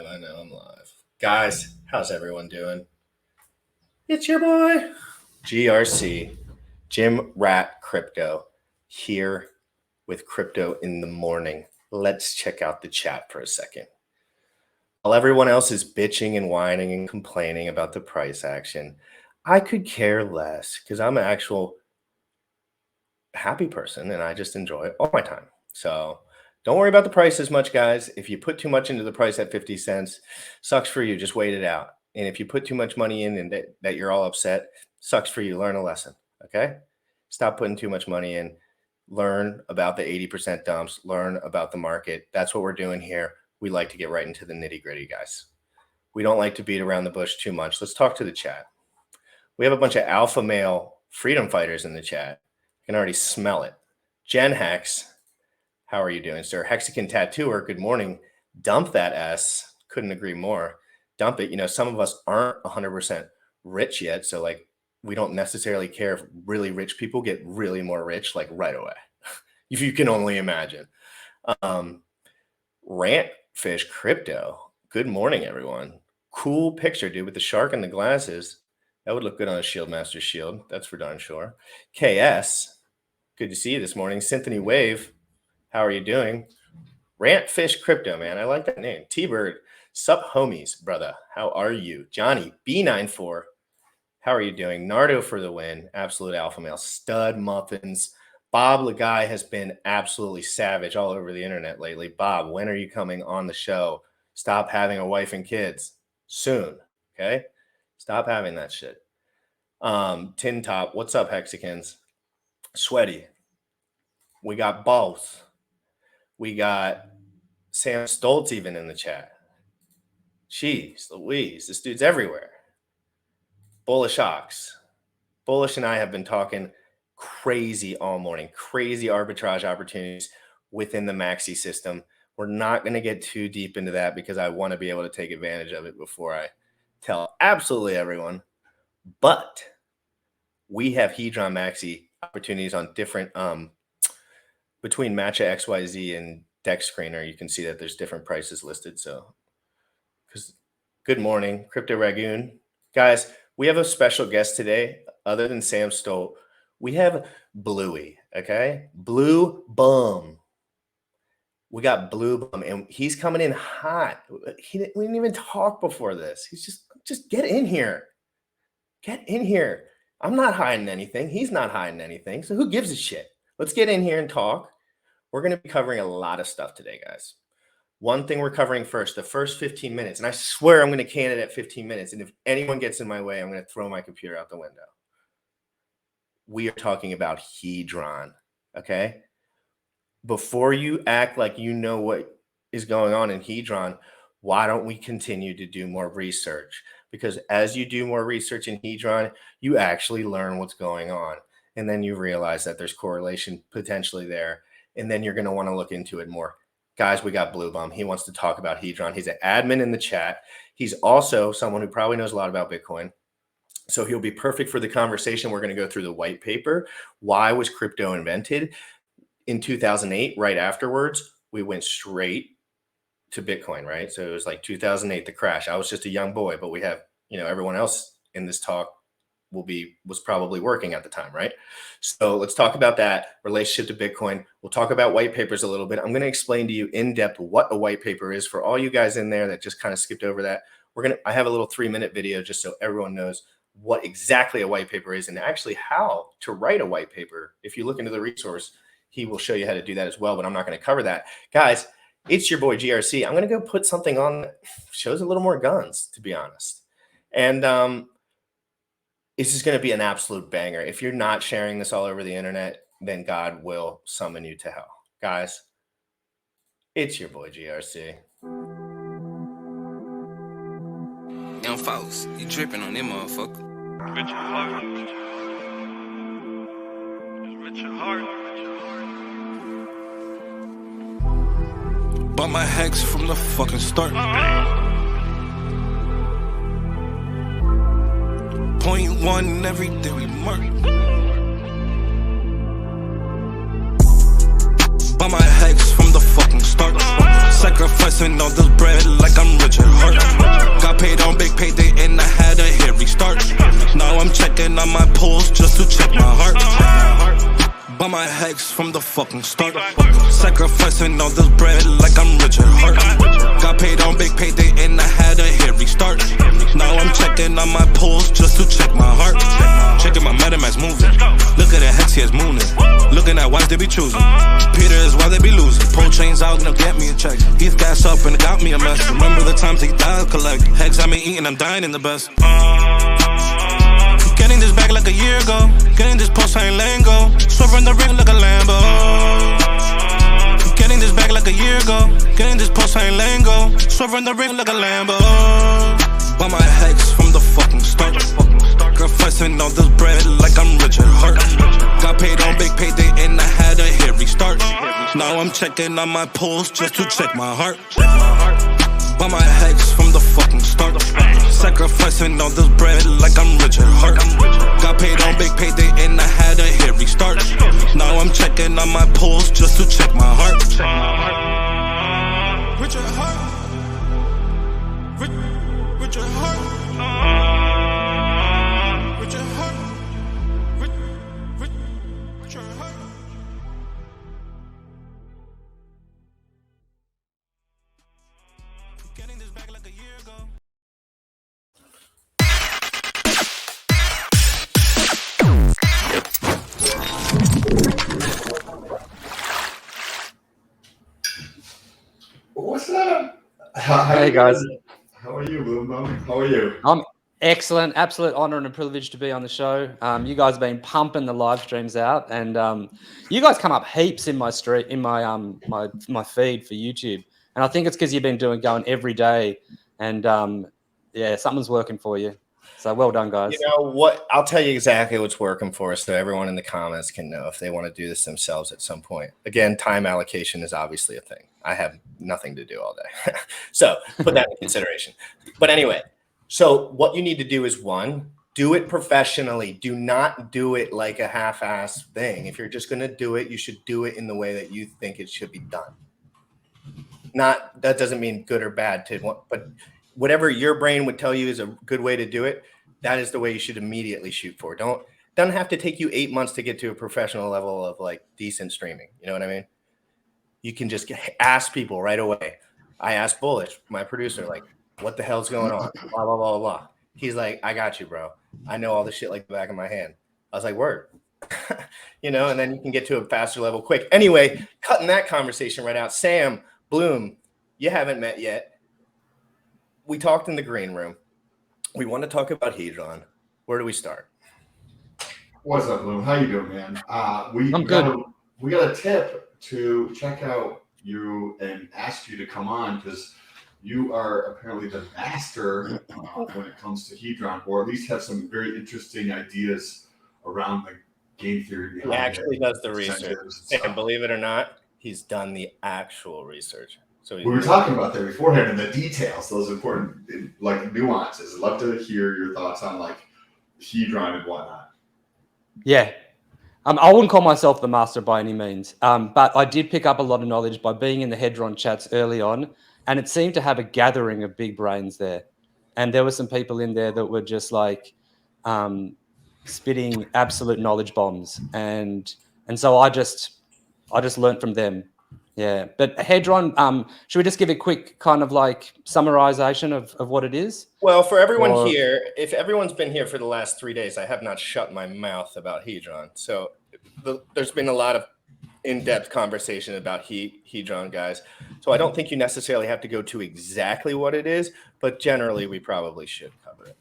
I know I'm live. Guys, how's everyone doing? It's your boy, GRC, Jim Rat Crypto, here with Crypto in the Morning. Let's check out the chat for a second. While everyone else is bitching and whining and complaining about the price action, I could care less because I'm an actual happy person and I just enjoy all my time. So don't worry about the price as much, guys. If you put too much into the price at 50 cents, sucks for you. Just wait it out. And if you put too much money in and that you're all upset, sucks for you. Learn a lesson, okay? Stop putting too much money in. Learn about the 80% dumps. Learn about the market. That's what we're doing here. We like to get right into the nitty gritty, guys. We don't like to beat around the bush too much. Let's talk to the chat. We have a bunch of alpha male freedom fighters in the chat. I can already smell it. Gen Hex, how are you doing, sir? Hexagon Tattooer, good morning. Dump that S. Couldn't agree more. Dump it. You know, some of us aren't 100% rich yet, so like we don't necessarily care if really rich people get really more rich like right away. If you can only imagine. Rantfish Crypto, good morning, everyone. Cool picture, dude, with the shark and the glasses. That would look good on a Shieldmaster shield. That's for darn sure. KS, good to see you this morning. Symphony Wave, how are you doing? Rantfish Crypto, man. I like that name. T-Bird, sup homies, brother. How are you? Johnny, B94, how are you doing? Nardo for the win. Absolute alpha male. Stud Muffins. Bob Lagai has been absolutely savage all over the internet lately. Bob, when are you coming on the show? Stop having a wife and kids. Soon, okay? Stop having that shit. Tin Top, what's up, Hexicans? Sweaty. We got both. We got Sam Stoltz even in the chat. Jeez Louise, this dude's everywhere. Bullish Ox. Bullish and I have been talking crazy all morning. Crazy arbitrage opportunities within the Maxi system. We're not going to get too deep into that because I want to be able to take advantage of it before I tell absolutely everyone. But we have Hedron Maxi opportunities on different between Matcha XYZ and Dex Screener. You can see that there's different prices listed. So good morning, Crypto Ragoon. Guys, we have a special guest today. Other than Sam Stolt, we have Bluey, okay? Blue Bum. We got Blue Bum, and he's coming in hot. We didn't even talk before this. He's just get in here. Get in here. I'm not hiding anything. He's not hiding anything. So who gives a shit? Let's get in here and talk. We're going to be covering a lot of stuff today, guys. One thing we're covering first, the first 15 minutes, and I swear I'm going to can it at 15 minutes, and if anyone gets in my way, I'm going to throw my computer out the window. We are talking about Hedron, okay? Before you act like you know what is going on in Hedron, why don't we continue to do more research? Because as you do more research in Hedron, you actually learn what's going on. And then you realize that there's correlation potentially there. And then you're going to want to look into it more. Guys, we got Blue Bum. He wants to talk about Hedron. He's an admin in the chat. He's also someone who probably knows a lot about Bitcoin. So he'll be perfect for the conversation. We're going to go through the white paper. Why was crypto invented? In 2008, right afterwards, we went straight to Bitcoin, right? So it was like 2008, the crash. I was just a young boy, but we have, everyone else in this talk was probably working at the time, right? So let's talk about that relationship to Bitcoin. We'll talk about white papers a little bit. I'm going to explain to you in depth what a white paper is for all you guys in there that just kind of skipped over that. I have a little 3-minute video just so everyone knows what exactly a white paper is and actually how to write a white paper. If you look into the resource, he will show you how to do that as well, but I'm not going to cover that. Guys, it's your boy GRC. I'm going to go put something on that shows a little more guns, to be honest. And this is going to be an absolute banger. If you're not sharing this all over the internet, then God will summon you to hell. Guys, it's your boy GRC. Young folks, you dripping on them motherfucker. Richard Hart. Richard Hart. Bought my hex from the fucking start. Point one every day we mark. Bought my hex from the fucking start. Sacrificing all this bread like I'm Richard Hart. from the fucking start. Sacrificing all this bread like I'm Richard Hart. Got paid on big payday and I had a hairy start. Now I'm checking on my pulse just to check my heart. Checking my MetaMask moving. Look at the hex, here's mooning. Looking at wives they be choosing. Peter is why they be losing. Pro chains out, gonna get me a check. He's gas up and it got me a mess. Remember the times he died collect. Hex I been eating, I'm dying in the best. Getting this back like a year ago. Getting this post, I ain't letting go. Swerving the ring like a Lambo. Getting this back like a year ago. Getting this post, I ain't letting go. Swerving the ring like a Lambo. Buy my hex from the fucking start. Sacrificing all this bread like I'm Richard Hart. Got paid on big payday and I had a hairy start. Now I'm checking on my pulse just to check my heart. Buy my hex from the fucking start. Sacrificing all this bread like I'm Richard Hart. Got paid on big payday and I had a hairy start. Now I'm checking on my pulse just to check my heart. Richard Hart. Richard Hart. Richard Hart. Richard Hart. Getting this back like a year ago. What's up? Hey guys, How are you, Lumbo? How are you? I'm excellent. Absolute honor and a privilege to be on the show. You guys have been pumping the live streams out, and you guys come up heaps in my street, in my my feed for YouTube. And I think it's because you've been going every day, and yeah, something's working for you. So well done, guys. You know what? I'll tell you exactly what's working for us, so everyone in the comments can know if they want to do this themselves at some point. Again, time allocation is obviously a thing. I have nothing to do all day, so put that in consideration. But anyway, so what you need to do is, one, do it professionally. Do not do it like a half-ass thing. If you're just going to do it, you should do it in the way that you think it should be done. Not that doesn't mean good or bad, but whatever your brain would tell you is a good way to do it, that is the way you should immediately shoot for. Doesn't have to take you 8 months to get to a professional level of like decent streaming. You know what I mean? You can just ask people right away. I asked Bullish, my producer, like, what the hell's going on? Blah, blah, blah, blah. He's like, I got you, bro. I know all this shit like the back of my hand. I was like, word. You know, and then you can get to a faster level quick. Anyway, cutting that conversation right out. Sam Bloom, you haven't met yet. We talked in the green room. We want to talk about Hedron. Where do we start? What's up, Bloom? How you doing, man? I'm good. We got a tip to check out you and ask you to come on because you are apparently the master when it comes to Hedron, or at least have some very interesting ideas around the game theory behind He actually does the incentives research. and stuff. And believe it or not, he's done the actual research. So We were talking about that beforehand and the details, those important like nuances. I'd love to hear your thoughts on like Hedron and whatnot. Yeah. I wouldn't call myself the master by any means, but I did pick up a lot of knowledge by being in the Hedron chats early on, and it seemed to have a gathering of big brains there. And there were some people in there that were just like spitting absolute knowledge bombs, and so I just learned from them. Yeah, but Hedron, should we just give a quick kind of like summarization of what it is? Well, for everyone here, if everyone's been here for the last 3 days, I have not shut my mouth about Hedron. So there's been a lot of in-depth conversation about Hedron, guys. So I don't think you necessarily have to go to exactly what it is, but generally we probably should cover it.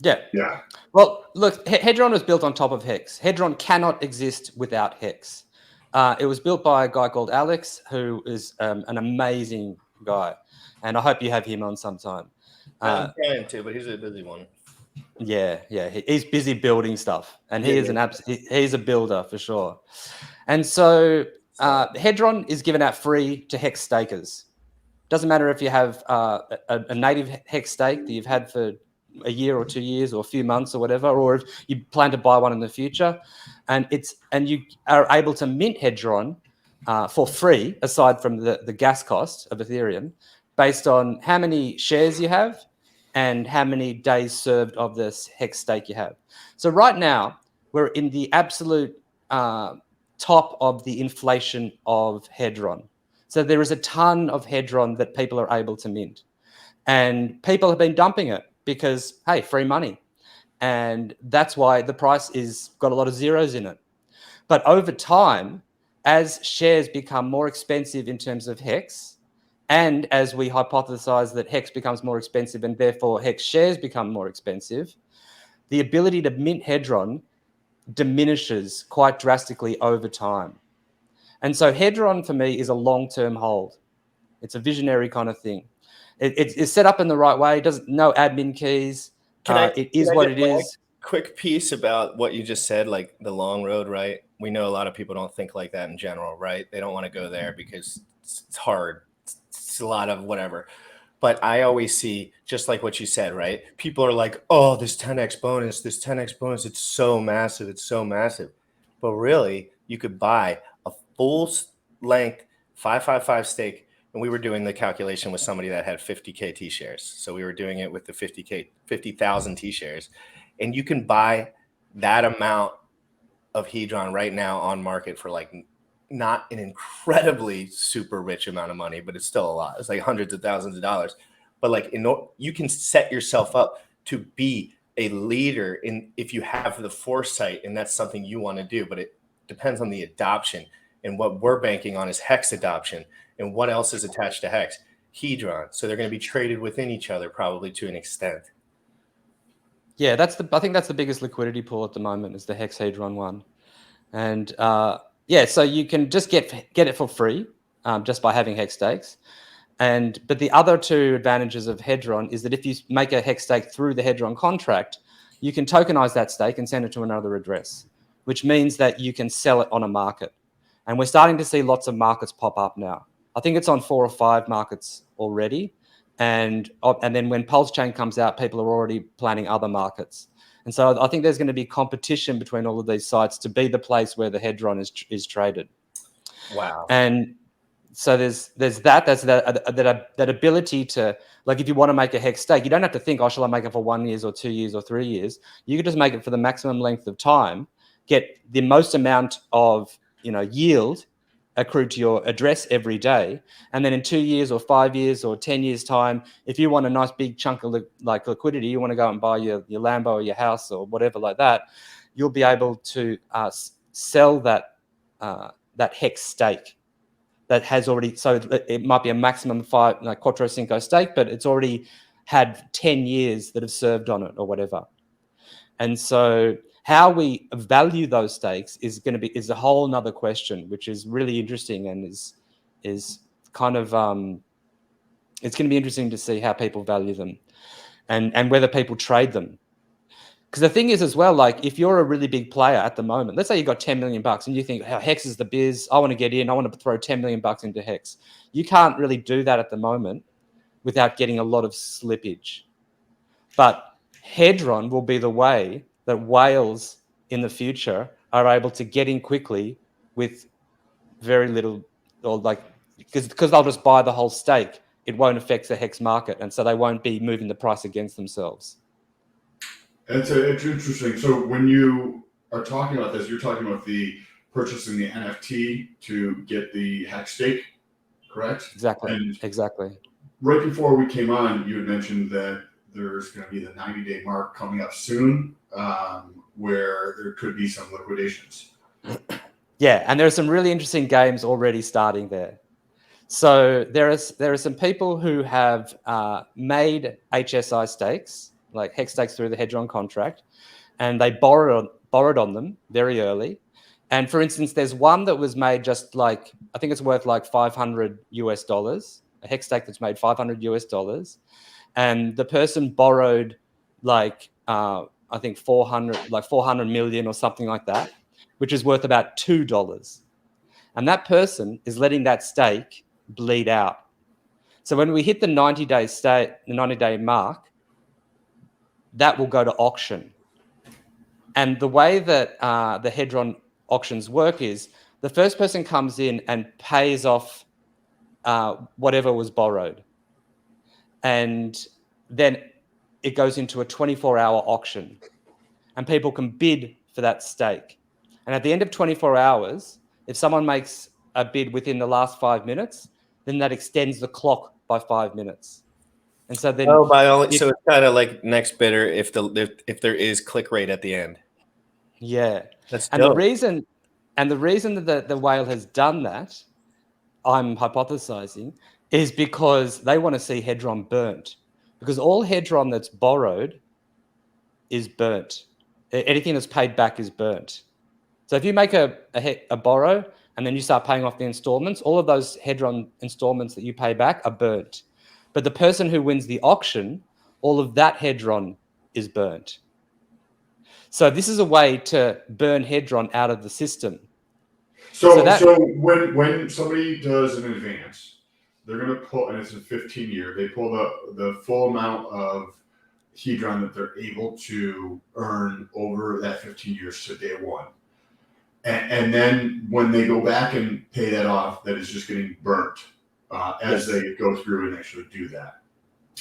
Yeah. Well, look, Hedron was built on top of Hex. Hedron cannot exist without Hex. It was built by a guy called Alex, who is an amazing guy, and I hope you have him on sometime. I'm trying to, but he's a busy one. Yeah, he's busy building stuff, and he is he's a builder for sure. And so Hedron is given out free to Hex stakers. Doesn't matter if you have a native Hex stake that you've had for a year or 2 years or a few months or whatever, or if you plan to buy one in the future, and you are able to mint Hedron for free, aside from the gas cost of Ethereum, based on how many shares you have and how many days served of this Hex stake you have. So right now we're in the absolute top of the inflation of Hedron. So there is a ton of Hedron that people are able to mint. And people have been dumping it because, hey, free money. And that's why the price is got a lot of zeros in it. But over time, as shares become more expensive in terms of HEX, and as we hypothesize that HEX becomes more expensive and therefore HEX shares become more expensive, the ability to mint Hedron diminishes quite drastically over time. And so Hedron for me is a long-term hold. It's a visionary kind of thing. It's set up in the right way. It doesn't no admin keys. It is what it is. Quick piece about what you just said, like the long road, right? We know a lot of people don't think like that in general, right? They don't want to go there because it's hard. It's a lot of whatever. But I always see, just like what you said, right? People are like, oh, this 10x bonus, it's so massive, it's so massive. But really, you could buy a full length 555 stake. And we were doing the calculation with somebody that had 50K T shares. So we were doing it with the 50,000 T shares. And you can buy that amount of Hedron right now on market for like not an incredibly super rich amount of money, but it's still a lot. It's like hundreds of thousands of dollars. But like you can set yourself up to be a leader in if you have the foresight and that's something you want to do. But it depends on the adoption. And what we're banking on is HEX adoption. And what else is attached to HEX? Hedron. So they're going to be traded within each other probably to an extent. Yeah, I think that's the biggest liquidity pool at the moment is the HEX Hedron one. And so you can just get it for free just by having HEX stakes. But the other two advantages of Hedron is that if you make a HEX stake through the Hedron contract, you can tokenize that stake and send it to another address, which means that you can sell it on a market. And we're starting to see lots of markets pop up now. I think it's on 4 or 5 markets already. And then when Pulse Chain comes out, people are already planning other markets. And so I think there's going to be competition between all of these sites to be the place where the Hedron is traded. Wow. And so there's that ability to, like, if you want to make a HEX stake, you don't have to think, oh, shall I make it for 1 year or 2 years or 3 years? You could just make it for the maximum length of time, get the most amount of yield accrued to your address every day, and then in 2 years or 5 years or 10 years time, if you want a nice big chunk of liquidity, you want to go out and buy your Lambo or your house or whatever like that, you'll be able to sell that HEX stake that has already, so it might be a maximum 5 Quattro Cinco stake, but it's already had 10 years that have served on it or whatever. And so how we value those stakes is a whole nother question, which is really interesting and is kind of it's going to be interesting to see how people value them and whether people trade them. Because the thing is as well, like if you're a really big player at the moment, let's say you got 10 million bucks and you think, oh, HEX is the biz, I want to get in, I want to throw 10 million bucks into HEX. You can't really do that at the moment without getting a lot of slippage. But Hedron will be the way that whales in the future are able to get in quickly with very little, or like, because they'll just buy the whole stake. It won't affect the HEX market, and so they won't be moving the price against themselves. It's interesting. So when you are talking about this, you're talking about purchasing the NFT to get the HEX stake, correct? Exactly. And exactly. Right before we came on, you had mentioned that there's going to be the 90-day mark coming up soon, where there could be some liquidations. Yeah, and there are some really interesting games already starting there. So there are some people who have made HSI stakes, like HEX stakes through the Hedron contract, and they borrowed on them very early. And for instance, there's one that was made just like, I think it's worth like $500, a HEX stake that's made $500, and the person borrowed like I think 400 million or something like that, which is worth about $2. And that person is letting that stake bleed out. So when we hit the 90-day mark, that will go to auction. And the way that the Hedron auctions work is the first person comes in and pays off whatever was borrowed. And then it goes into a 24-hour auction. And people can bid for that stake. And at the end of 24 hours, if someone makes a bid within the last 5 minutes, then that extends the clock by 5 minutes. And so then, so it's kind of like next bidder if there is click rate at the end. yeah. That's And dope. the reason that the whale has done that, I'm hypothesizing, is because they want to see Hedron burnt. Because all Hedron that's borrowed is burnt. Anything that's paid back is burnt. So if you make a borrow and then you start paying off the installments, all of those Hedron installments that you pay back are burnt. But the person who wins the auction, all of that Hedron is burnt. So this is a way to burn Hedron out of the system. So when somebody does an advance, they're going to pull, and it's a 15-year. They pull the full amount of Hedron that they're able to earn over that 15 years to day one. And then when they go back and pay that off, that is just getting burnt as they go through and actually do that.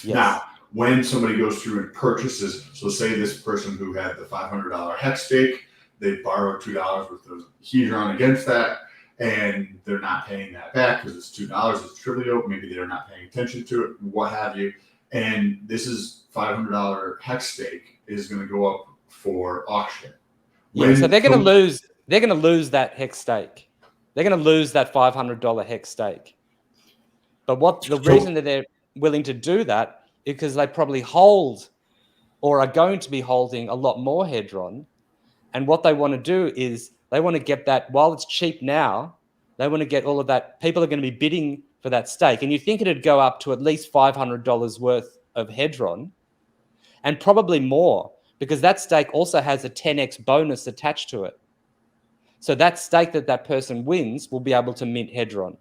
Yes. Now, when somebody goes through and purchases, so say this person who had the $500 hex stake, they borrow $2 worth of Hedron against that, and they're not paying that back because it's $2, it's Trillio, maybe they're not paying attention to it, what have you. And this is $500 hex stake is going to go up for auction. So they're going to lose. They're going to lose that hex stake. They're going to lose that $500 hex stake. But the reason that they're willing to do that is because they probably hold or are going to be holding a lot more Hedron. And what they want to do is they want to get that, while it's cheap now, they want to get all of that. People are going to be bidding for that stake. And you think it'd go up to at least $500 worth of Hedron, and probably more, because that stake also has a 10x bonus attached to it. So that stake that person wins will be able to mint Hedron.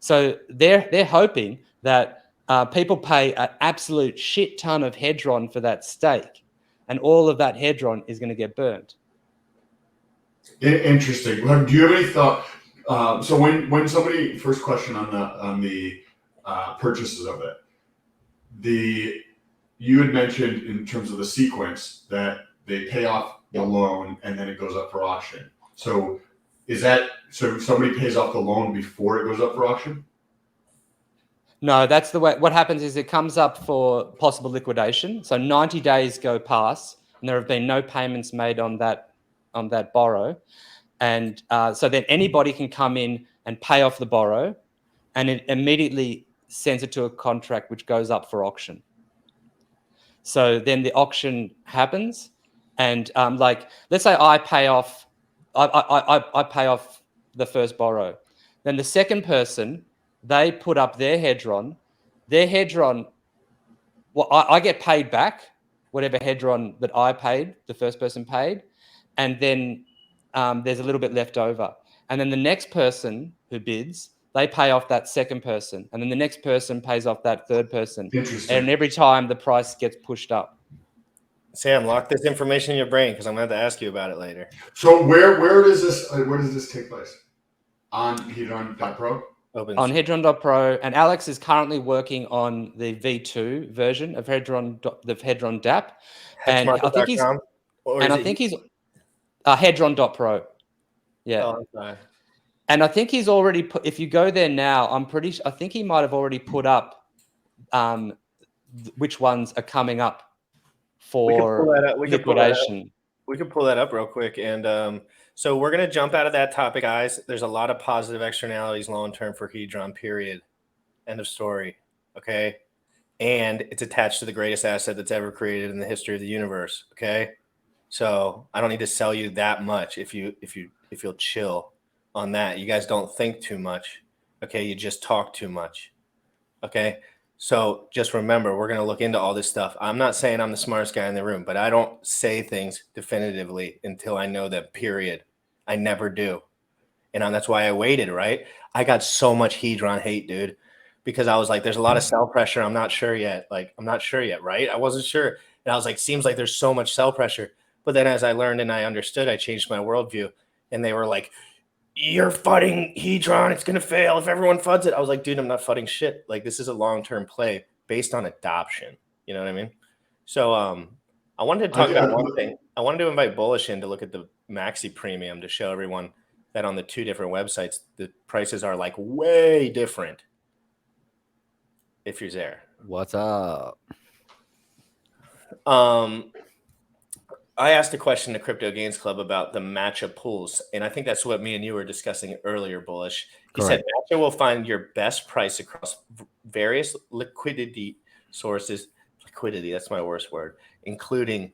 So they're hoping that people pay an absolute shit ton of Hedron for that stake, and all of that Hedron is going to get burnt. Interesting. Do you have any thought? So when somebody, first question on the purchases of it, you had mentioned in terms of the sequence that they pay off the loan and then it goes up for auction. So so somebody pays off the loan before it goes up for auction? No, that's the way. What happens is it comes up for possible liquidation. So 90 days go past and there have been no payments made on that borrow. And so then anybody can come in and pay off the borrow, and it immediately sends it to a contract which goes up for auction. So then the auction happens, and like, let's say I pay off the first borrow. Then the second person, they put up their Hedron. Their Hedron, well, I get paid back whatever Hedron that I paid, the first person paid, and then there's a little bit left over. And then the next person who bids, they pay off that second person, and then the next person pays off that third person. Interesting. And every time the price gets pushed up. Sam, lock this information in your brain because I'm going to have to ask you about it later. So where does this take place? On Hedron.pro? On Hedron.pro, and Alex is currently working on the V2 version of Hedron, the Hedron DApp. And I think he's Hedron.pro. Yeah. Oh, I'm sorry. And I think he's already put, if you go there now, I think he might have already put up which ones are coming up for liquidation. We could pull that up real quick. And so we're going to jump out of that topic, guys. There's a lot of positive externalities long-term for Hedron, period. End of story. Okay. And it's attached to the greatest asset that's ever created in the history of the universe. Okay. So I don't need to sell you that much if you'll chill on that. You guys don't think too much. Okay. You just talk too much. Okay. So just remember, we're going to look into all this stuff. I'm not saying I'm the smartest guy in the room, but I don't say things definitively until I know them, period. I never do. And that's why I waited, right? I got so much Hedron hate, dude, because I was like, there's a lot of sell pressure. I'm not sure yet. Right? I wasn't sure. And I was like, seems like there's so much sell pressure. But then as I learned and I understood, I changed my worldview. And they were like, you're fudding Hedron. It's going to fail if everyone fudds it. I was like, dude, I'm not fudding shit. Like, this is a long-term play based on adoption. You know what I mean? So I wanted to talk about one thing. I wanted to invite Bullish in to look at the Maxi Premium to show everyone that on the two different websites, the prices are like way different. If you're there. What's up? I asked a question to Crypto Gains Club about the matcha pools, and I think that's what me and you were discussing earlier, Bullish. He said matcha will find your best price across various liquidity sources. Liquidity, that's my worst word, including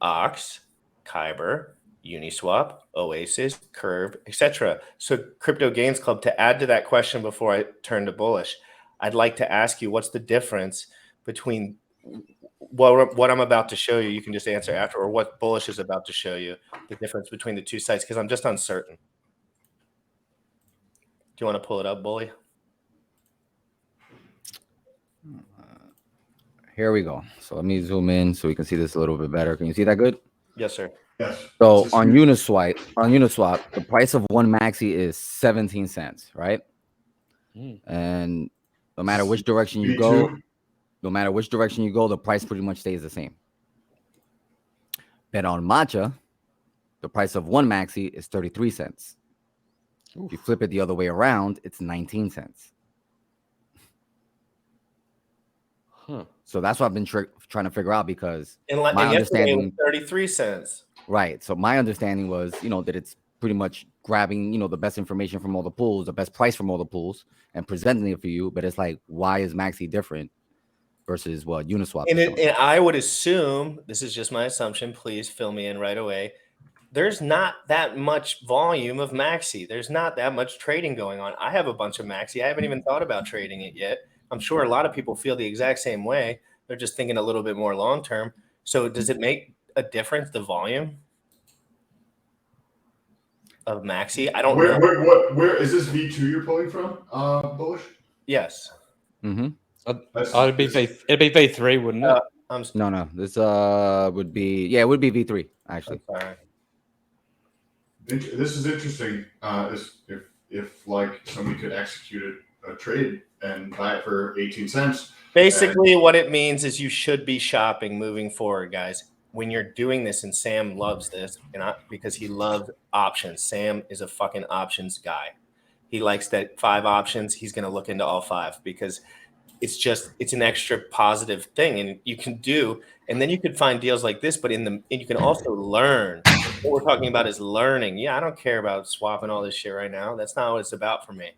Ox, Kyber, Uniswap, Oasis, Curve, etc. So Crypto Gains Club, to add to that question before I turn to Bullish, I'd like to ask you, what's the difference between what I'm about to show you? You can just answer after, or what Bullish is about to show you, the difference between the two sites, because I'm just uncertain. Do you want to pull it up, Bully? Here we go. So let me zoom in so we can see this a little bit better. Can you see that good? Yes, sir. Yes. So on Uniswap, the price of one maxi is 17 cents, right? And no matter which direction you go, the price pretty much stays the same. But on Matcha, the price of one maxi is 33 cents. If you flip it the other way around, it's 19 cents. So that's what I've been trying to figure out, because my understanding 33 cents. Right. So my understanding was, that it's pretty much grabbing, the best information from all the pools, the best price from all the pools, and presenting it for you. But it's like, why is Maxi different versus what Uniswap? And I would assume, this is just my assumption, please fill me in right away, there's not that much volume of Maxi. There's not that much trading going on. I have a bunch of Maxi. I haven't even thought about trading it yet. I'm sure a lot of people feel the exact same way. They're just thinking a little bit more long term. So does it make a difference, the volume of Maxi? I don't know. Where is this V2 you're pulling from, Bullish? Yes. Mm-hmm. It'd be V3, wouldn't it? No. This would be it would be V3 actually. This is interesting. If like somebody could execute a trade and buy it for 18 cents. Basically, what it means is you should be shopping moving forward, guys. When you're doing this, and Sam loves this, because he loves options. Sam is a fucking options guy. He likes that 5 options. He's going to look into all 5 because it's an extra positive thing, and you can do, and then you could find deals like this, but and you can also learn. What we're talking about is learning. Yeah, I don't care about swapping all this shit right now. That's not what it's about for me.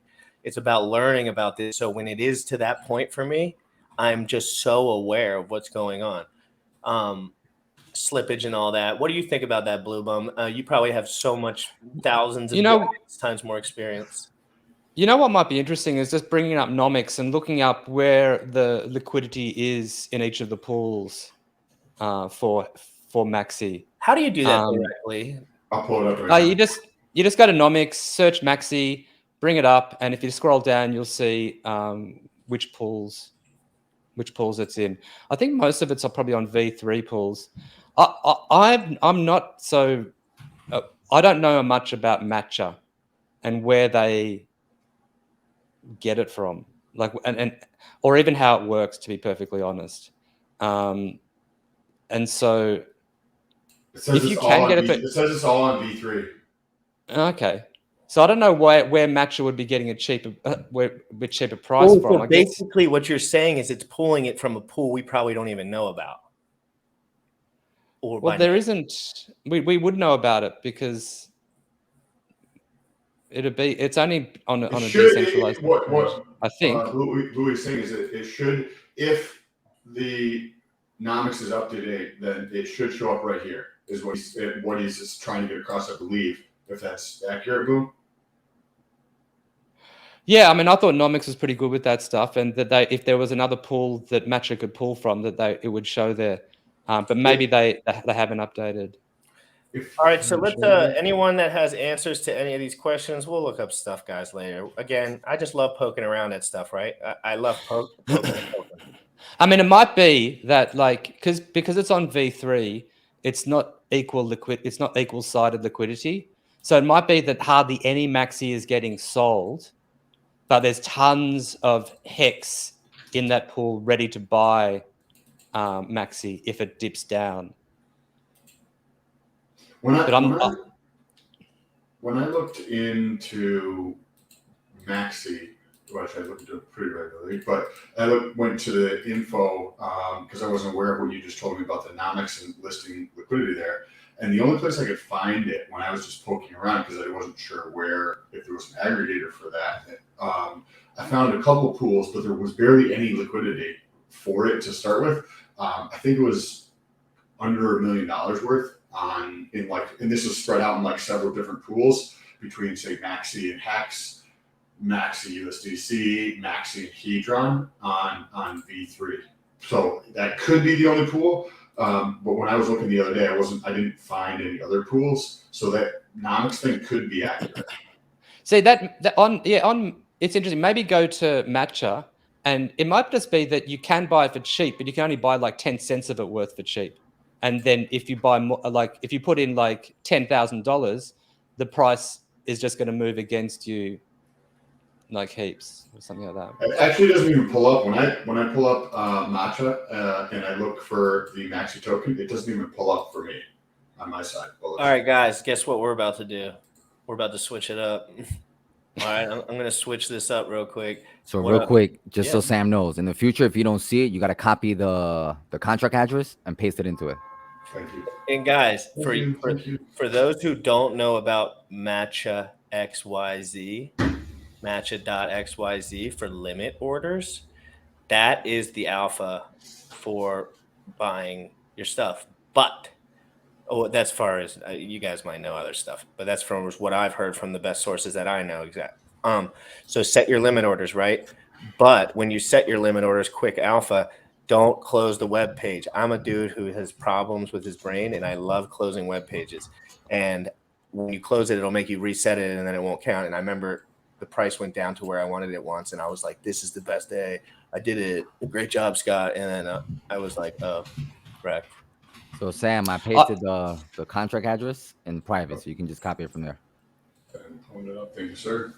It's about learning about this. So when it is to that point for me, I'm just so aware of what's going on. Slippage and all that. What do you think about that, Blue Bum? You probably have so much, thousands of times more experience. You know what might be interesting is just bringing up nomics and looking up where the liquidity is in each of the pools for Maxi. How do you do that directly? I'll pull it up right now. You just go to nomics, search Maxi, bring it up, and if you scroll down, you'll see which pools it's in. I think most of it's probably on V3 pools. I'm not so. I don't know much about Matcha and where they get it from, or even how it works, to be perfectly honest. And so, if you can get it says it's all on V3. Okay. So I don't know where Matcha would be getting a cheaper price from. So basically, what you're saying is it's pulling it from a pool we probably don't even know about. There isn't. We would know about it because it's only on a decentralized. I think who he's saying is that it should, if the nomics is up to date, then it should show up right here. Is what he's trying to get across, I believe. If that's accurate, Boom. Yeah, I mean, I thought nomics was pretty good with that stuff, and that if there was another pool that Matcha could pull from, it would show there. But maybe they haven't updated. All right, so let's anyone that has answers to any of these questions, we'll look up stuff, guys, later. Again, I just love poking around at stuff, right? I love poking. I mean, it might be that because it's on V3, it's not it's not equal sided liquidity. So it might be that hardly any Maxi is getting sold, but there's tons of hex in that pool ready to buy Maxi if it dips down. When when I looked into Maxi, which I looked into pretty regularly, but I went to the info because I wasn't aware of what you just told me about the nomics and listing liquidity there. And the only place I could find it when I was just poking around, because I wasn't sure if there was an aggregator for that, I found a couple pools, but there was barely any liquidity for it to start with. I think it was under $1 million worth and this was spread out in like several different pools between say Maxi and Hex, Maxi USDC, Maxi and Hedron on V3. So that could be the only pool. But when I was looking the other day, I didn't find any other pools. So that nomics thing could be accurate. See it's interesting. Maybe go to Matcha, and it might just be that you can buy it for cheap, but you can only buy like 10 cents of it worth for cheap. And then if you buy more, like if you put in like $10,000, the price is just going to move against you like heaps or something like that. It actually doesn't even pull up when I pull up Matcha and I look for the Maxi token. It doesn't even pull up for me on my side. All right, guys, guess what we're about to do? We're about to switch it up. All right, I'm going to switch this up real quick. So quick, just so Sam knows, in the future, if you don't see it, you got to copy the contract address and paste it into it. Thank you. And guys, for those who don't know about Matcha XYZ, Matcha.xyz for limit orders, that is the alpha for buying your stuff. But that's far as you guys might know other stuff, but that's from what I've heard from the best sources that I know. So set your limit orders, right? But when you set your limit orders, quick alpha, don't close the web page. I'm a dude who has problems with his brain, and I love closing web pages. And when you close it, it'll make you reset it, and then it won't count. And I remember the price went down to where I wanted it once, and I was like, "This is the best day. I did it. Great job, Scott." And then I was like, "Oh, wreck." So Sam, I pasted the contract address in private, so you can just copy it from there. Hold it up, thank you, sir.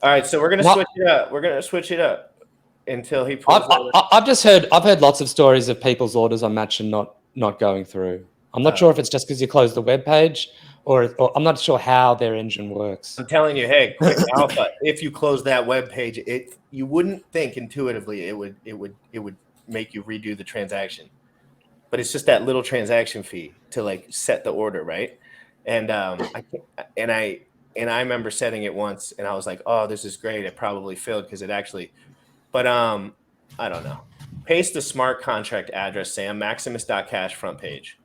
All right, so we're gonna switch it up. We're gonna switch it up until he pulls. I've heard lots of stories of people's orders on Match and not going through. I'm not sure if it's just because you closed the web page, or I'm not sure how their engine works. I'm telling you, hey, quick alpha. If you close that web page, you wouldn't think intuitively it would make you redo the transaction. But it's just that little transaction fee to like set the order, right? And I remember setting it once, and I was like, "Oh, this is great." It probably failed because it actually, but I don't know. Paste the smart contract address, Sam. Maximus.cash front page.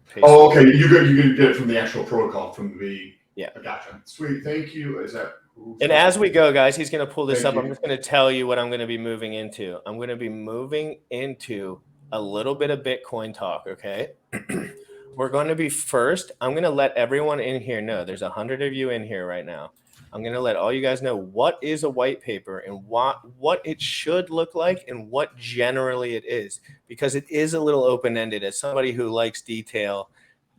Paste okay. You can get it from the actual protocol from the. Yeah. I gotcha. Sweet. Thank you. Is that? And as we go, guys, he's going to pull this up. You. I'm just going to tell you what I'm going to be moving into. I'm going to be moving into a little bit of Bitcoin talk, okay? We're going to be first. I'm going to let everyone in here know. There's 100 of you in here right now. I'm going to let all you guys know what is a white paper and what it should look like and what generally it is, because it is a little open-ended. As somebody who likes detail,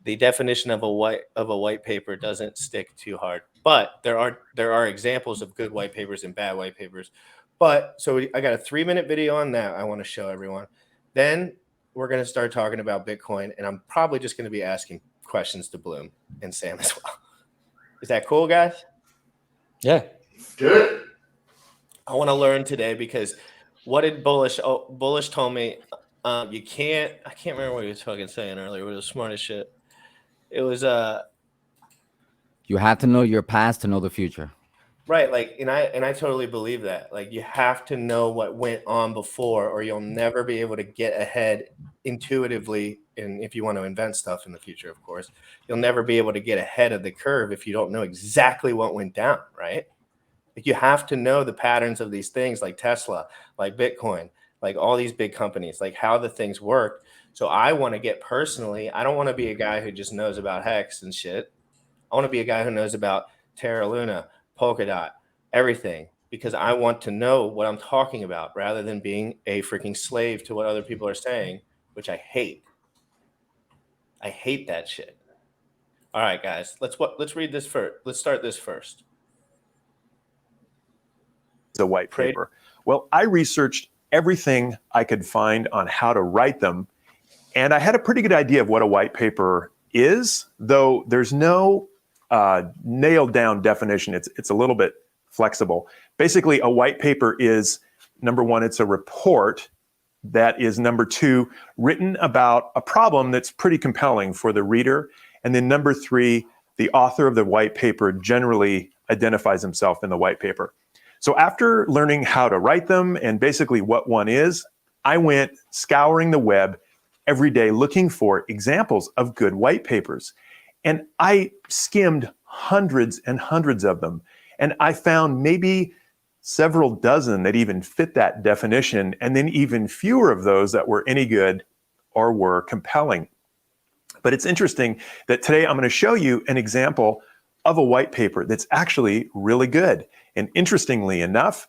the definition of a white paper doesn't stick too hard. But there are examples of good white papers and bad white papers. But so I got a 3-minute video on that I want to show everyone. Then we're going to start talking about Bitcoin, and I'm probably just going to be asking questions to Bloom and Sam as well. Is that cool, guys? Yeah. Good. I want to learn today because what did Bullish told me? I can't remember what he was fucking saying earlier. It was the smartest shit. It was you have to know your past to know the future. Right, like, and I totally believe that. Like, you have to know what went on before, or you'll never be able to get ahead intuitively. And if you want to invent stuff in the future, of course, you'll never be able to get ahead of the curve if you don't know exactly what went down, right? Like, you have to know the patterns of these things, like Tesla, like Bitcoin, like all these big companies, like how the things work. So I want to get personally, I don't want to be a guy who just knows about Hex and shit. I want to be a guy who knows about Terra Luna, Polkadot, everything, because I want to know what I'm talking about rather than being a freaking slave to what other people are saying, which I hate. I hate that shit. All right, guys, let's read this first. Let's start this first. It's a white paper. Well, I researched everything I could find on how to write them, and I had a pretty good idea of what a white paper is, though there's no nailed down definition. It's a little bit flexible. Basically, a white paper is, number one, it's a report that is, number two, written about a problem that's pretty compelling for the reader. And then number three, the author of the white paper generally identifies himself in the white paper. So after learning how to write them and basically what one is, I went scouring the web every day looking for examples of good white papers. And I skimmed hundreds and hundreds of them. And I found maybe several dozen that even fit that definition, and then even fewer of those that were any good or were compelling. But it's interesting that today I'm going to show you an example of a white paper that's actually really good. And interestingly enough,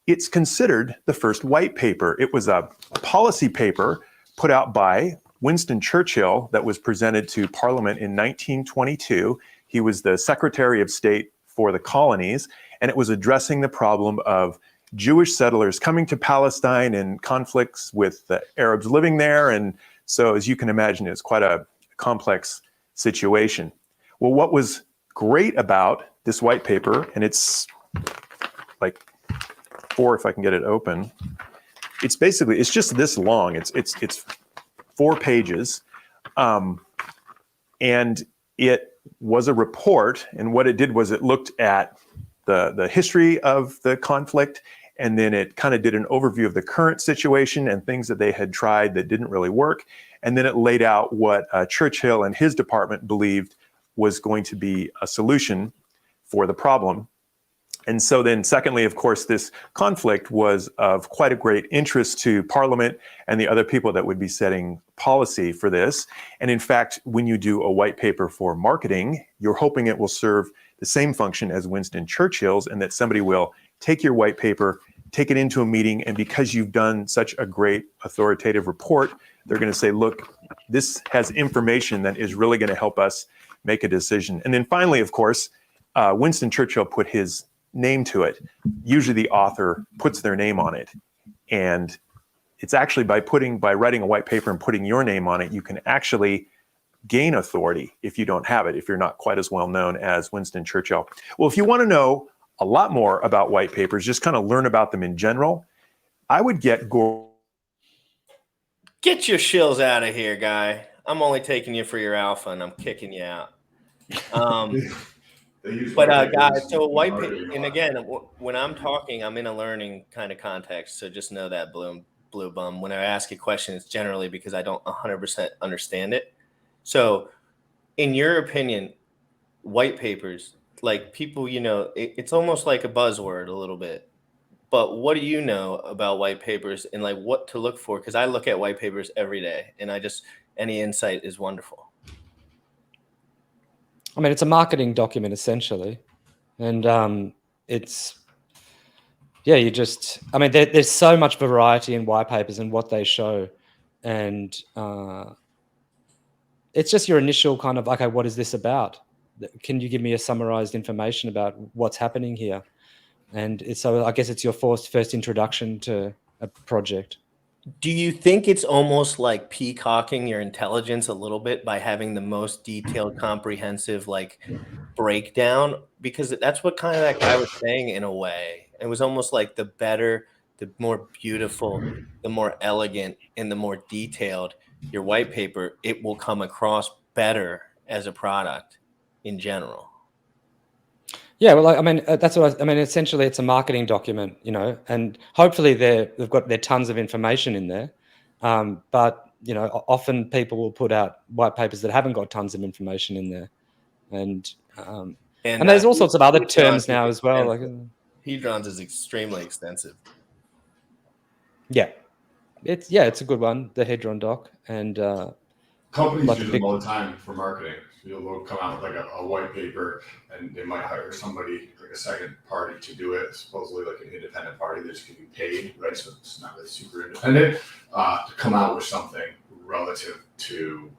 it's considered the first white paper. It was a policy paper put out by Winston Churchill that was presented to Parliament in 1922. He was the Secretary of State for the colonies, and it was addressing the problem of Jewish settlers coming to Palestine and conflicts with the Arabs living there. And so, as you can imagine, it's quite a complex situation. Well, what was great about this white paper, and it's like if I can get it open, it's just this long. It's 4 pages, and it was a report. And what it did was it looked at the history of the conflict, and then it kind of did an overview of the current situation and things that they had tried that didn't really work. And then it laid out what Churchill and his department believed was going to be a solution for the problem. And so then secondly, of course, this conflict was of quite a great interest to Parliament and the other people that would be setting policy for this. And in fact, when you do a white paper for marketing, you're hoping it will serve the same function as Winston Churchill's, and that somebody will take your white paper, take it into a meeting, and because you've done such a great authoritative report, they're going to say, look, this has information that is really going to help us make a decision. And then finally, of course, Winston Churchill put his name to it. Usually the author puts their name on it. And it's actually by writing a white paper and putting your name on it, you can actually gain authority if you don't have it, if you're not quite as well known as Winston Churchill. Well, if you want to know a lot more about white papers, just kind of learn about them in general, I would get Get your shills out of here, guy. I'm only taking you for your alpha, and I'm kicking you out. Guys, so white paper, and again, when I'm talking, I'm in a learning kind of context. So just know that, blue bum. When I ask a question, it's generally because I don't 100% understand it. So, in your opinion, white papers, like people, it's almost like a buzzword a little bit. But what do you know about white papers and like what to look for? Because I look at white papers every day, and any insight is wonderful. I mean, it's a marketing document essentially, and there's so much variety in white papers and what they show, and it's just your initial kind of, okay, what is this about? Can you give me a summarized information about what's happening here? And so I guess it's your first introduction to a project. Do you think it's almost like peacocking your intelligence a little bit by having the most detailed, comprehensive breakdown? Because that's what kind of that guy was saying in a way. It was almost like the better, the more beautiful, the more elegant, and the more detailed your white paper, it will come across better as a product in general. Yeah, well, that's what I mean. Essentially, it's a marketing document, and hopefully they've got their tons of information in there. But often people will put out white papers that haven't got tons of information in there, and there's all sorts of other terms now as well. Hedron's is extremely extensive. Yeah, it's a good one, the Hedron doc, and companies use them all the time for marketing. They'll come out with a white paper, and they might hire somebody, like a second party, to do it. Supposedly, like an independent party that's getting paid, right? So it's not really super independent to come out with something relative to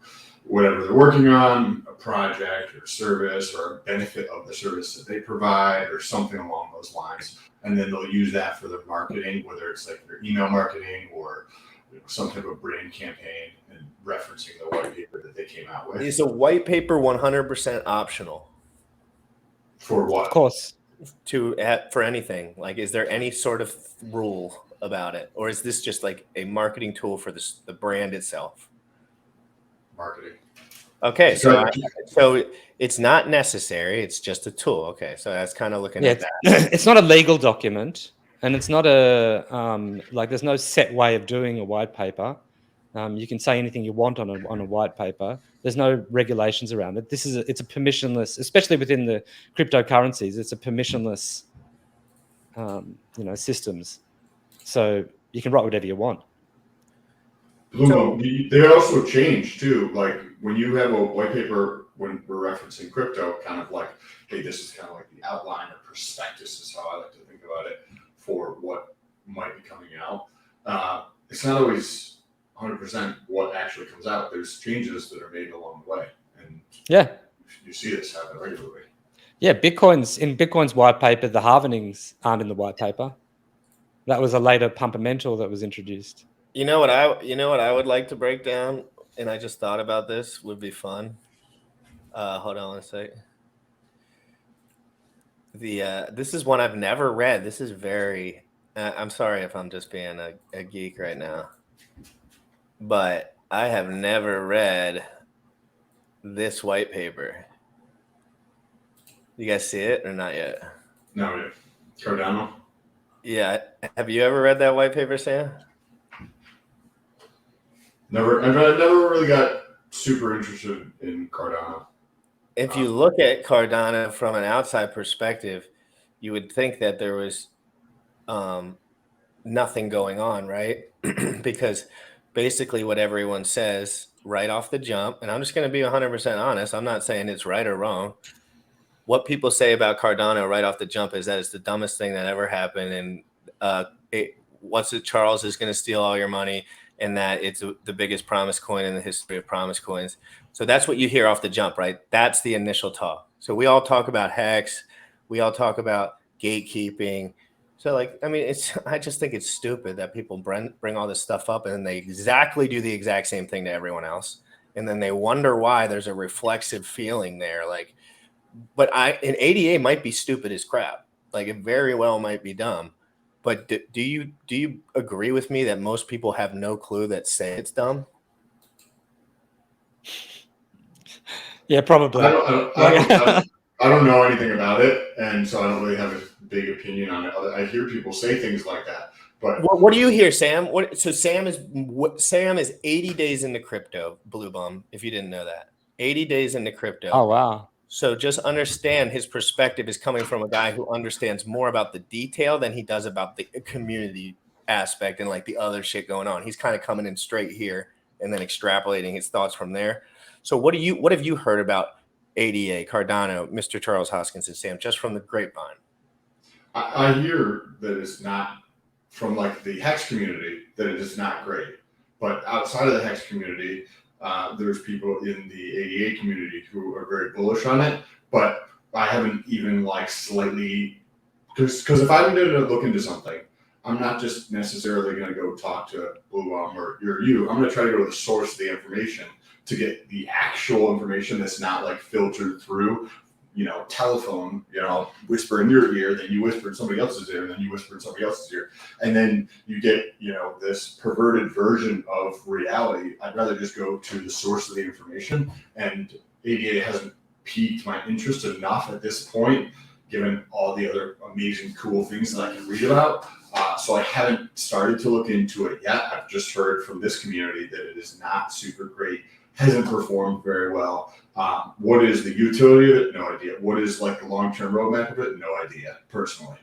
whatever they're working on, a project or service or a benefit of the service that they provide, or something along those lines. And then they'll use that for their marketing, whether it's like their email marketing or some type of brand campaign, and referencing the white paper that they came out with. Is a white paper 100% optional? For what? Of course. For anything? Like, is there any sort of rule about it, or is this just like a marketing tool for the brand itself? Marketing. Okay, so it's not necessary. It's just a tool. Okay, so that's kind of looking at that. It's not a legal document, and it's not a like. There's no set way of doing a white paper. You can say anything you want on a white paper. There's no regulations around it. It's a permissionless, especially within the cryptocurrencies. It's a permissionless, systems. So you can write whatever you want. They also change too. Like when you have a white paper, when we're referencing crypto, kind of like, hey, this is kind of like the outline or prospectus is how I like to think about it for what might be coming out. It's not always 100% what actually comes out. There's changes that are made along the way, and you see this happen regularly. Yeah, Bitcoin's white paper, the halvenings aren't in the white paper. That was a later pumpamental that was introduced. You know what I would like to break down, and I just thought about this would be fun. Hold on a sec. This is one I've never read. This is very. I'm sorry if I'm just being a geek right now, but I have never read this white paper. You guys see it or not yet? No, yeah. Cardano. Yeah. Have you ever read that white paper, Sam? Never. I never really got super interested in Cardano. If you look at Cardano from an outside perspective, you would think that there was nothing going on, right? Because basically what everyone says right off the jump, and I'm just going to be 100% honest, I'm not saying it's right or wrong. What people say about Cardano right off the jump is that it's the dumbest thing that ever happened, and Charles is going to steal all your money, and that it's the biggest promise coin in the history of promise coins. So that's what you hear off the jump, right? That's the initial talk. So we all talk about hex. We all talk about gatekeeping. So I just think it's stupid that people bring all this stuff up and then they do the exact same thing to everyone else. And then they wonder why there's a reflexive feeling there. But an ADA might be stupid as crap. Like it very well might be dumb. But do you agree with me that most people have no clue that say it's dumb? Yeah, probably. I don't know anything about it, and so I don't really have a big opinion on it. I hear people say things like that, but what do you hear, Sam? Sam is 80 days into crypto, Blue Bum. If you didn't know that, 80 days into crypto. Oh wow. So just understand his perspective is coming from a guy who understands more about the detail than he does about the community aspect and like the other shit going on. He's kind of coming in straight here and then extrapolating his thoughts from there. So what have you heard about ADA, Cardano, Mr. Charles Hoskins, and Sam, just from the grapevine? I hear that it's not from like the hex community that it is not great, but outside of the hex community, there's people in the ADA community who are very bullish on it, but I haven't even like slightly, because if I'm going to look into something, I'm not just necessarily going to go talk to Blue Bomb or you. I'm going to try to go to the source of the information to get the actual information that's not like filtered through, telephone, whisper in your ear, then you whisper in somebody else's ear, and then you whisper in somebody else's ear. And then you get, this perverted version of reality. I'd rather just go to the source of the information, and ADA hasn't piqued my interest enough at this point, given all the other amazing, cool things that I can read about. So I haven't started to look into it yet. I've just heard from this community that it is not super great, hasn't performed very well. What is the utility of it? No idea. What is like the long-term roadmap of it? No idea, personally.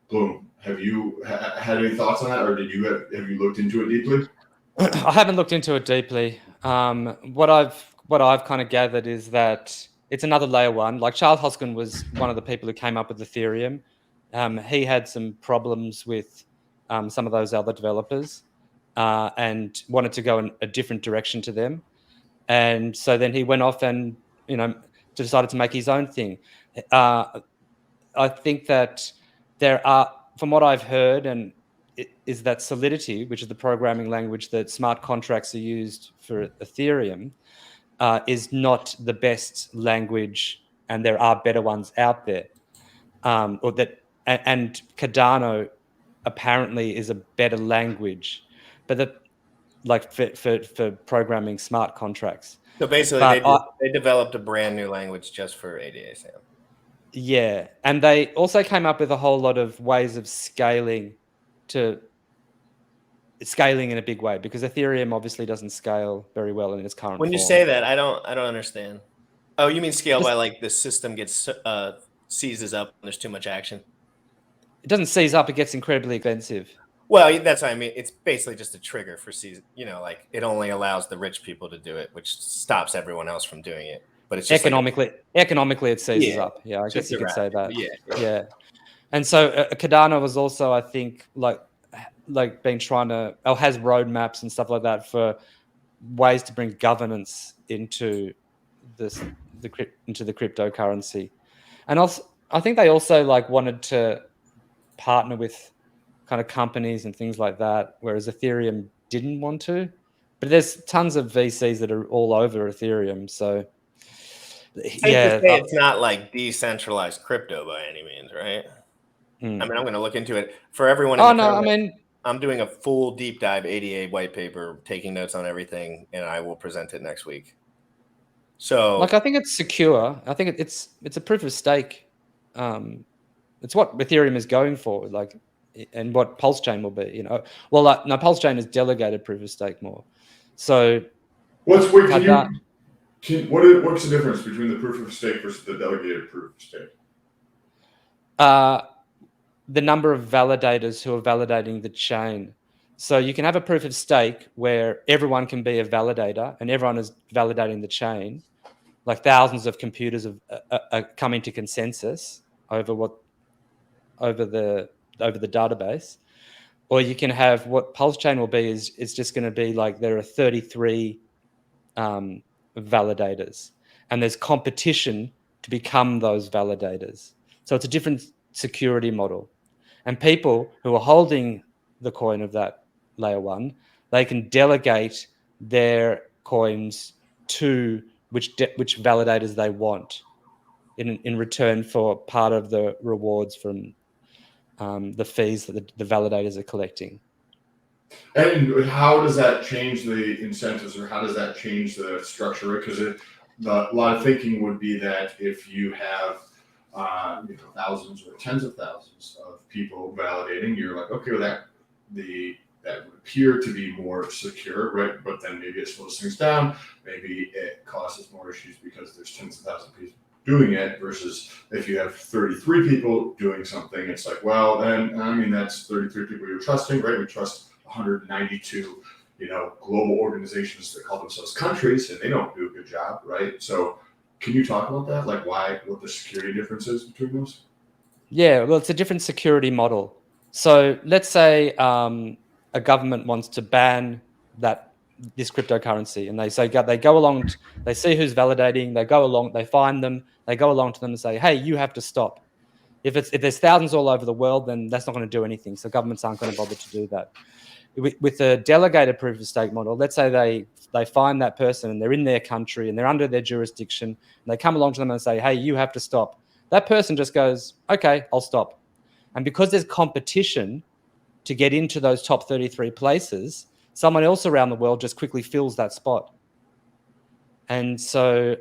Bloom, have you had any thoughts on that, or have you looked into it deeply? I haven't looked into it deeply. What I've kind of gathered is that it's another layer one. Like Charles Hoskin was one of the people who came up with Ethereum. He had some problems with some of those other developers and wanted to go in a different direction to them. And so then he went off and, decided to make his own thing. I think that there are, from what I've heard, and is that Solidity, which is the programming language that smart contracts are used for Ethereum, is not the best language and there are better ones out there, and Cardano apparently is a better language, but for programming smart contracts. So basically, they developed a brand new language just for ADA, Sam. Yeah, and they also came up with a whole lot of ways of scaling in a big way, because Ethereum obviously doesn't scale very well in its current When you form. say that, I don't understand. Oh, you mean scale by like the system gets seizes up and there's too much action? It doesn't seize up; it gets incredibly expensive. Well, that's what I mean. It's basically just a trigger for season. Like it only allows the rich people to do it, which stops everyone else from doing it. But it's just economically it seizes up. Yeah, I guess you could say that. Yeah. And so Cardano was also, I think, been trying to, or has roadmaps and stuff like that for ways to bring governance into the cryptocurrency. And also, I think they also wanted to partner with kind of companies and things like that, whereas Ethereum didn't want to. But there's tons of VCs that are all over Ethereum, so yeah, it's not like decentralized crypto by any means, right? I mean, I'm going to look into it for everyone. I'm doing a full deep dive ADA white paper, taking notes on everything, and I will present it next week. So, I think it's secure. I think it's a proof of stake. It's what Ethereum is going for, and what Pulse Chain will be. Well, no, Pulse Chain is delegated proof of stake more. So, what's the difference between the proof of stake versus the delegated proof of stake? The number of validators who are validating the chain. So you can have a proof of stake where everyone can be a validator and everyone is validating the chain, like thousands of computers are coming to consensus over the database. Or you can have what Pulse Chain will be is just going to be like there are 33 validators, and there's competition to become those validators. So it's a different security model. And people who are holding the coin of that layer one, they can delegate their coins to which validators they want in return for part of the rewards from the fees that the validators are collecting. And how does that change the incentives, or how does that change the structure? Because a lot of thinking would be that if you have thousands or tens of thousands of people validating, you're like, okay, well, that would appear to be more secure, right? But then maybe it slows things down. Maybe it causes more issues because there's tens of thousands of people doing it, versus if you have 33 people doing something, it's like, well, then, I mean, that's 33 people you're trusting, right? We trust 192, global organizations that call themselves countries, and they don't do a good job, right? So can you talk about that? Like what the security difference is between those? Yeah, well, it's a different security model. So let's say a government wants to ban this cryptocurrency, and they go along, they see who's validating, they go along, they find them, they go along to them and say, hey, you have to stop. If there's thousands all over the world, then that's not going to do anything. So governments aren't going to bother to do that. With a delegated proof of stake model, let's say they find that person and they're in their country and they're under their jurisdiction, and they come along to them and say, hey, you have to stop. That person just goes, okay, I'll stop. And because there's competition to get into those top 33 places, someone else around the world just quickly fills that spot. And so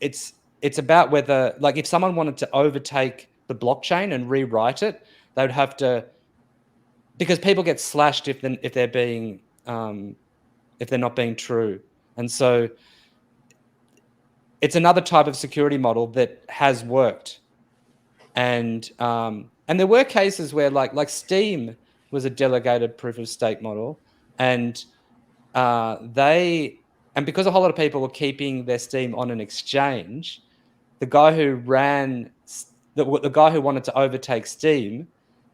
it's about whether, if someone wanted to overtake the blockchain and rewrite it, they would have to, because people get slashed if they're being if they're not being true. And so it's another type of security model that has worked. And there were cases where like Steam was a delegated proof of stake model, and because a whole lot of people were keeping their Steam on an exchange, the guy who ran the guy who wanted to overtake Steam,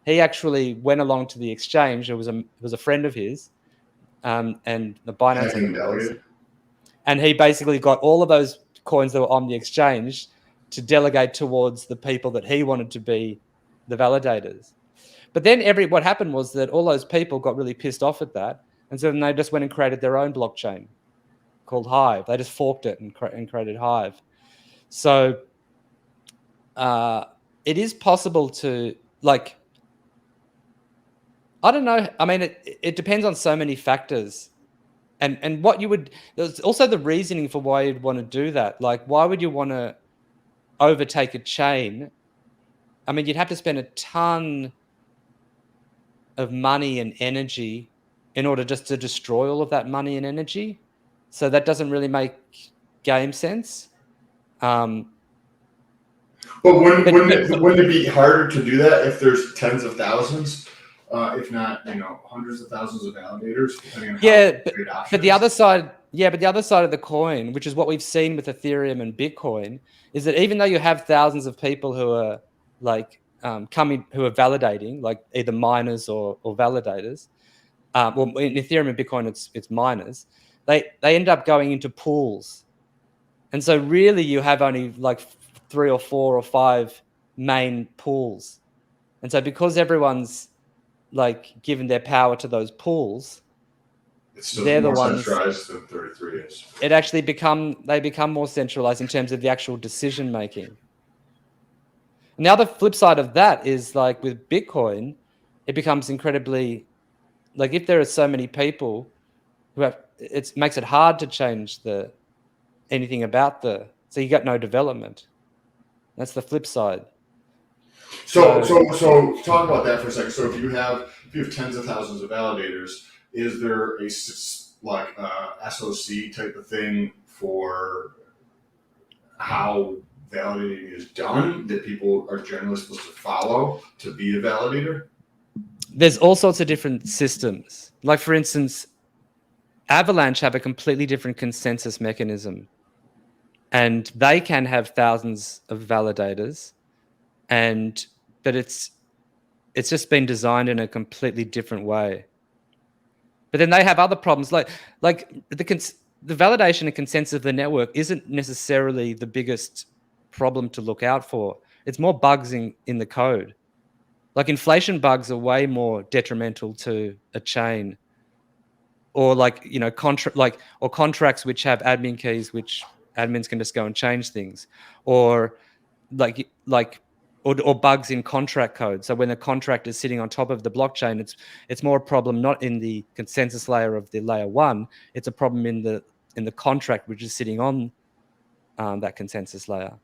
he actually went along to the exchange. It was a friend of his, and the Binance, and he basically got all of those coins that were on the exchange to delegate towards the people that he wanted to be the validators. But then what happened was that all those people got really pissed off at that, and so then they just went and created their own blockchain called Hive. They just forked it and created Hive. So it is possible to, like, I don't know. I mean, it depends on so many factors. And what you would, there's also the reasoning for why you'd want to do that. Like, why would you want to overtake a chain? I mean, you'd have to spend a ton of money and energy in order just to destroy all of that money and energy. So that doesn't really make game sense. But wouldn't it be harder to do that if there's tens of thousands, if not hundreds of thousands of validators, depending on but the other side, but the other side of the coin, which is what we've seen with Ethereum and Bitcoin, is that even though you have thousands of people who are like who are validating, like either miners or validators, well, in Ethereum and Bitcoin, it's miners. They end up going into pools, and so really you have only like 3 or 4 or 5 main pools, and so because everyone's like given their power to those pools, it's still they're more the ones centralized than 33 is. It actually they become more centralized in terms of the actual decision making. And the other flip side of that is, like with Bitcoin, it becomes incredibly, like if there are so many people who have, it makes it hard to change anything about so you got no development. That's the flip side. So talk about that for a second. So if you have tens of thousands of validators, is there a SOC type of thing for how validating is done that people are generally supposed to follow to be a validator? There's all sorts of different systems. Like, for instance, Avalanche have a completely different consensus mechanism, and they can have thousands of validators, but it's just been designed in a completely different way. But then they have other problems, like the validation and consensus of the network isn't necessarily the biggest problem to look out for. It's more bugs in the code. Like inflation bugs are way more detrimental to a chain, or contracts which have admin keys, which admins can just go and change things, or or bugs in contract code. So when the contract is sitting on top of the blockchain, it's more a problem not in the consensus layer of the layer 1. It's a problem in the contract which is sitting on that consensus layer.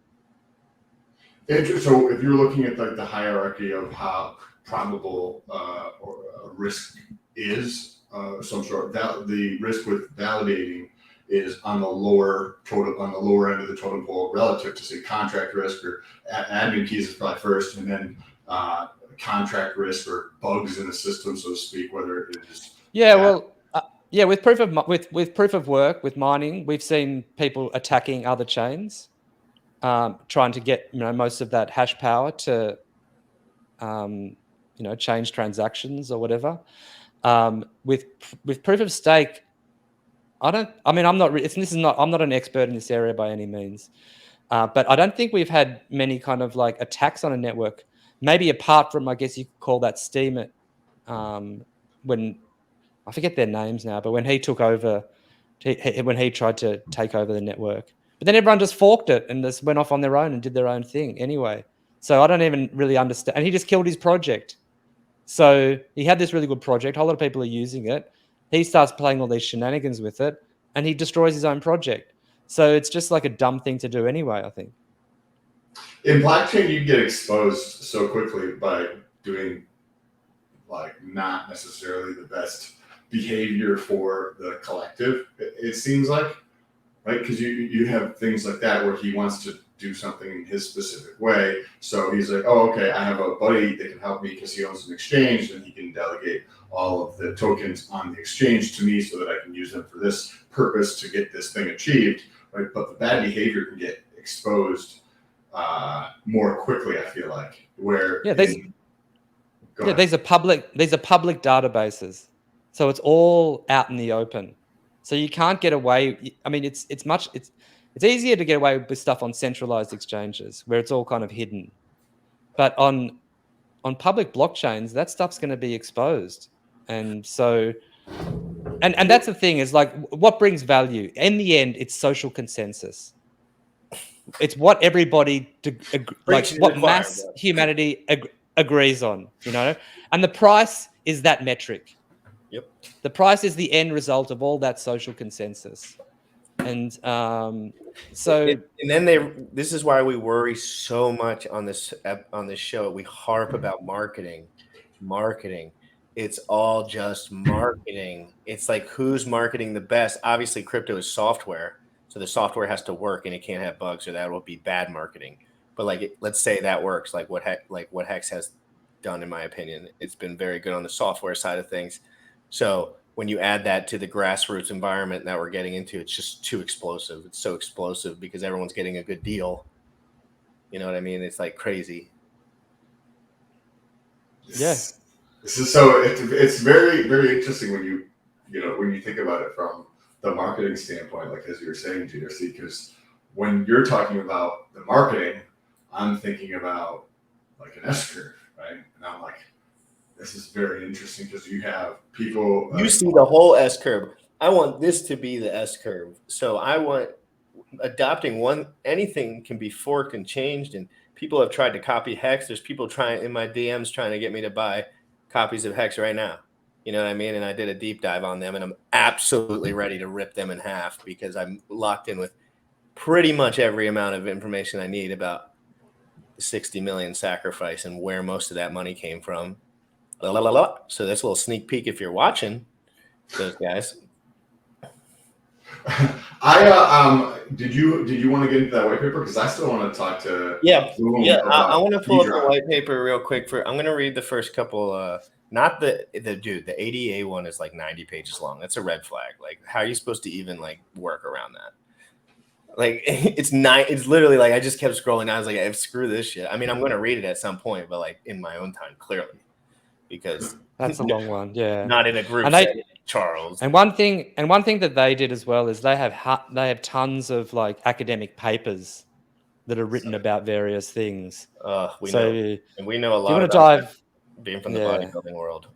So if you're looking at like the hierarchy of how probable or risk is some sort, the risk with validating is on the lower end of the totem pole relative to, say, contract risk or admin keys is probably first, and then contract risk or bugs in the system, so to speak, whether it is. With proof of work, with mining, we've seen people attacking other chains, trying to get most of that hash power to change transactions or whatever. With proof of stake, I'm not an expert in this area by any means, but I don't think we've had many kind of like attacks on a network. Maybe apart from, I guess you could call that Steam it, when I forget their names now, but when he took over, when he tried to take over the network, but then everyone just forked it and just went off on their own and did their own thing anyway. So I don't even really understand. And he just killed his project. So he had this really good project. A whole lot of people are using it. He starts playing all these shenanigans with it, and he destroys his own project. So it's just like a dumb thing to do anyway, I think. In blockchain, you get exposed so quickly by doing like not necessarily the best behavior for the collective, it seems like, right? Because you have things like that where he wants to do something in his specific way. So he's like, oh, okay, I have a buddy that can help me because he owns an exchange, and he can delegate all of the tokens on the exchange to me so that I can use them for this purpose to get this thing achieved, right? But the bad behavior can get exposed more quickly, I feel like. These are public databases, so it's all out in the open. So you can't get away. I mean, it's easier to get away with stuff on centralized exchanges where it's all kind of hidden, but on public blockchains, that stuff's going to be exposed. And so, and that's the thing, is like, what brings value in the end? It's social consensus. it's what everybody like Preaching to what the choir, mass bro. humanity agrees on, you know, and the price is that metric. Yep. The price is the end result of all that social consensus. And so and then this is why we worry so much on this show. We harp about marketing. It's all just marketing. It's like, who's marketing the best? Obviously crypto is software, so the software has to work and it can't have bugs, or that will be bad marketing. But like, let's say that works, like what Hex has done, in my opinion. It's been very good on the software side of things. So when you add that to the grassroots environment that we're getting into, it's just too explosive. It's so explosive because everyone's getting a good deal. You know what I mean? It's like crazy. Yeah. This is so it's very, very interesting when you think about it from the marketing standpoint, like as you were saying, GRC, because when you're talking about the marketing, I'm thinking about like an S curve, right? And I'm like, this is very interesting because you have people. You see the whole S curve. I want this to be the S curve. So I want adopting anything can be forked and changed, and people have tried to copy Hex. There's people trying in my DMs trying to get me to buy copies of Hex right now. You know what I mean? And I did a deep dive on them, and I'm absolutely ready to rip them in half because I'm locked in with pretty much every amount of information I need about the 60 million sacrifice and where most of that money came from. So that's a little sneak peek if you're watching those guys. Did you want to get into that white paper? Because I still want to talk to Boom. I want to pull up the white paper real quick. I'm going to read the first couple. Not the ADA one is like 90 pages long. That's a red flag. Like, how are you supposed to even like work around that? Like, it's literally like, I just kept scrolling. I was like, screw this shit. I mean, I'm going to read it at some point, but like in my own time, clearly, because that's a long one. Yeah. Not in a group and setting, Charles. And one thing that they did as well is they have tons of like academic papers that are written about various things. We know a lot. Do you want to dive? Being from the bodybuilding world.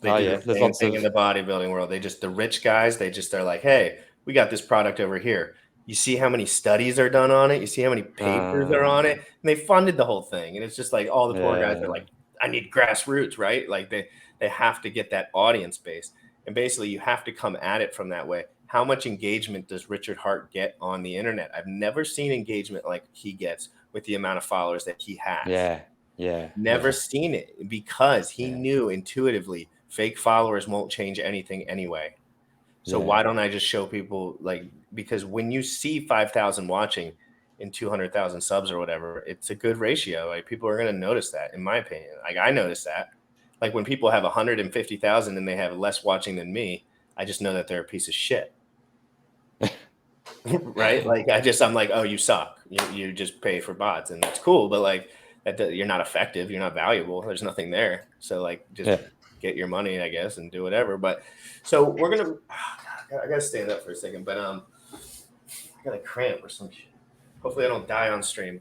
They do the there's same thing in the bodybuilding world. The rich guys, they're like, hey, we got this product over here. You see how many studies are done on it? You see how many papers are on it? And they funded the whole thing. And it's just like all the poor guys are like, I need grassroots, right? Like they have to get that audience base. And basically you have to come at it from that way. How much engagement does Richard Hart get on the internet? I've never seen engagement like he gets with the amount of followers that he has. Never seen it, because he knew intuitively fake followers won't change anything anyway. So why don't I just show people, like, because when you see 5,000 watching and 200,000 subs or whatever, it's a good ratio. Like, people are going to notice that, in my opinion. Like, I notice that. Like, when people have 150,000 and they have less watching than me, I just know that they're a piece of shit. Right? Like, I'm like, oh, you suck. You just pay for bots, and that's cool. But like, you're not effective. You're not valuable. There's nothing there. So like, just get your money, I guess, and do whatever. But so we're gonna. I gotta stand up for a second. But I got a cramp or some shit. Hopefully, I don't die on stream.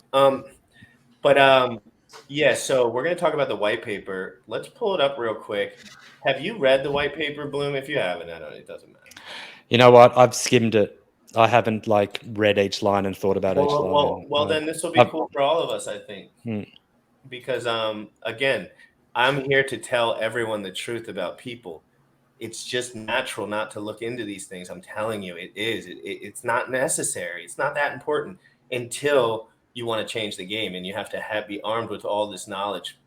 Yeah. So we're gonna talk about the white paper. Let's pull it up real quick. Have you read the white paper, Bloom? If you haven't, it doesn't matter. You know what? I've skimmed it. I haven't like read each line and thought about each line. Well, then this will be cool for all of us, I think, because again, I'm here to tell everyone the truth about people. It's just natural not to look into these things. I'm telling you, it is. It's not necessary. It's not that important until you want to change the game, and you have to be armed with all this knowledge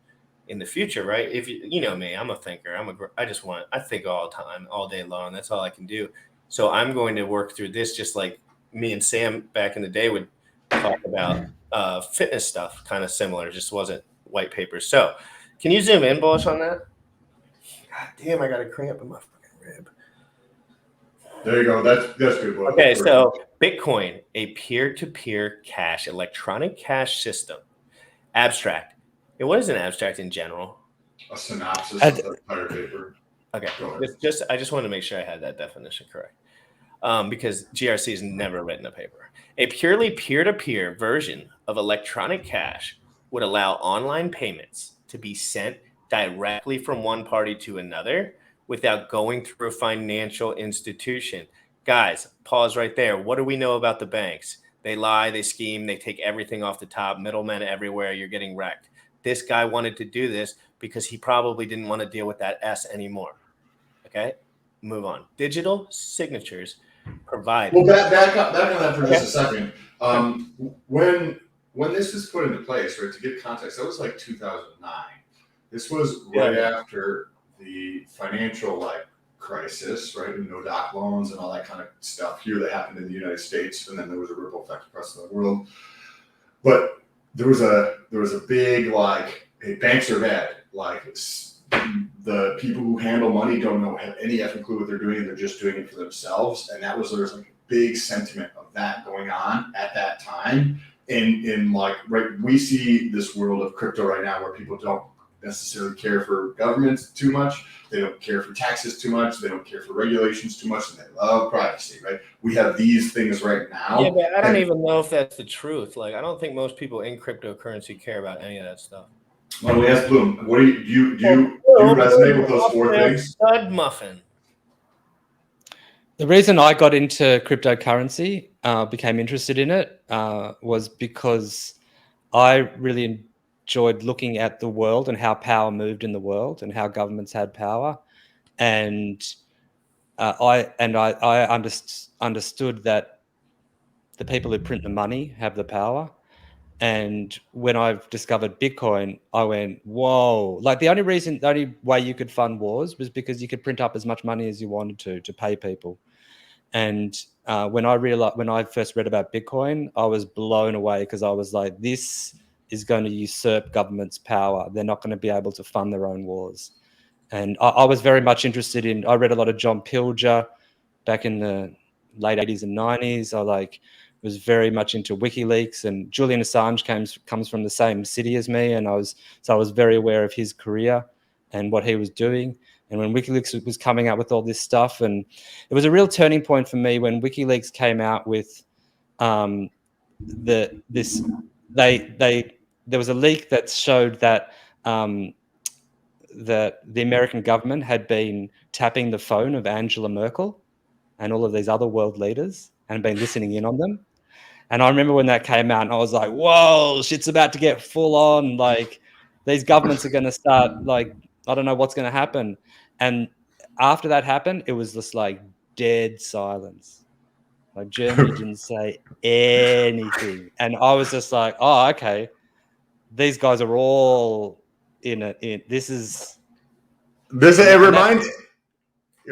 in the future, right? If you know me, I'm a thinker. I think all the time, all day long. That's all I can do. So I'm going to work through this just like me and Sam back in the day would talk about fitness stuff, kind of similar, just wasn't white paper. So can you zoom in, Bullish, on that? God damn, I got a cramp in my fucking rib. There you go. That's good. Boy. Okay, so Bitcoin, a peer-to-peer cash, electronic cash system. Abstract. And what is an abstract in general? A synopsis of the entire paper. Okay, I just wanted to make sure I had that definition correct. Because GRC has never written a paper. A purely peer-to-peer version of electronic cash would allow online payments to be sent directly from one party to another without going through a financial institution. Guys, pause right there. What do we know about the banks? They lie, they scheme, they take everything off the top, middlemen everywhere, you're getting wrecked. This guy wanted to do this because he probably didn't want to deal with that S anymore. Okay, move on. Digital signatures provide. Well, back on that for just a second. When this was put into place, right, to give context, that was like 2009. This was right after the financial crisis, right, and no doc loans and all that kind of stuff here that happened in the United States, and then there was a ripple effect across the world. But there was a big hey, banks are bad. The people who handle money don't have any effing clue what they're doing. They're just doing it for themselves. And there was a big sentiment of that going on at that time. We see this world of crypto right now where people don't necessarily care for governments too much. They don't care for taxes too much. They don't care for regulations too much. And they love privacy, right? We have these things right now. Yeah, but I don't even know if that's the truth. I don't think most people in cryptocurrency care about any of that stuff. Well, we asked Bloom. What do you resonate with those four things? Stud muffin. The reason I got into cryptocurrency, became interested in it, was because I really enjoyed looking at the world and how power moved in the world and how governments had power, and I understood that the people who print the money have the power. And when I've discovered Bitcoin, I went, whoa. The only way you could fund wars was because you could print up as much money as you wanted to pay people. And when I first read about Bitcoin, I was blown away because I was like, this is going to usurp government's power. They're not going to be able to fund their own wars. And I was very much interested I read a lot of John Pilger back in the late 80s and 90s. I was very much into WikiLeaks, and Julian Assange comes from the same city as me, and I was very aware of his career and what he was doing. And when WikiLeaks was coming out with all this stuff, and it was a real turning point for me when WikiLeaks came out with there was a leak that showed that that the American government had been tapping the phone of Angela Merkel and all of these other world leaders and been listening in on them. And I remember when that came out and I was like, whoa, shit's about to get full on. These governments are going to start, I don't know what's going to happen. And after that happened, it was just dead silence. Germany didn't say anything. And I was just like, oh, okay. These guys are all in it. It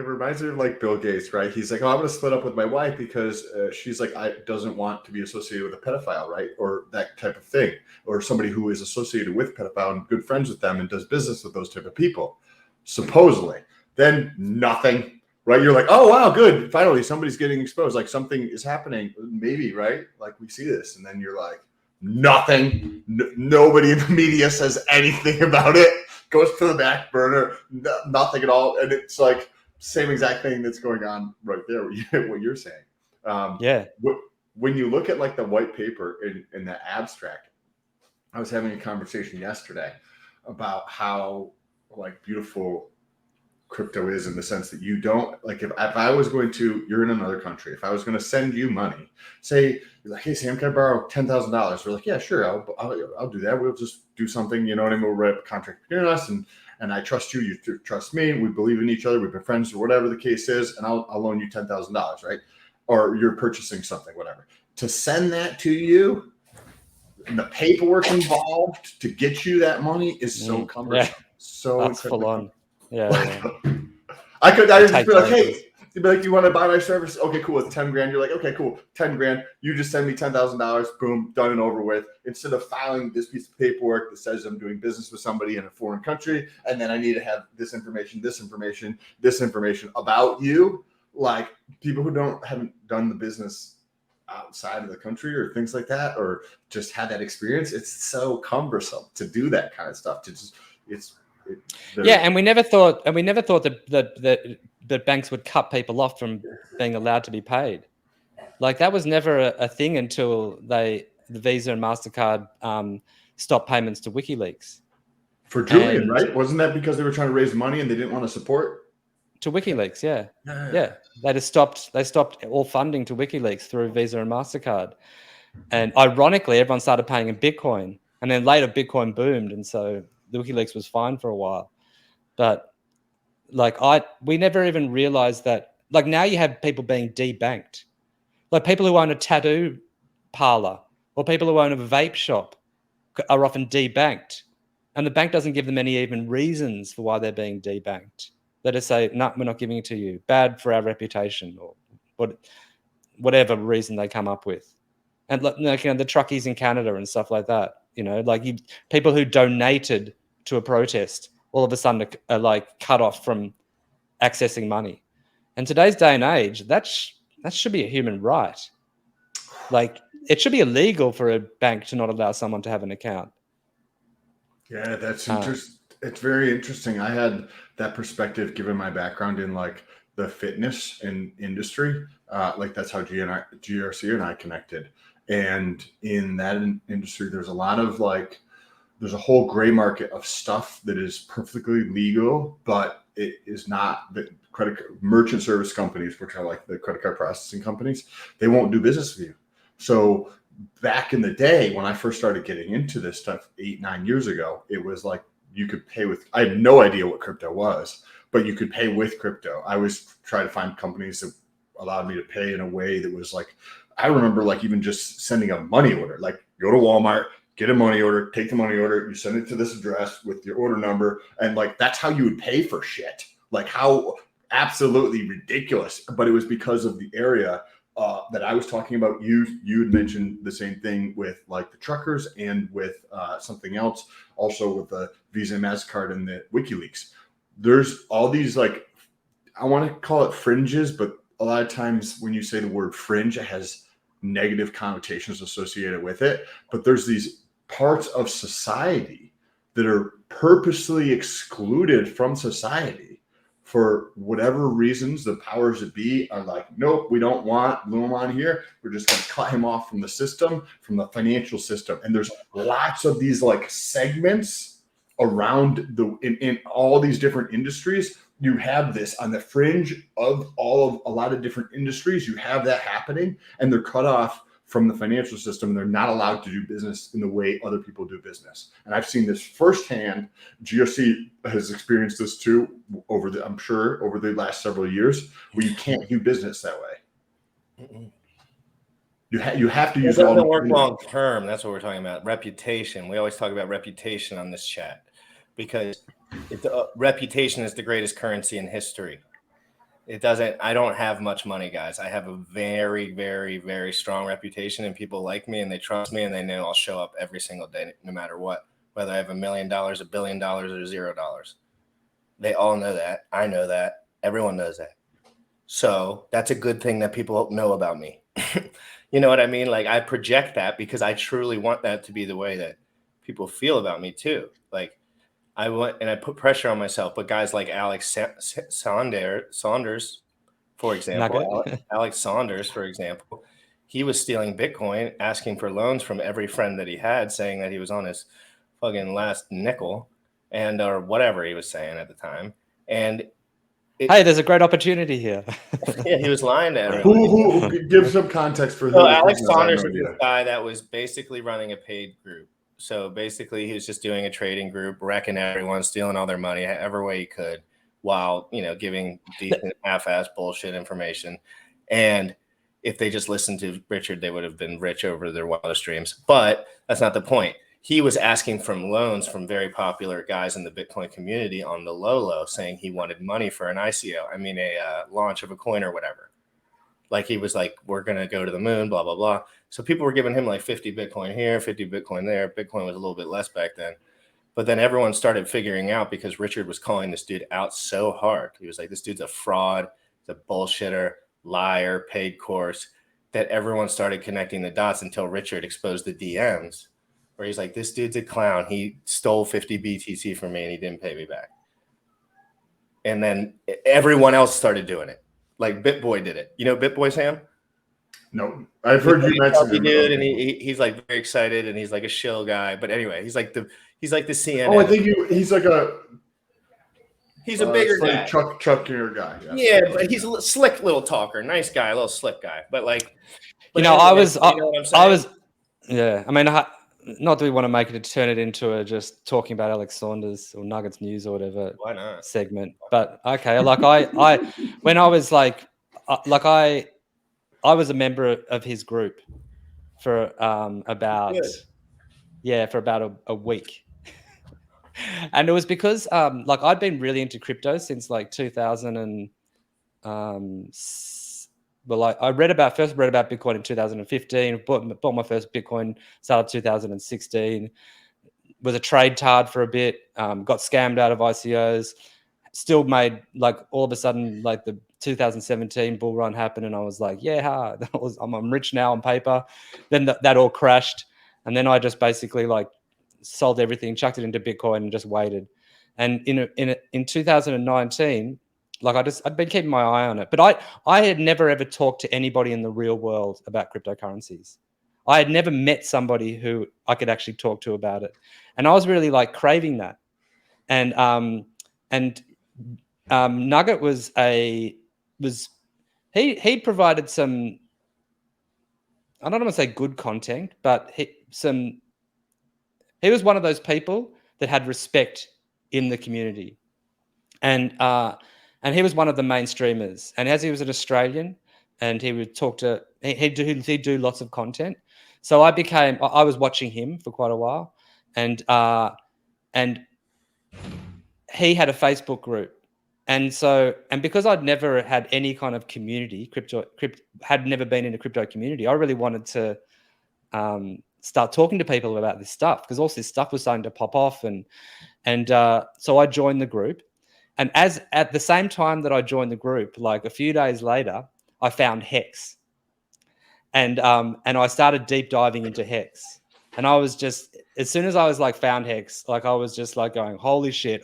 reminds me of Bill Gates, right? He's like, oh, I'm going to split up with my wife because she's doesn't want to be associated with a pedophile, right? Or that type of thing, or somebody who is associated with pedophile and good friends with them and does business with those type of people, supposedly. Then nothing, right? You're like, oh, wow, good. Finally, somebody's getting exposed. Something is happening, maybe, right? We see this. And then you're like, nothing. Nobody in the media says anything about it. Goes to the back burner, nothing at all. And it's same exact thing that's going on right there. What you're saying. When you look at the white paper in the abstract, I was having a conversation yesterday about how beautiful crypto is in the sense that you don't if I was going to, you're in another country, if I was going to send you money, say you're like, hey Sam, can I borrow $10,000? We're like, yeah, sure, I'll do that. We'll just do something, you know what I mean? We'll write a contract between us, and I trust you, you trust me, we believe in each other, we've been friends, or whatever the case is, and I'll loan you $10,000, right? Or you're purchasing something, whatever. To send that to you, and the paperwork involved to get you that money is so cumbersome. Yeah. So that's full on. Yeah. I just be like, hey, you'd be like, you want to buy my service? Okay, cool. It's 10 grand. You're like, okay, cool. 10 grand. You just send me $10,000. Boom, done and over with. Instead of filing this piece of paperwork that says I'm doing business with somebody in a foreign country, and then I need to have this information about you. People who haven't done the business outside of the country or things like that, or just had that experience, it's so cumbersome to do that kind of stuff. And we never thought that banks would cut people off from being allowed to be paid. That was never a thing until the Visa and MasterCard stopped payments to WikiLeaks. For Julian, right? Wasn't that because they were trying to raise money and they didn't want to support? To WikiLeaks, yeah. They stopped all funding to WikiLeaks through Visa and MasterCard. And ironically, everyone started paying in Bitcoin. And then later Bitcoin boomed. And so WikiLeaks was fine for a while. But like we never even realized that, like now you have people being debanked. Like people who own a tattoo parlor or people who own a vape shop are often debanked. And the bank doesn't give them any even reasons for why they're being debanked. They just say, no, we're not giving it to you. Bad for our reputation, or whatever reason they come up with. And like, you know, the truckies in Canada and stuff like that, you know, like people who donated to a protest all of a sudden are like cut off from accessing money. And today's day and age, that should be a human right. Like it should be illegal for a bank to not allow someone to have an account. Yeah, that's interesting. It's very interesting. I had that perspective given my background in like the fitness and industry. Like that's how GRC and I connected. And in that industry, there's a lot of like, there's a whole gray market of stuff that is perfectly legal, but it is not. The merchant service companies, which are like the credit card processing companies, they won't do business with you. So back in the day when I first started getting into this stuff 8-9 years ago, it was like you could pay with, I had no idea what crypto was, but you could pay with crypto. I was trying to find companies that allowed me to pay in a way that was like, I remember like even just sending a money order, like go to Walmart, get a money order, take the money order, you send it to this address with your order number. And like, that's how you would pay for shit. Like how absolutely ridiculous. But it was because of the area that I was talking about. You had mentioned the same thing with like the truckers and with something else, also with the Visa and MasterCard and the WikiLeaks. There's all these like, I want to call it fringes, but a lot of times when you say the word fringe, it has negative connotations associated with it. But there's these parts of society that are purposely excluded from society for whatever reasons. The powers that be are like, nope, we don't want Bloom on here. We're just going to cut him off from the system, from the financial system. And there's lots of these like segments around in all these different industries. You have this on the fringe of a lot of different industries. You have that happening, and they're cut off from the financial system. And they're not allowed to do business in the way other people do business. And I've seen this firsthand. GRC has experienced this too I'm sure over the last several years, where you can't do business that way. Mm-mm. You have to use it all doesn't work long term. That's what we're talking about. Reputation. We always talk about reputation on this chat because reputation is the greatest currency in history. I don't have much money, guys. I have a very, very, very strong reputation, and people like me and they trust me and they know I'll show up every single day, no matter what, whether I have $1 million, $1 billion, or $0. They all know that. I know that. Everyone knows that. So that's a good thing that people know about me. You know what I mean? Like I project that because I truly want that to be the way that people feel about me too. Like I went and I put pressure on myself, but guys like Alex Saunders, for example, Alex Saunders, for example, he was stealing Bitcoin, asking for loans from every friend that he had, saying that he was on his fucking last nickel and or whatever he was saying at the time. And hey, there's a great opportunity here. Yeah, he was lying to everyone. Who give some context for so Alex Saunders is this guy that was basically running a paid group. So basically, he was just doing a trading group, wrecking everyone, stealing all their money, however way he could, while giving decent half-ass bullshit information. And if they just listened to Richard, they would have been rich over their wildest dreams. But that's not the point. He was asking for loans from very popular guys in the Bitcoin community on the low, saying he wanted money for an ICO. I mean, a launch of a coin or whatever. Like he was like, we're going to go to the moon, blah, blah, blah. So people were giving him like 50 Bitcoin here, 50 Bitcoin there. Bitcoin was a little bit less back then. But then everyone started figuring out because Richard was calling this dude out so hard. He was like, this dude's a fraud, he's a bullshitter, liar, paid course, that everyone started connecting the dots until Richard exposed the DMs where he's like, this dude's a clown. He stole 50 BTC from me and he didn't pay me back. And then everyone else started doing it. Like BitBoy did it. You know BitBoy, Sam? No, I've heard you mention him. Dude, and he's like very excited, and he's like a shill guy. But anyway, he's like the CNN. Oh, I think he's like he's a bigger guy, chuckier guy. Yeah, but he's a slick little talker, nice guy, a little slick guy. But like, I was Yeah, I mean, not that we want to make it to turn it into a just talking about Alex Saunders or Nuggets news or whatever Why not? segment, but okay, like I when I was like I was a member of his group for about a week. And it was because like I'd been really into crypto since like 2000 and well, I first read about Bitcoin in 2015. Bought my first Bitcoin started 2016. Was a trade tard for a bit. Got scammed out of ICOs. Still made like all of a sudden like the 2017 bull run happened, and I was like, yeah, I'm rich now on paper. Then that all crashed, and then I just basically like sold everything, chucked it into Bitcoin, and just waited. And in 2019, like I'd been keeping my eye on it, but I had never ever talked to anybody in the real world about cryptocurrencies. I had never met somebody who I could actually talk to about it, and I was really like craving that. And Nugget he provided some, I don't want to say good content, but he was one of those people that had respect in the community, and he was one of the main streamers. And as he was an Australian, and he would talk to he'd do lots of content. So I was watching him for quite a while, and he had a Facebook group. And because I'd never had any kind of community, had never been in a crypto community, I really wanted to start talking to people about this stuff, because all this stuff was starting to pop off. And so I joined the group. And at the same time that I joined the group, like a few days later, I found Hex. And I started deep diving into Hex. And I was just, as soon as I was like found Hex, like I was just like going, holy shit,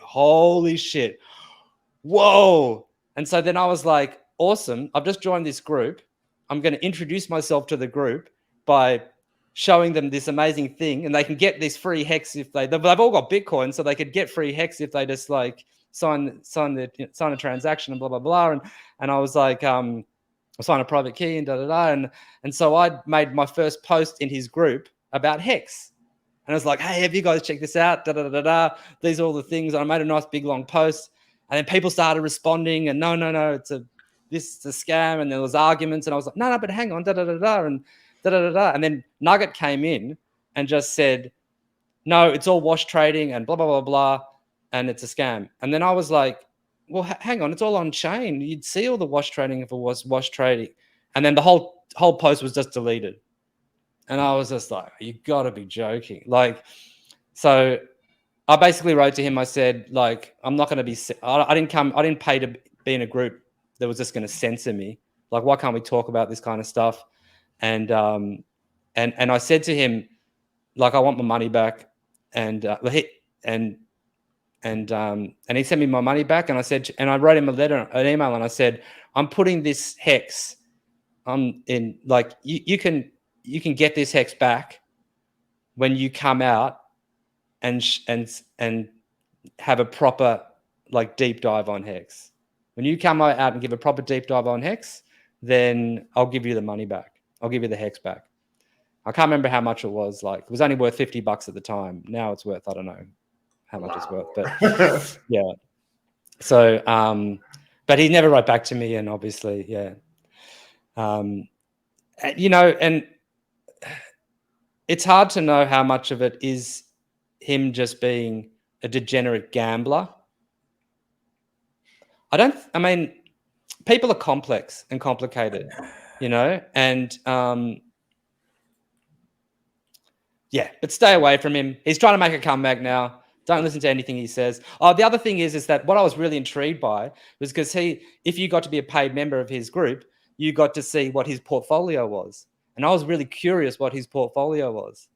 whoa. And so then I was like, awesome, I've just joined this group. I'm going to introduce myself to the group by showing them this amazing thing, and they can get this free Hex if they've all got Bitcoin, so they could get free Hex if they just like sign a transaction and blah blah blah. And I was like, sign a private key and da da da. And so I made my first post in his group about Hex. And I was like, hey, have you guys checked this out? Da da da da. These are all the things. And I made a nice big long post. And then people started responding, and no, it's a scam. And there was arguments, and I was like, no, but hang on, da da da da, and da da da da. And then Nugget came in and just said, no, it's all wash trading and blah blah blah blah, and it's a scam. And then I was like, well, hang on, it's all on chain. You'd see all the wash trading if it was wash trading. And then the whole post was just deleted. And I was just like, you got to be joking. Like, so I basically wrote to him. I said, like, I'm not going to be, I didn't pay to be in a group that was just going to censor me. Like, why can't we talk about this kind of stuff? And I said to him, like, I want my money back. And he sent me my money back. And I said, and I wrote him an email, and I said, I'm putting this Hex in, like, you can get this Hex back when you come out and have a proper like deep dive on Hex. When you come out and give a proper deep dive on Hex, then I'll give you the money back. I'll give you the Hex back. I can't remember how much it was. Like, it was only worth $50 at the time. Now it's worth, I don't know how much it's worth, but yeah. So, but he never wrote back to me, and obviously, yeah. You know, and it's hard to know how much of it is him just being a degenerate gambler. I mean, people are complex and complicated, you know, and yeah, but stay away from him. He's trying to make a comeback now. Don't listen to anything he says. Oh, the other thing is that what I was really intrigued by was because if you got to be a paid member of his group, you got to see what his portfolio was. And I was really curious what his portfolio was.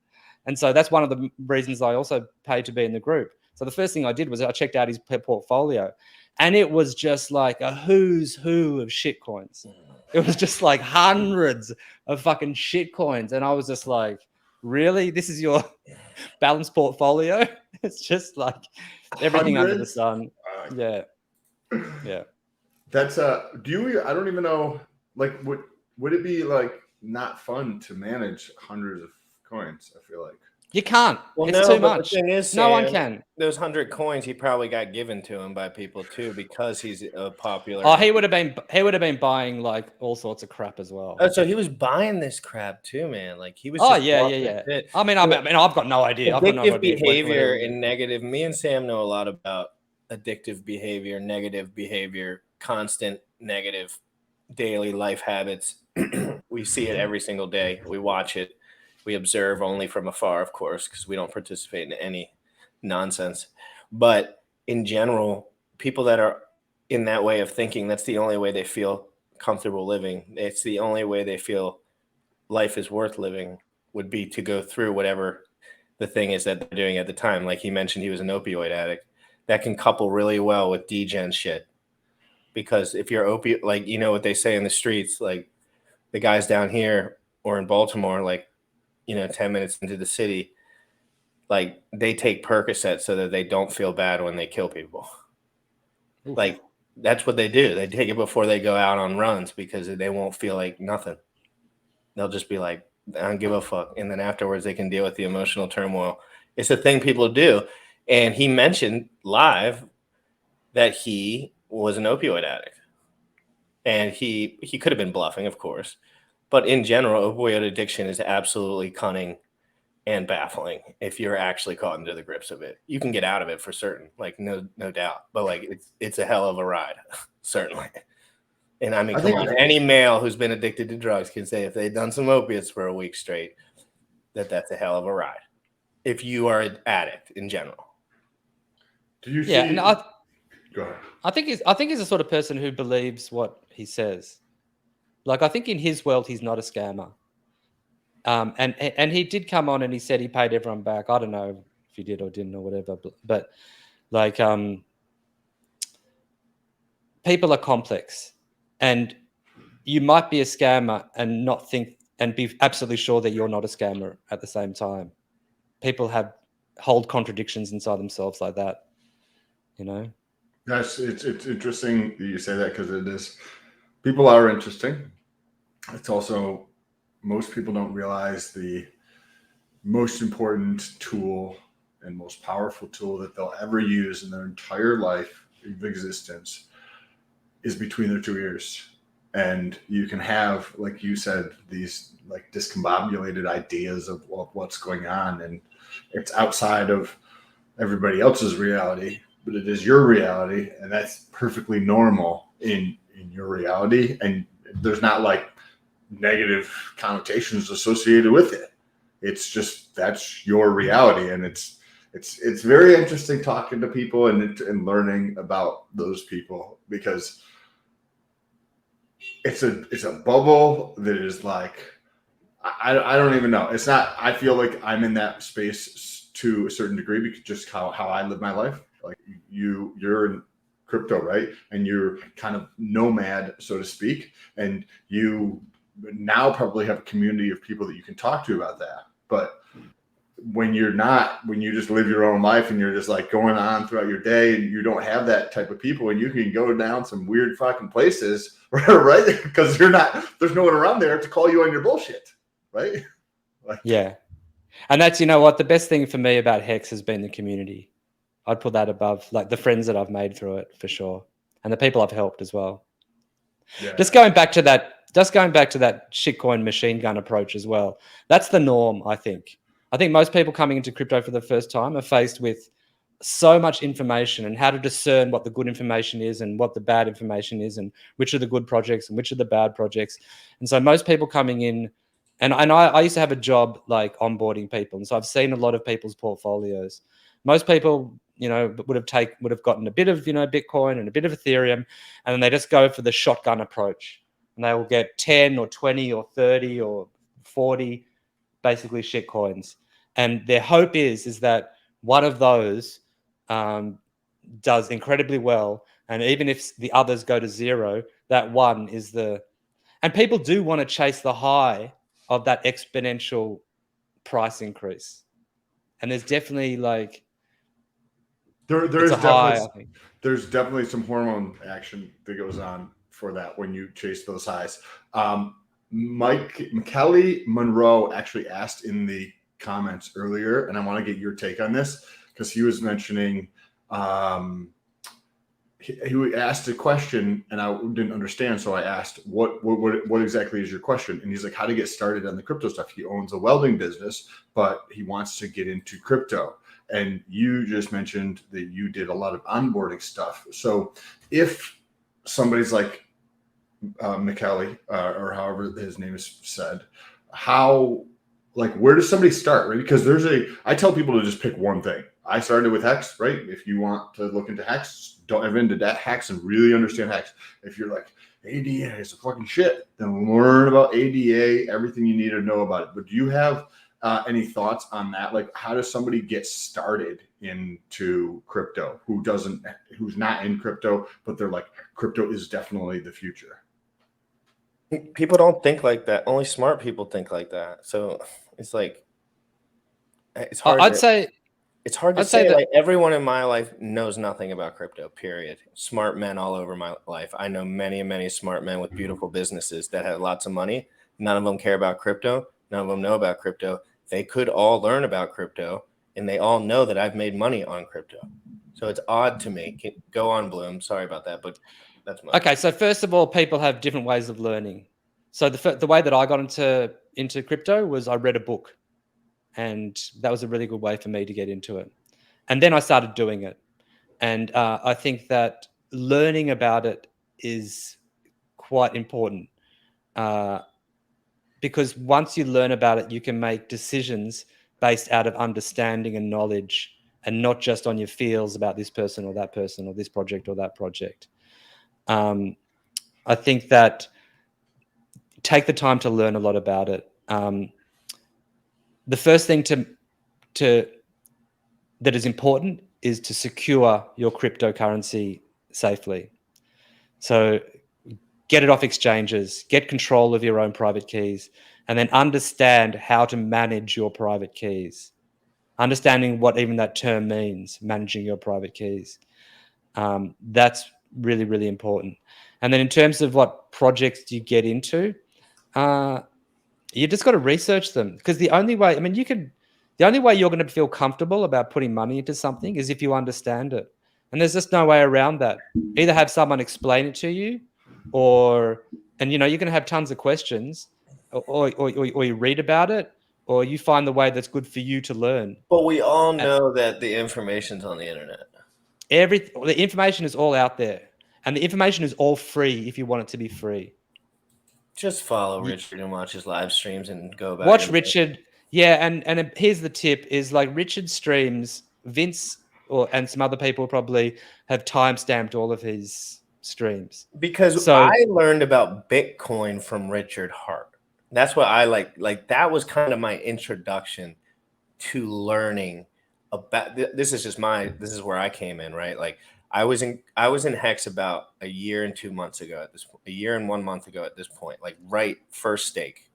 And so that's one of the reasons I also paid to be in the group. So the first thing I did was I checked out his portfolio, and it was just like a who's who of shit coins. It was just like hundreds of fucking shit coins. And I was just like, really? This is your balanced portfolio? It's just like everything under the sun. Yeah. Yeah. That's do you, I don't even know, like, would it be like not fun to manage hundreds of coins. I feel like. You can't. Well, It's no, too but much. the thing is, No one Sam, can. those 100 coins he probably got given to him by people too, because he's a popular. Oh, he would have been buying like all sorts of crap as well. Oh, so he was buying this crap too, man. Like he was. Oh just yeah. off the shit. I mean, I've got no idea. I've got no Addictive idea. behavior and negative. Me and Sam know a lot about addictive behavior, negative behavior, constant negative daily life habits. We see it every single day. We watch it. We observe only from afar, of course, because we don't participate in any nonsense. But in general, people that are in that way of thinking, that's the only way they feel comfortable living. It's the only way they feel life is worth living, would be to go through whatever the thing is that they're doing at the time. Like he mentioned, he was an opioid addict. That can couple really well with degen shit. Because if you're opiate, like, you know what they say in the streets, like the guys down here or in Baltimore, like, 10 minutes into the city, like they take Percocet so that they don't feel bad when they kill people. Oof. Like that's what they do. They take it before they go out on runs because they won't feel like nothing. They'll just be like, I don't give a fuck. And then afterwards they can deal with the emotional turmoil. It's a thing people do. And he mentioned live that he was an opioid addict. And he could have been bluffing, of course. But in general, opioid addiction is absolutely cunning and baffling if you're actually caught into the grips of it. You can get out of it for certain, like no doubt. But like it's a hell of a ride, certainly. And I mean, come on, any male who's been addicted to drugs can say if they've done some opiates for a week straight, that's a hell of a ride. If you are an addict in general. Do you see? Yeah, and Go ahead. I think he's the sort of person who believes what he says. Like, I think in his world, he's not a scammer. And he did come on and he said he paid everyone back. I don't know if he did or didn't or whatever, but like, people are complex, and you might be a scammer and not think and be absolutely sure that you're not a scammer at the same time. People hold contradictions inside themselves like that, It's interesting that you say that, because it is. People are interesting. It's also, most people don't realize the most important tool and most powerful tool that they'll ever use in their entire life of existence is between their two ears. And you can have, like you said, these like discombobulated ideas of what's going on, and it's outside of everybody else's reality, but it is your reality, and that's perfectly normal in your reality. And there's not like negative connotations associated with it. It's just, that's your reality. And it's very interesting talking to people and learning about those people, because it's a bubble that is like, I don't even know. It's not, I feel like I'm in that space to a certain degree because just how I live my life. Like you're in crypto, right? And you're kind of nomad, so to speak. And you now probably have a community of people that you can talk to about that. But when you just live your own life and you're just like going on throughout your day, and you don't have that type of people, and you can go down some weird fucking places, right? Because there's no one around there to call you on your bullshit, right? Like, yeah. And that's, the best thing for me about Hex has been the community. I'd put that above like the friends that I've made through it, for sure. And the people I've helped as well. yeah. Just going back to that shitcoin machine gun approach as well. That's the norm, I think. I think most people coming into crypto for the first time are faced with so much information, and how to discern what the good information is and what the bad information is, and which are the good projects and which are the bad projects. And so most people coming in, and I used to have a job like onboarding people. And so I've seen a lot of people's portfolios. Most people, would have gotten a bit of, Bitcoin and a bit of Ethereum, and then they just go for the shotgun approach, and they will get 10 or 20 or 30 or 40 basically shit coins. And their hope is that one of those does incredibly well. And even if the others go to zero, that one is and people do want to chase the high of that exponential price increase. And there's definitely like, there's definitely some hormone action that goes on for that when you chase those highs. Kelly Monroe actually asked in the comments earlier, and I want to get your take on this because he was mentioning he asked a question and I didn't understand, so I asked what exactly is your question, and he's like, how to get started on the crypto stuff. He owns a welding business, but he wants to get into crypto. And you just mentioned that you did a lot of onboarding stuff. So if somebody's like McKelly, or however his name is said, where does somebody start, right? Because I tell people to just pick one thing. I started with Hex, right? If you want to look into Hex, dive into that Hex and really understand Hex. If you're like, ADA is a fucking shit, then learn about ADA, everything you need to know about it. But do you have any thoughts on that? Like, how does somebody get started into crypto who's not in crypto, but they're like, crypto is definitely the future? People don't think like that. Only smart people think like that. So it's like, it's hard. It's hard to say. Like, everyone in my life knows nothing about crypto, period. Smart men all over my life. I know many, many smart men with beautiful businesses that have lots of money. None of them care about crypto. None of them know about crypto. They could all learn about crypto, and they all know that I've made money on crypto. So it's odd to me. Go on, Bloom. Sorry about that, but that's my okay. So first of all, people have different ways of learning. So the way that I got into crypto was I read a book. And that was a really good way for me to get into it. And then I started doing it. And I think that learning about it is quite important because once you learn about it, you can make decisions based out of understanding and knowledge and not just on your feels about this person or that person or this project or that project. I think that take the time to learn a lot about it. The first thing that is important is to secure your cryptocurrency safely. So get it off exchanges, get control of your own private keys, and then understand how to manage your private keys. Understanding what even that term means, managing your private keys. That's really, really important. And then in terms of what projects you get into, you just got to research them, because the only way you're going to feel comfortable about putting money into something is if you understand it. And there's just no way around that. Either have someone explain it to you, and you're going to have tons of questions, or you read about it, or you find the way that's good for you to learn. But we all know that the information's on the internet. The information is all out there, and the information is all free if you want it to be free. Just follow Richard and watch his live streams and go about. Watch Richard. Yeah, and here's the tip: is like Richard streams, Vince and some other people probably have timestamped all of his streams. Because I learned about Bitcoin from Richard Hart. That's what I like. Like, that was kind of my introduction to learning about. This is where I came in, right? Like, I was in Hex about a year and 1 month ago at this point, like right first stake,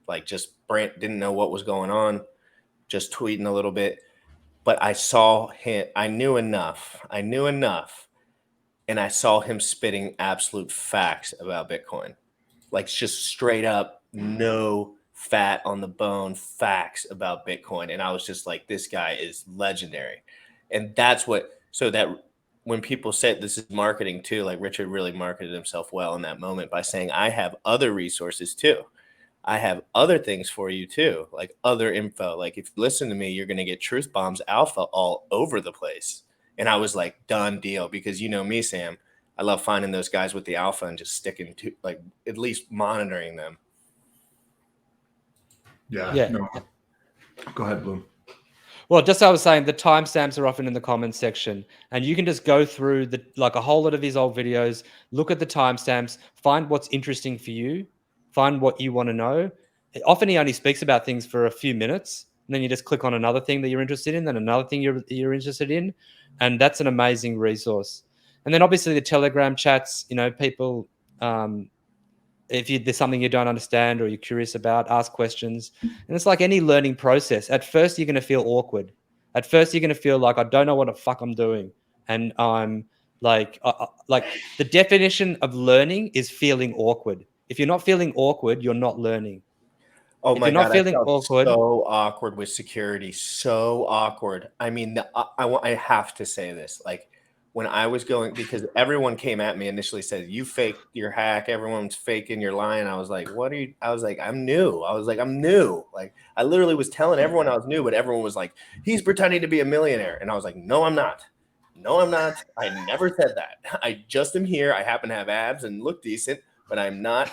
like just didn't know what was going on, just tweeting a little bit, but I saw him, I knew enough, and I saw him spitting absolute facts about Bitcoin, like just straight up, no fat on the bone facts about Bitcoin. And I was just like, this guy is legendary. And that's when people said this is marketing too, like Richard really marketed himself well in that moment by saying, I have other resources too. I have other things for you too, like other info. Like, if you listen to me, you're going to get Truth Bombs Alpha all over the place. And I was like, done deal, because you know me, Sam, I love finding those guys with the alpha and just sticking to, like, at least monitoring them. Yeah. No. Go ahead, Bloom. Well, just as I was saying, the timestamps are often in the comments section, and you can just go through a whole lot of his old videos, look at the timestamps, find what's interesting for you, find what you want to know. Often he only speaks about things for a few minutes, and then you just click on another thing that you're interested in, then another thing you're interested in, and that's an amazing resource. And then obviously the Telegram chats, people, if there's something you don't understand or you're curious about, ask questions. And it's like any learning process. At first, you're going to feel awkward. At first, you're going to feel like, I don't know what the fuck I'm doing. And I'm like the definition of learning is feeling awkward. If you're not feeling awkward, you're not learning. Oh If my you're not God, I feeling felt awkward, so awkward with security. So awkward. I mean, I have to say this. Like when I was going, because everyone came at me initially said, "You faked your hack. Everyone's faking your line." I was like, "What are you?" I was like, "I'm new." I was like, "I'm new." Like I literally was telling everyone I was new, but everyone was like, "He's pretending to be a millionaire," and I was like, "No, I'm not. No, I'm not. I never said that. I just am here. I happen to have abs and look decent, but I'm not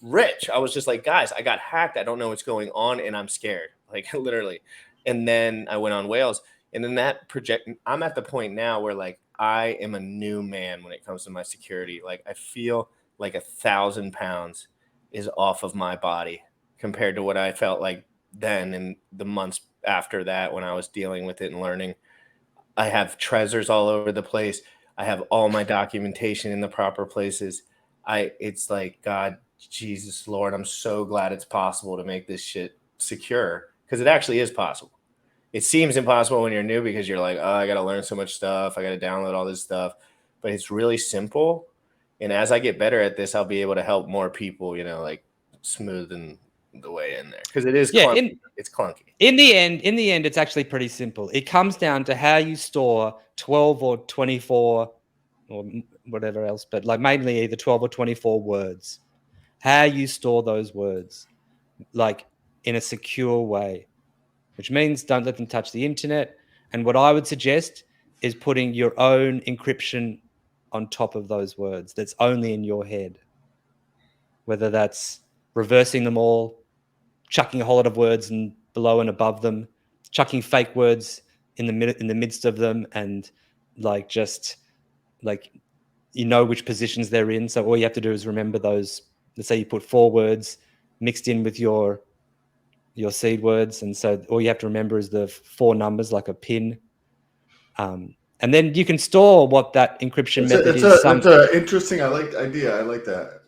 rich." I was just like, guys, I got hacked. I don't know what's going on, and I'm scared, like literally. And then I went on Wales, and then that project. I'm at the point now where like I am a new man when it comes to my security. Like I feel like 1,000 pounds is off of my body compared to what I felt like then and the months after that when I was dealing with it and learning. I have treasures all over the place. I have all my documentation in the proper places. It's like, God, Jesus, Lord, I'm so glad it's possible to make this shit secure because it actually is possible. It seems impossible when you're new because you're like, oh, I got to learn so much stuff. I got to download all this stuff, but it's really simple. And as I get better at this, I'll be able to help more people, like smoothing the way in there because it is yeah, clunky. It's clunky. in the end, it's actually pretty simple. It comes down to how you store 12 or 24 or whatever else, but like mainly either 12 or 24 words. How you store those words, like in a secure way, which means don't let them touch the internet. And what I would suggest is putting your own encryption on top of those words that's only in your head, whether that's reversing them all, chucking a whole lot of words and below and above them, chucking fake words in the midst of them, and like just like which positions they're in. So all you have to do is remember those. Let's say you put 4 words mixed in with your seed words, and so all you have to remember is the 4 numbers, like a pin. And then you can store what that encryption method is. It's a interesting. I like the idea. I like that.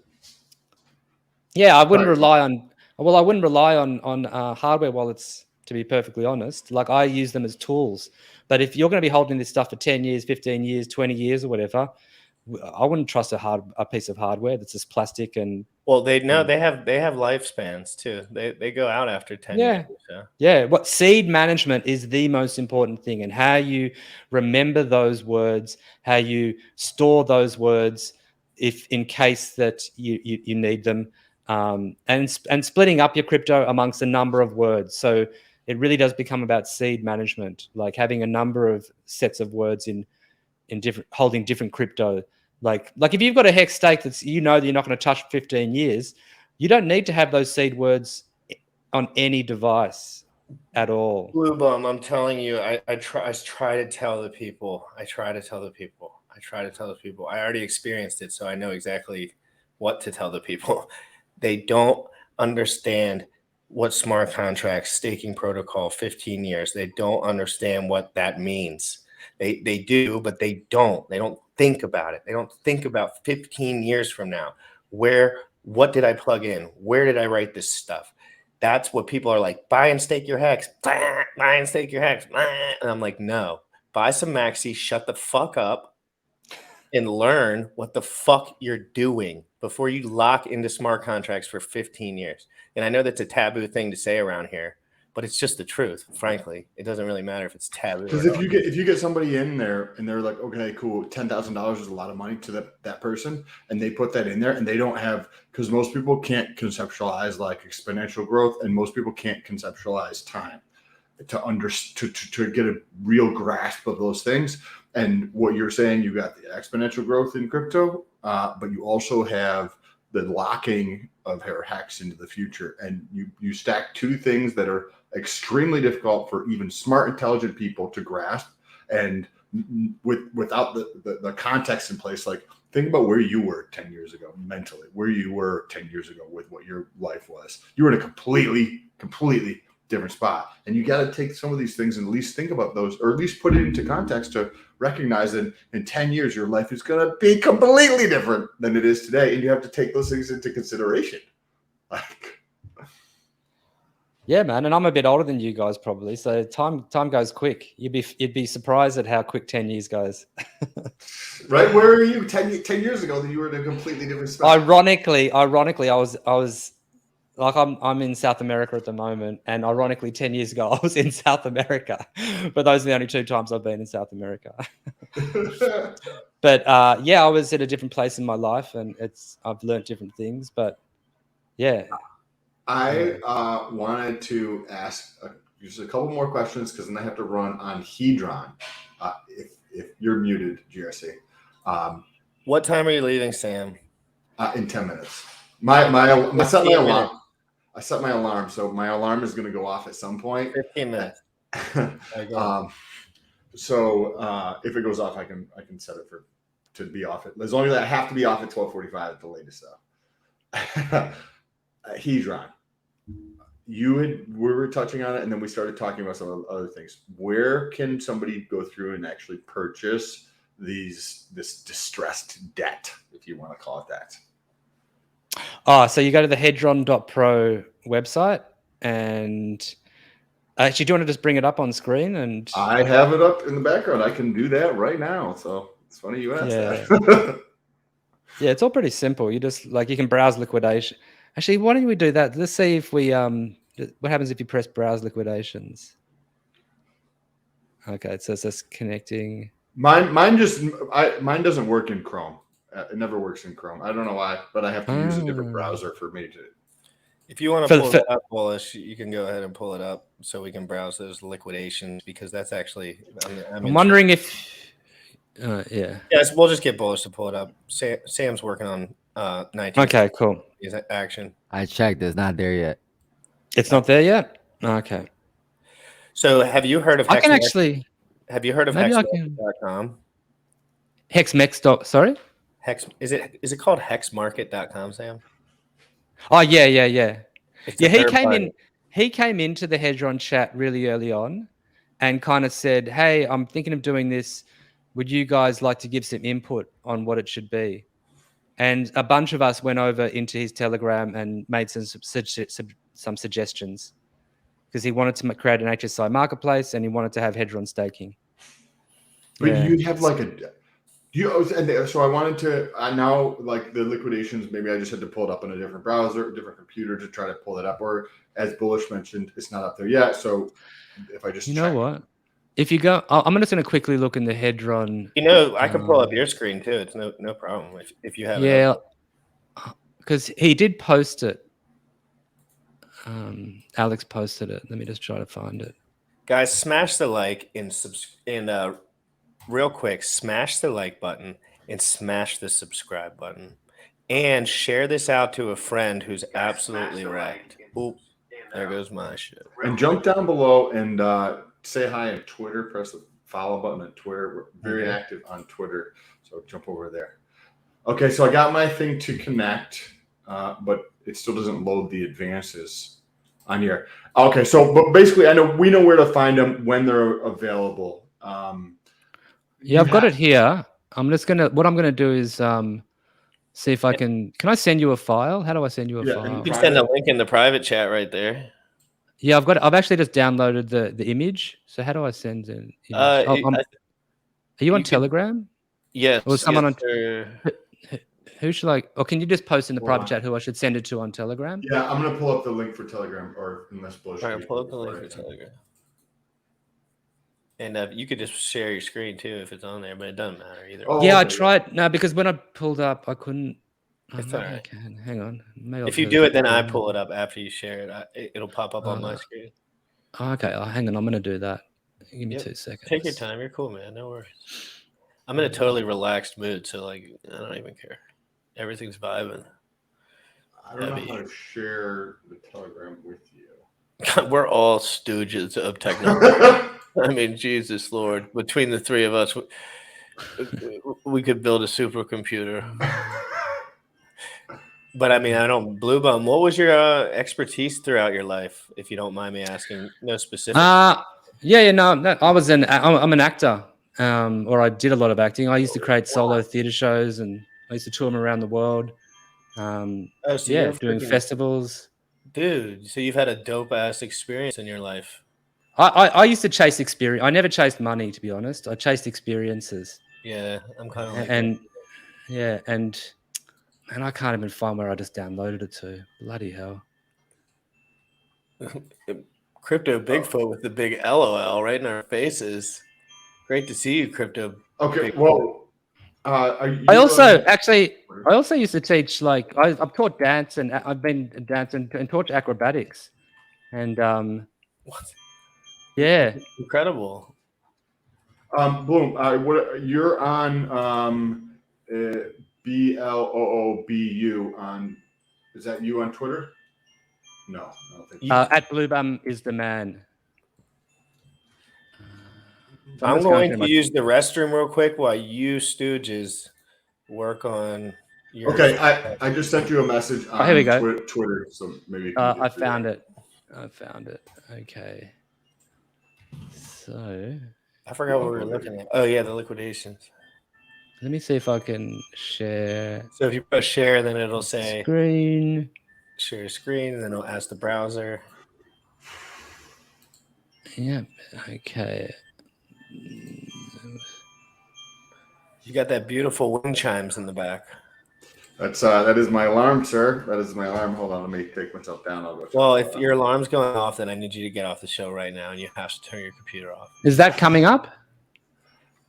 Yeah, I wouldn't Right. rely on. Well, I wouldn't rely on hardware wallets, to be perfectly honest. Like I use them as tools. But if you're going to be holding this stuff for 10 years, 15 years, 20 years, or whatever, I wouldn't trust a piece of hardware that's just plastic and. Well, they have lifespans too. They go out after 10 years. So. Yeah. What seed management is the most important thing, and how you remember those words, how you store those words, if in case that you need them, and splitting up your crypto amongst a number of words. So it really does become about seed management, like having a number of sets of words in different, holding different crypto. Like if you've got a hex stake that you're not going to touch for 15 years, you don't need to have those seed words on any device at all. Blue Bum, I'm telling you, I try to tell the people. I already experienced it, so I know exactly what to tell the people. They don't understand what smart contracts, staking protocol, 15 years. They don't understand what that means. They do, but they don't. They don't think about it. They don't think about 15 years from now. What did I plug in? Where did I write this stuff? That's what people are like, buy and stake your hex. Buy and stake your hex. And I'm like, no, buy some maxi, shut the fuck up, and learn what the fuck you're doing before you lock into smart contracts for 15 years. And I know that's a taboo thing to say around here, but it's just the truth. Frankly, it doesn't really matter if it's taboo. Because if you get somebody in there and they're like, okay, cool, $10,000 is a lot of money to that person, and they put that in there, and they don't have, because most people can't conceptualize like exponential growth, and most people can't conceptualize time to get a real grasp of those things. And what you're saying, you got the exponential growth in crypto, but you also have the locking of her hex into the future, and you stack 2 things that are extremely difficult for even smart, intelligent people to grasp, and without the context in place. Like, think about where you were 10 years ago mentally, where you were 10 years ago with what your life was. You were in a completely different spot, and you got to take some of these things and at least think about those, or at least put it into context to recognize that in 10 years your life is going to be completely different than it is today, and you have to take those things into consideration. Like, yeah, man, and I'm a bit older than you guys probably, so time goes quick. You'd be surprised at how quick 10 years goes. Right? Where are you 10 years ago? That you were in a completely different spot. Ironically, I was Like I'm in South America at the moment, and ironically, 10 years ago I was in South America, but those are the only 2 times I've been in South America. But yeah, I was at a different place in my life, and I've learned different things. But yeah, I wanted to ask just a couple more questions because then I have to run on Hedron. If you're muted, GRC. What time are you leaving, Sam? In 10 minutes. I set my 15 alarm. minutes. I set my alarm, so my alarm is going to go off at some point. 15 minutes. Go. So if it goes off, I can set it to be off it as long as I have to be off at 12:45 at the latest. So Hedron, we were touching on it, and then we started talking about some other things. Where can somebody go through and actually purchase this distressed debt, if you want to call it that? Oh, so you go to the hedron.pro website, and actually, do you want to just bring it up on screen? And I have it up in the background. I can do that right now. So it's funny you asked that. Yeah, it's all pretty simple. You just you can browse liquidation. Actually, why don't we do that? Let's see if we what happens if you press browse liquidations. Okay, so it's just connecting. Mine doesn't work in Chrome. It never works in Chrome. I don't know why, but I have to use a different browser for me to. If you want to pull it up, Wallace, you can go ahead and pull it up so we can browse those liquidations, because that's actually. I'm wondering if. Yeah. Yes, we'll just get Bullish to pull it up. Sam's working on 19. Okay, cool. Is that action? I checked. It's not there yet. It's not there yet? Okay. So have you heard of I can actually. Have you heard of hexmarket.com? Hexmex. Sorry? Is it called hexmarket.com, Sam? Oh yeah. Yeah, he came into the Hedron chat really early on and kind of said, "Hey, I'm thinking of doing this. Would you guys like to give some input on what it should be?" And a bunch of us went over into his Telegram and made some suggestions, because he wanted to create an HSI marketplace and he wanted to have Hedron staking. But you have so I wanted to. I now like the liquidations. Maybe I just had to pull it up on a different browser, a different computer to try to pull it up. Or as Bullish mentioned, it's not up there yet. So if I just know what, if you go, I'm just going to quickly look in the Hedron. I can pull up your screen too. It's no problem if you have it. Yeah, because he did post it. Alex posted it. Let me just try to find it. Guys, smash the like and real quick, smash the like button and smash the subscribe button, and share this out to a friend who's absolutely wrecked. Oop, there goes my shit. And jump down below and say hi on Twitter. Press the follow button on Twitter. We're very active on Twitter, so jump over there. Okay, so I got my thing to connect, but it still doesn't load the advances on here. Okay, so but basically, we know where to find them when they're available. I've got it here. What I'm gonna do is see if I can I send you a file? How do I send you a file? You can send a link in the private chat right there. Yeah, I've actually just downloaded the image. So how do I send an image? Are you on Telegram? Yes. Or someone on who should I? Or can you just post in the private chat who I should send it to on Telegram? Yeah, I'm gonna pull up the link for Telegram, or unless Bush. All right, pull up the link for Telegram. And you could just share your screen too if it's on there, but it doesn't matter either. Yeah, I tried. No, because when I pulled up, I couldn't. It's all right. Hang on. If you do it, then I pull it up after you share it. It'll pop up on my screen. Okay, hang on. I'm going to do that. Give me 2 seconds. Take your time. You're cool, man. No worries. I'm in a totally relaxed mood, so I don't even care. Everything's vibing. I don't know how to share the Telegram with you. We're all stooges of technology. I mean, Jesus Lord. Between the three of us, we could build a supercomputer. But I mean, I don't. Blue Bum, what was your expertise throughout your life, if you don't mind me asking? No specific. I'm an actor, or I did a lot of acting. I used to create solo theater shows, and I used to tour them around the world. Doing festivals. Dude, so you've had a dope ass experience in your life. I used to chase experience. I never chased money, to be honest. I chased experiences. Yeah, I'm kind of like and I can't even find where I just downloaded it to. Bloody hell. Crypto Bigfoot with the big LOL right in our faces. Great to see you, Crypto. Okay, Bigfoot. well, are you, I also used to teach, like, I've taught dance, and I've been dancing and taught acrobatics, and What? yeah. Incredible. Bloom, you're on BLOOBU on, is that you on Twitter? No, I don't think At Bluebum is the man. So I'm just going through to my- use the restroom real quick while you stooges work on your. Okay, I just sent you a message on here we go. Twitter, so maybe you can I found it. Okay. So I forgot what we were looking at. Oh yeah, the liquidations. let me see if I can share So if you press share, then it'll say screen. share screen, and then it'll ask the browser. Yep. Okay. You got that beautiful wind chimes in the back. That is my alarm, sir. That is my alarm. Hold on, let me take myself down. I'll go. Well, if your alarm's going off, then I need you to get off the show right now, and you have to turn your computer off. Is that coming up?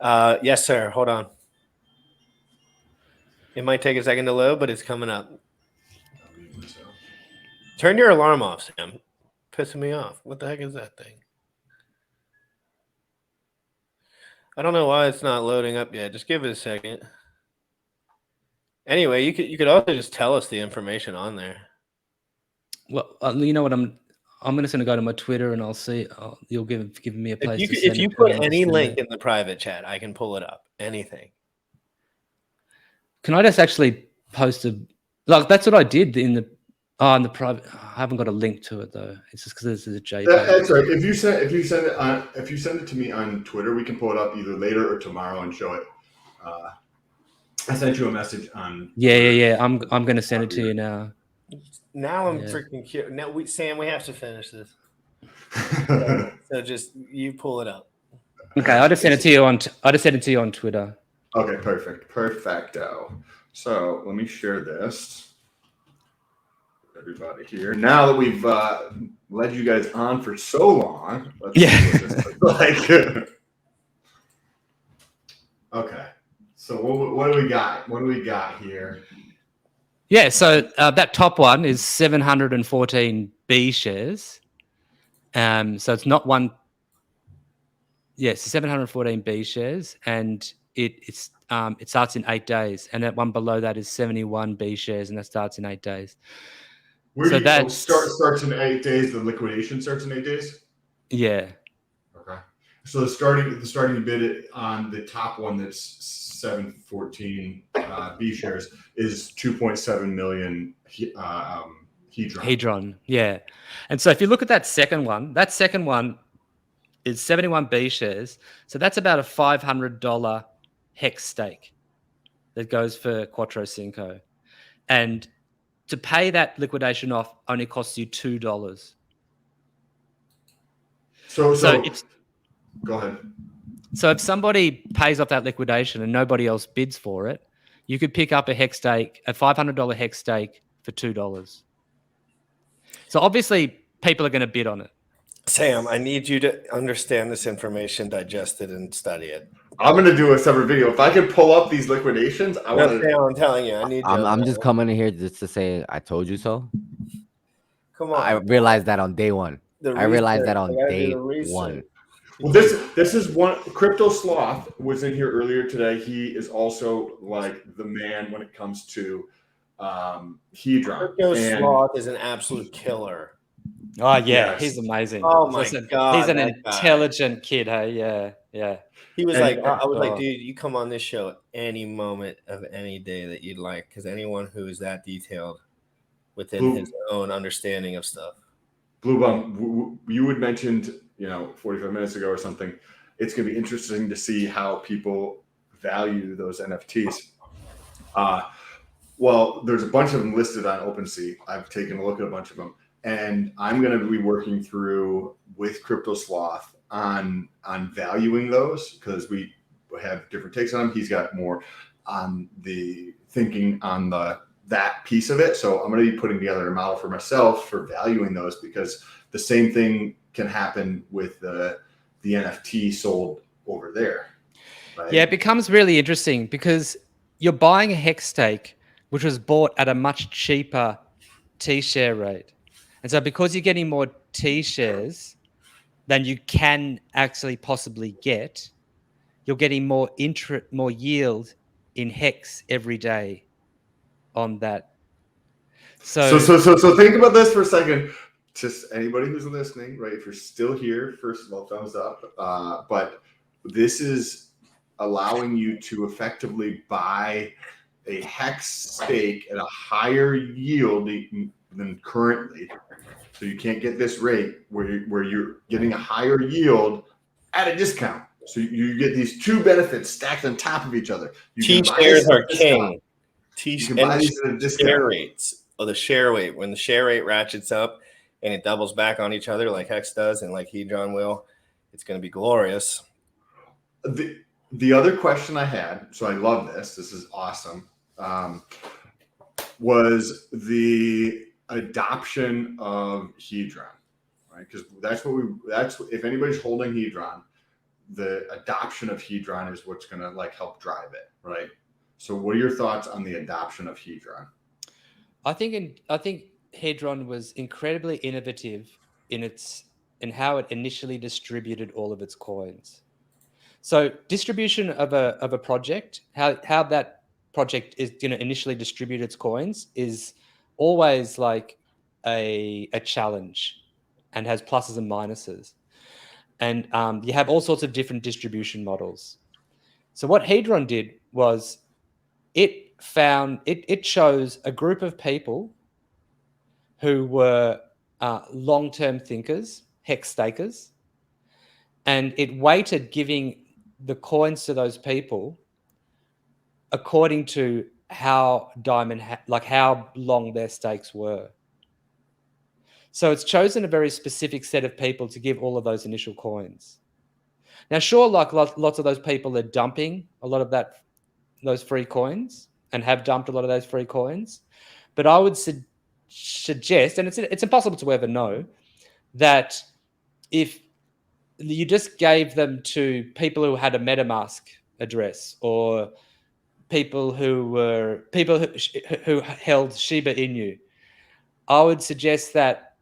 Yes, sir. Hold on. It might take a second to load, but it's coming up. Turn your alarm off, Sam. Pissing me off. What the heck is that thing? I don't know why it's not loading up yet. Just give it a second. Anyway, you could also just tell us the information on there. Well, you know what? I'm just gonna go to my Twitter and I'll see. You'll give me a place. If you put any link in the private chat, I can pull it up. Anything. Can I just actually post a like? That's what I did in the private. I haven't got a link to it though. It's just because this is a JPEG. That's right. If you send it to me on Twitter, we can pull it up either later or tomorrow and show it. I sent you a message on. Yeah. I'm gonna send it to you now. Now I'm freaking cute. Now Sam, we have to finish this. So just you pull it up. Okay, I just sent it to you on Twitter. Okay, perfecto. So let me share this with everybody here. Now that we've led you guys on for so long, let's see what this looks like. Okay, so what do we got? What do we got here? Yeah, so that top one is 714 B shares. So it's not one. Yes, 714 B shares, and it starts in 8 days, and that one below that is 71 B shares, and that starts in 8 days. Starts in 8 days. The liquidation starts in 8 days. Yeah. Okay. So the starting bid on the top one that's 714 B shares is 2.7 million Hedron. Yeah. And so if you look at that second one is 71 B shares. So that's about a $500 hex stake that goes for Quattro Cinco. And to pay that liquidation off only costs you $2. So go ahead. So if somebody pays off that liquidation and nobody else bids for it, you could pick up a $500 hex stake for $2. So obviously people are going to bid on it. Sam, I need you to understand this information, digest it, and study it. I'm going to do a separate video. If I can pull up these liquidations, I'm telling you, I need. I'm just coming in here just to say I told you so. Come on. I realized that on day one. I realized that on day one. Well, this is one. Crypto Sloth was in here earlier today. He is also like the man when it comes to Hedron. Crypto Sloth is an absolute killer. Oh yeah, he's amazing. Oh my god, he's an intelligent kid. Hey, yeah. He was I was like, dude, you come on this show at any moment of any day that you'd like, because anyone who is that detailed within his own understanding of stuff. Blue Bum, you had mentioned, 45 minutes ago or something. It's going to be interesting to see how people value those NFTs. Well, there's a bunch of them listed on OpenSea. I've taken a look at a bunch of them. And I'm going to be working through with Crypto Sloth on valuing those, because we have different takes on them. He's got more on the thinking on the that piece of it. So I'm going to be putting together a model for myself for valuing those, because the same thing can happen with the NFT sold over there. Right? Yeah, it becomes really interesting because you're buying a hex stake, which was bought at a much cheaper T-share rate. And so because you're getting more T-shares than you can actually possibly get, you're getting more more yield in hex every day on that. So think about this for a second. Just anybody who's listening, right? If you're still here, first of all, thumbs up. But this is allowing you to effectively buy a hex stake at a higher yield than currently. So you can't get this rate where you're getting a higher yield at a discount. So you get these two benefits stacked on top of each other. You can buy T-shares this at a are discount. king. You can buy these at a discount. Share rates. Oh, the share rate. When the share rate ratchets up and it doubles back on each other like Hex does and like Hedron will, it's going to be glorious. The other question I had, so I love this. This is awesome. Was the adoption of Hedron, right? Because that's if anybody's holding Hedron, the adoption of Hedron is what's going to like help drive it, right? So, what are your thoughts on the adoption of Hedron? I think Hedron was incredibly innovative in how it initially distributed all of its coins. So distribution of a project, how that project is going to initially distribute its coins is always like a challenge and has pluses and minuses. And you have all sorts of different distribution models. So what Hedron did was it chose a group of people who were long-term thinkers, hex stakers, and it weighted giving the coins to those people according to how how long their stakes were. So it's chosen a very specific set of people to give all of those initial coins. Now, sure, like lots of those people are dumping a lot of those free coins and have dumped a lot of those free coins, but I would suggest, and it's impossible to ever know, that if you just gave them to people who had a MetaMask address or people who held Shiba Inu, I would suggest that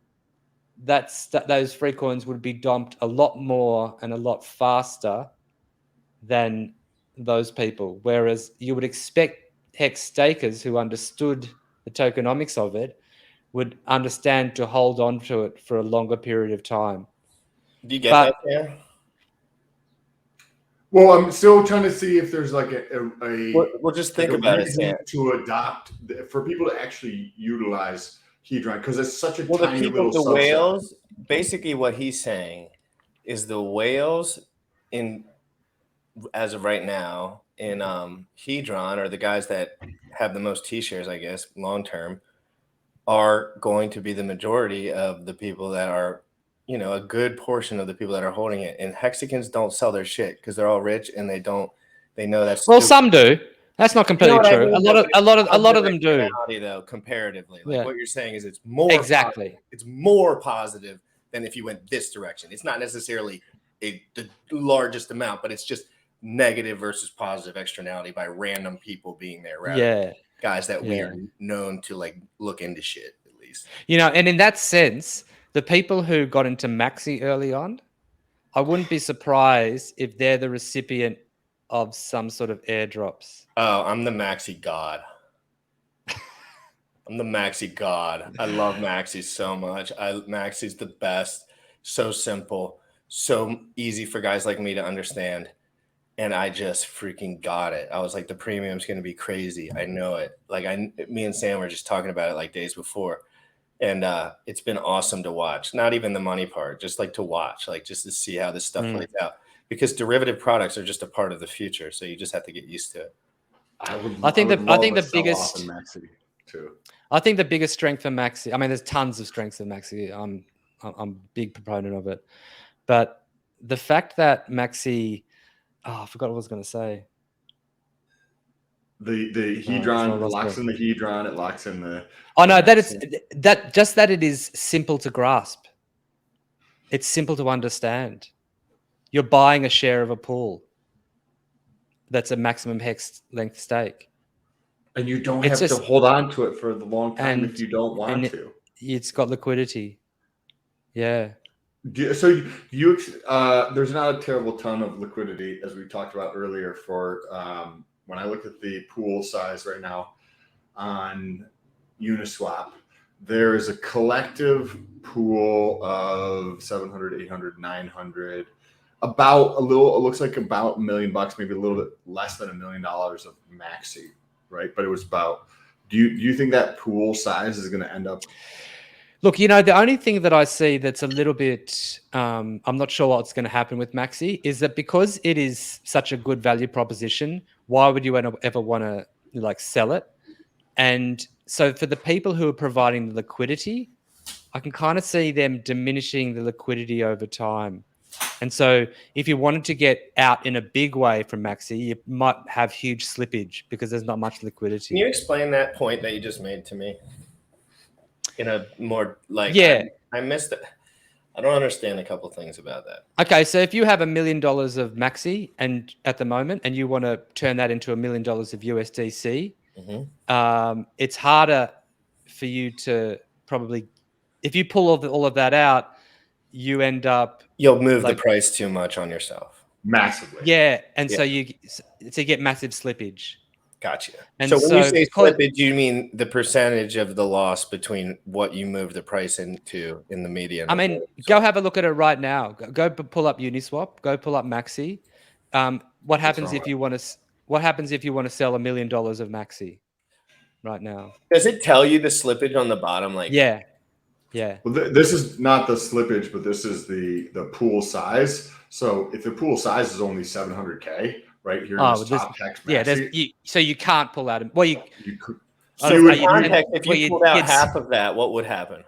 those free coins would be dumped a lot more and a lot faster than those people. Whereas you would expect hex stakers who understood the tokenomics of it would understand to hold on to it for a longer period of time. Do you get that, Dan? Well, I'm still trying to see if there's like a Well, just think about it, Sam. to adopt for people to actually utilize Hedron, because it's such a Well, tiny little the subset. whales, basically what he's saying is the whales as of right now in Hedron, or the guys that have the most T-shares, I guess, long term, are going to be the majority of the people that are, a good portion of the people that are holding it. And Hexicans don't sell their shit because they're all rich and they know that's well, some do. That's not completely true. I mean? A lot of them do. Though, comparatively, like Yeah. what you're saying is it's more exactly. Positive. It's more positive than if you went this direction. It's not necessarily the largest amount, but it's just negative versus positive externality by random people being there. Rather guys that we are known to like look into shit at least. And in that sense, the people who got into Maxi early on, I wouldn't be surprised if they're the recipient of some sort of airdrops. Oh, I'm the Maxi god. I'm the Maxi god. I love Maxi so much. Maxi's the best. So simple. So easy for guys like me to understand. And I just freaking got it. I was like, the premium's going to be crazy. I know it. Like me and Sam were just talking about it like days before. And it's been awesome to watch. Not even the money part, just like to watch, like just to see how this stuff plays out. Because derivative products are just a part of the future. So you just have to get used to it. I think the biggest Maxi too. I think the biggest strength for Maxi, I mean, there's tons of strengths in Maxi. I'm a big proponent of it. But the fact that Maxi, I forgot what I was going to say. The hedron locks in the hedron. It locks in the. Oh no, that it is simple to grasp. It's simple to understand. You're buying a share of a pool. That's a maximum hex length stake. And you don't have to hold on to it for the long time if you don't want to. It's got liquidity. Yeah. So there's not a terrible ton of liquidity, as we talked about earlier, for when I look at the pool size right now on Uniswap, there is a collective pool of 700, 800, 900, about it looks like about $1 million, maybe a little bit less than $1 million of maxi, right? But it was about, do you think that pool size is going to end up? Look, the only thing that I see that's a little bit, I'm not sure what's going to happen with maxi is that because it is such a good value proposition, why would you ever want to sell it? And so for the people who are providing the liquidity, I can kind of see them diminishing the liquidity over time. And so if you wanted to get out in a big way from maxi, you might have huge slippage because there's not much liquidity. Can you explain that point that you just made to me? In a more I missed it. I don't understand a couple things about that. Okay, so if you have $1 million of maxi and at the moment, and you want to turn that into $1 million of USDC, it's harder for you to probably, if you pull all of that out, you end up you'll move the price too much on yourself massively. Yeah, and so you get massive slippage. Gotcha. And so when you say slippage, you mean the percentage of the loss between what you move the price into in the median? I mean, go have a look at it right now. Go pull up Uniswap. Go pull up Maxi. What happens if you want to? What happens if you want to sell $1 million of Maxi right now? Does it tell you the slippage on the bottom? Yeah. Well, this is not the slippage, but this is the pool size. So if the pool size is only 700K. Right here in this top text. So you can't pull out. Well, if you pulled out half of that, what would happen?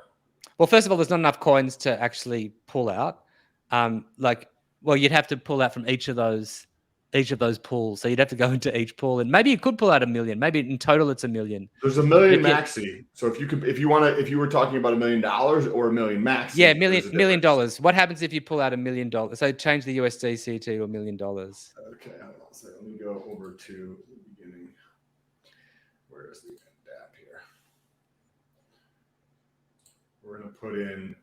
Well, first of all, there's not enough coins to actually pull out. You'd have to pull out from each of those pools. So you'd have to go into each pool, and maybe you could pull out $1 million. Maybe in total it's $1 million. There's $1 million maxi. So if you were talking about $1 million or $1 million maxi. Yeah, $1 million. What happens if you pull out $1 million? So change the USDC to $1 million. Okay, so let me go over to the beginning. Where is the app here? We're gonna put in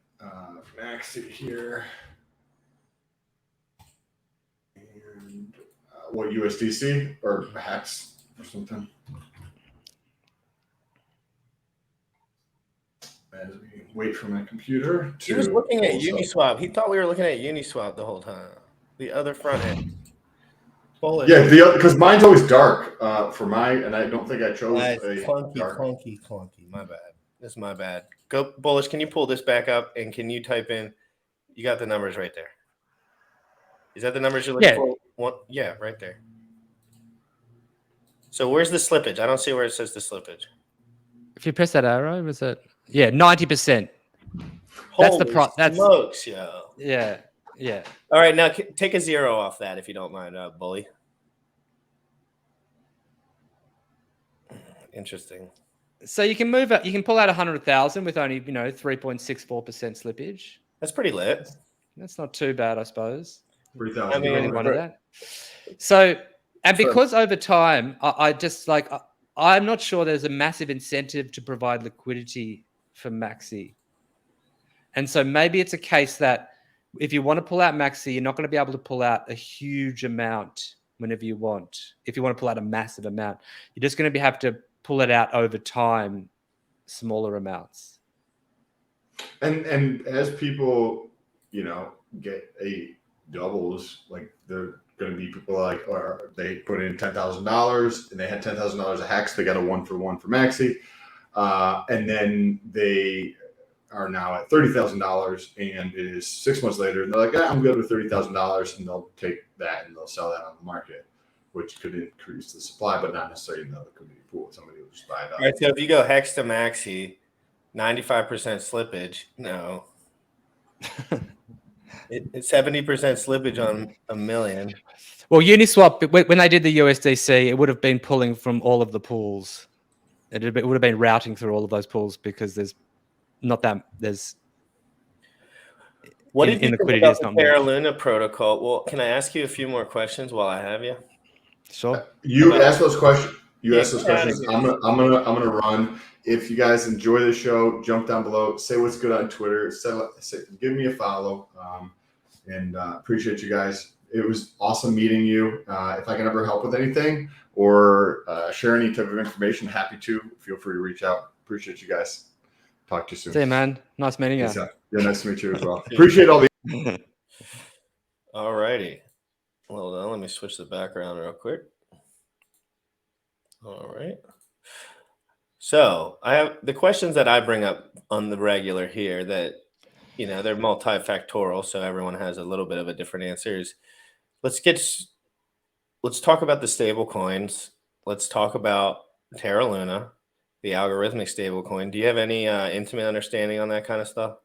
maxi here. And what, USDC or hex or something? As we wait for my computer. He was looking at Uniswap. He thought we were looking at Uniswap the whole time. The other front end. Yeah, because mine's always dark for mine, and I don't think I chose a clunky. My bad. That's my bad. Go Bullish. Can you pull this back up and can you type in? You got the numbers right there. Is that the numbers you're looking for? Yeah, right there. So where's the slippage? I don't see where it says the slippage. If you press that arrow, was it? Yeah, 90%. That's the price. That's smokes, yo. Yeah. All right, now take a 0 off that if you don't mind, Bully. Interesting. So you can move it. You can pull out 100,000 with only 3.64% slippage. That's pretty lit. That's not too bad, I suppose. 3,000. I mean, really wanted that. So, and because over time, I just I'm not sure there's a massive incentive to provide liquidity for Maxi. And so maybe it's a case that if you want to pull out Maxi, you're not going to be able to pull out a huge amount whenever you want. If you want to pull out a massive amount, you're just going to have to pull it out over time, smaller amounts. And as people, get a doubles, like they're going to be people or they put in $10,000 and they had $10,000 of hex, they got a 1-for-1 for Maxi, and then they are now at $30,000, and it is 6 months later, and they're like, I'm good with $30,000, and they'll take that and they'll sell that on the market, which could increase the supply, but not necessarily in the liquidity pool. Somebody will just buy it up. All right, so if you go hex to Maxi, 95% slippage, no. It's 70% slippage on $1 million. Well, Uniswap, when they did the USDC, it would have been pulling from all of the pools. It would have been routing through all of those pools because there's not that there's. What did you think liquidity about is the not much. Terra Luna protocol? Well, can I ask you a few more questions while I have you? Sure. You ask those questions. You Yeah, ask those get outta questions. here. I'm gonna run. If you guys enjoy the show, jump down below. Say what's good on Twitter. Give me a follow. And appreciate you guys. It was awesome meeting you. If I can ever help with anything or share any type of information, happy to. Feel free to reach out. Appreciate you guys. Talk to you soon. See you, man. Nice meeting you. Yeah, nice to meet you as well. Appreciate all the. All righty. Hold on, let me switch the background real quick. All right. So I have the questions that I bring up on the regular here that, they're multifactorial, so everyone has a little bit of a different answers. Let's talk about the stable coins. Let's talk about Terra Luna, the algorithmic stable coin. Do you have any intimate understanding on that kind of stuff?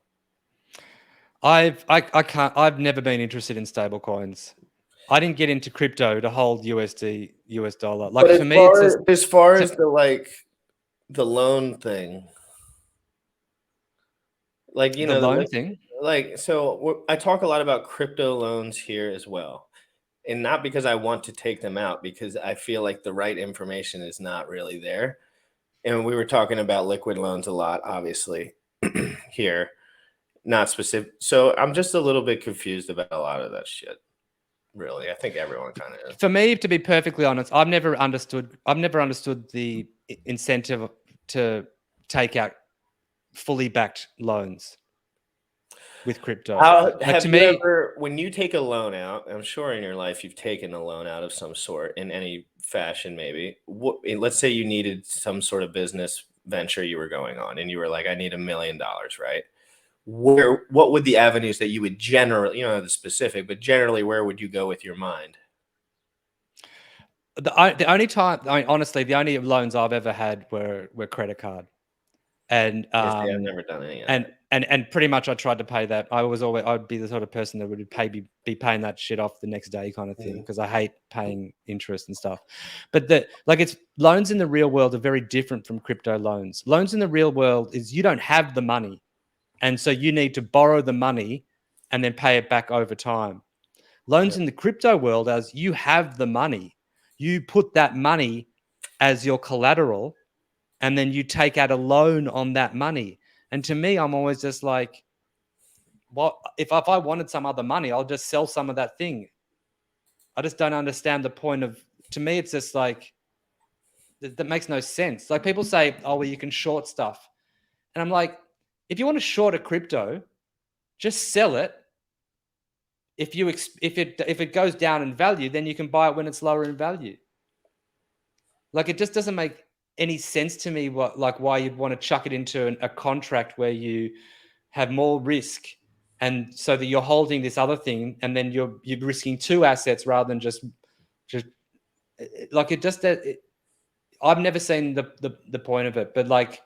I've never been interested in stable coins. I didn't get into crypto to hold USD, US dollar. Like But for me, it's just, as far as the loan thing, like the loan thing. So I talk a lot about crypto loans here as well, and not because I want to take them out, because I feel like the right information is not really there. And we were talking about liquid loans a lot, obviously, here, not specific. So I'm just a little bit confused about a lot of that shit. Really, I think everyone kind of is. For me, to be perfectly honest, I've never understood the incentive to take out fully backed loans with crypto. When you take a loan out, I'm sure in your life you've taken a loan out of some sort in any fashion, maybe. Let's say you needed some sort of business venture you were going on, and you were like, I need $1 million, right? What would the avenues that you would generally, the specific, but generally, where would you go with your mind? The only time, honestly, the only loans I've ever had were credit card, and I've never done any of that. And pretty much I tried to pay that. I'd be the sort of person that would be paying that shit off the next day kind of thing, because I hate paying interest and stuff. But it's loans in the real world are very different from crypto loans. Loans in the real world is you don't have the money, and so you need to borrow the money and then pay it back over time. Loans in the crypto world, as you have the money, you put that money as your collateral, and then you take out a loan on that money. And to me, I'm always just like, well, if I wanted some other money, I'll just sell some of that thing. I just don't understand the point of, to me, it's just like, that makes no sense. Like people say, oh, well, you can short stuff. And I'm like, if you want to short a crypto, just sell it. If it goes down in value, then you can buy it when it's lower in value. Like it just doesn't make any sense to me why you'd want to chuck it into a contract where you have more risk, and so that you're holding this other thing, and then you're risking two assets rather than just like it just. I've never seen the point of it, but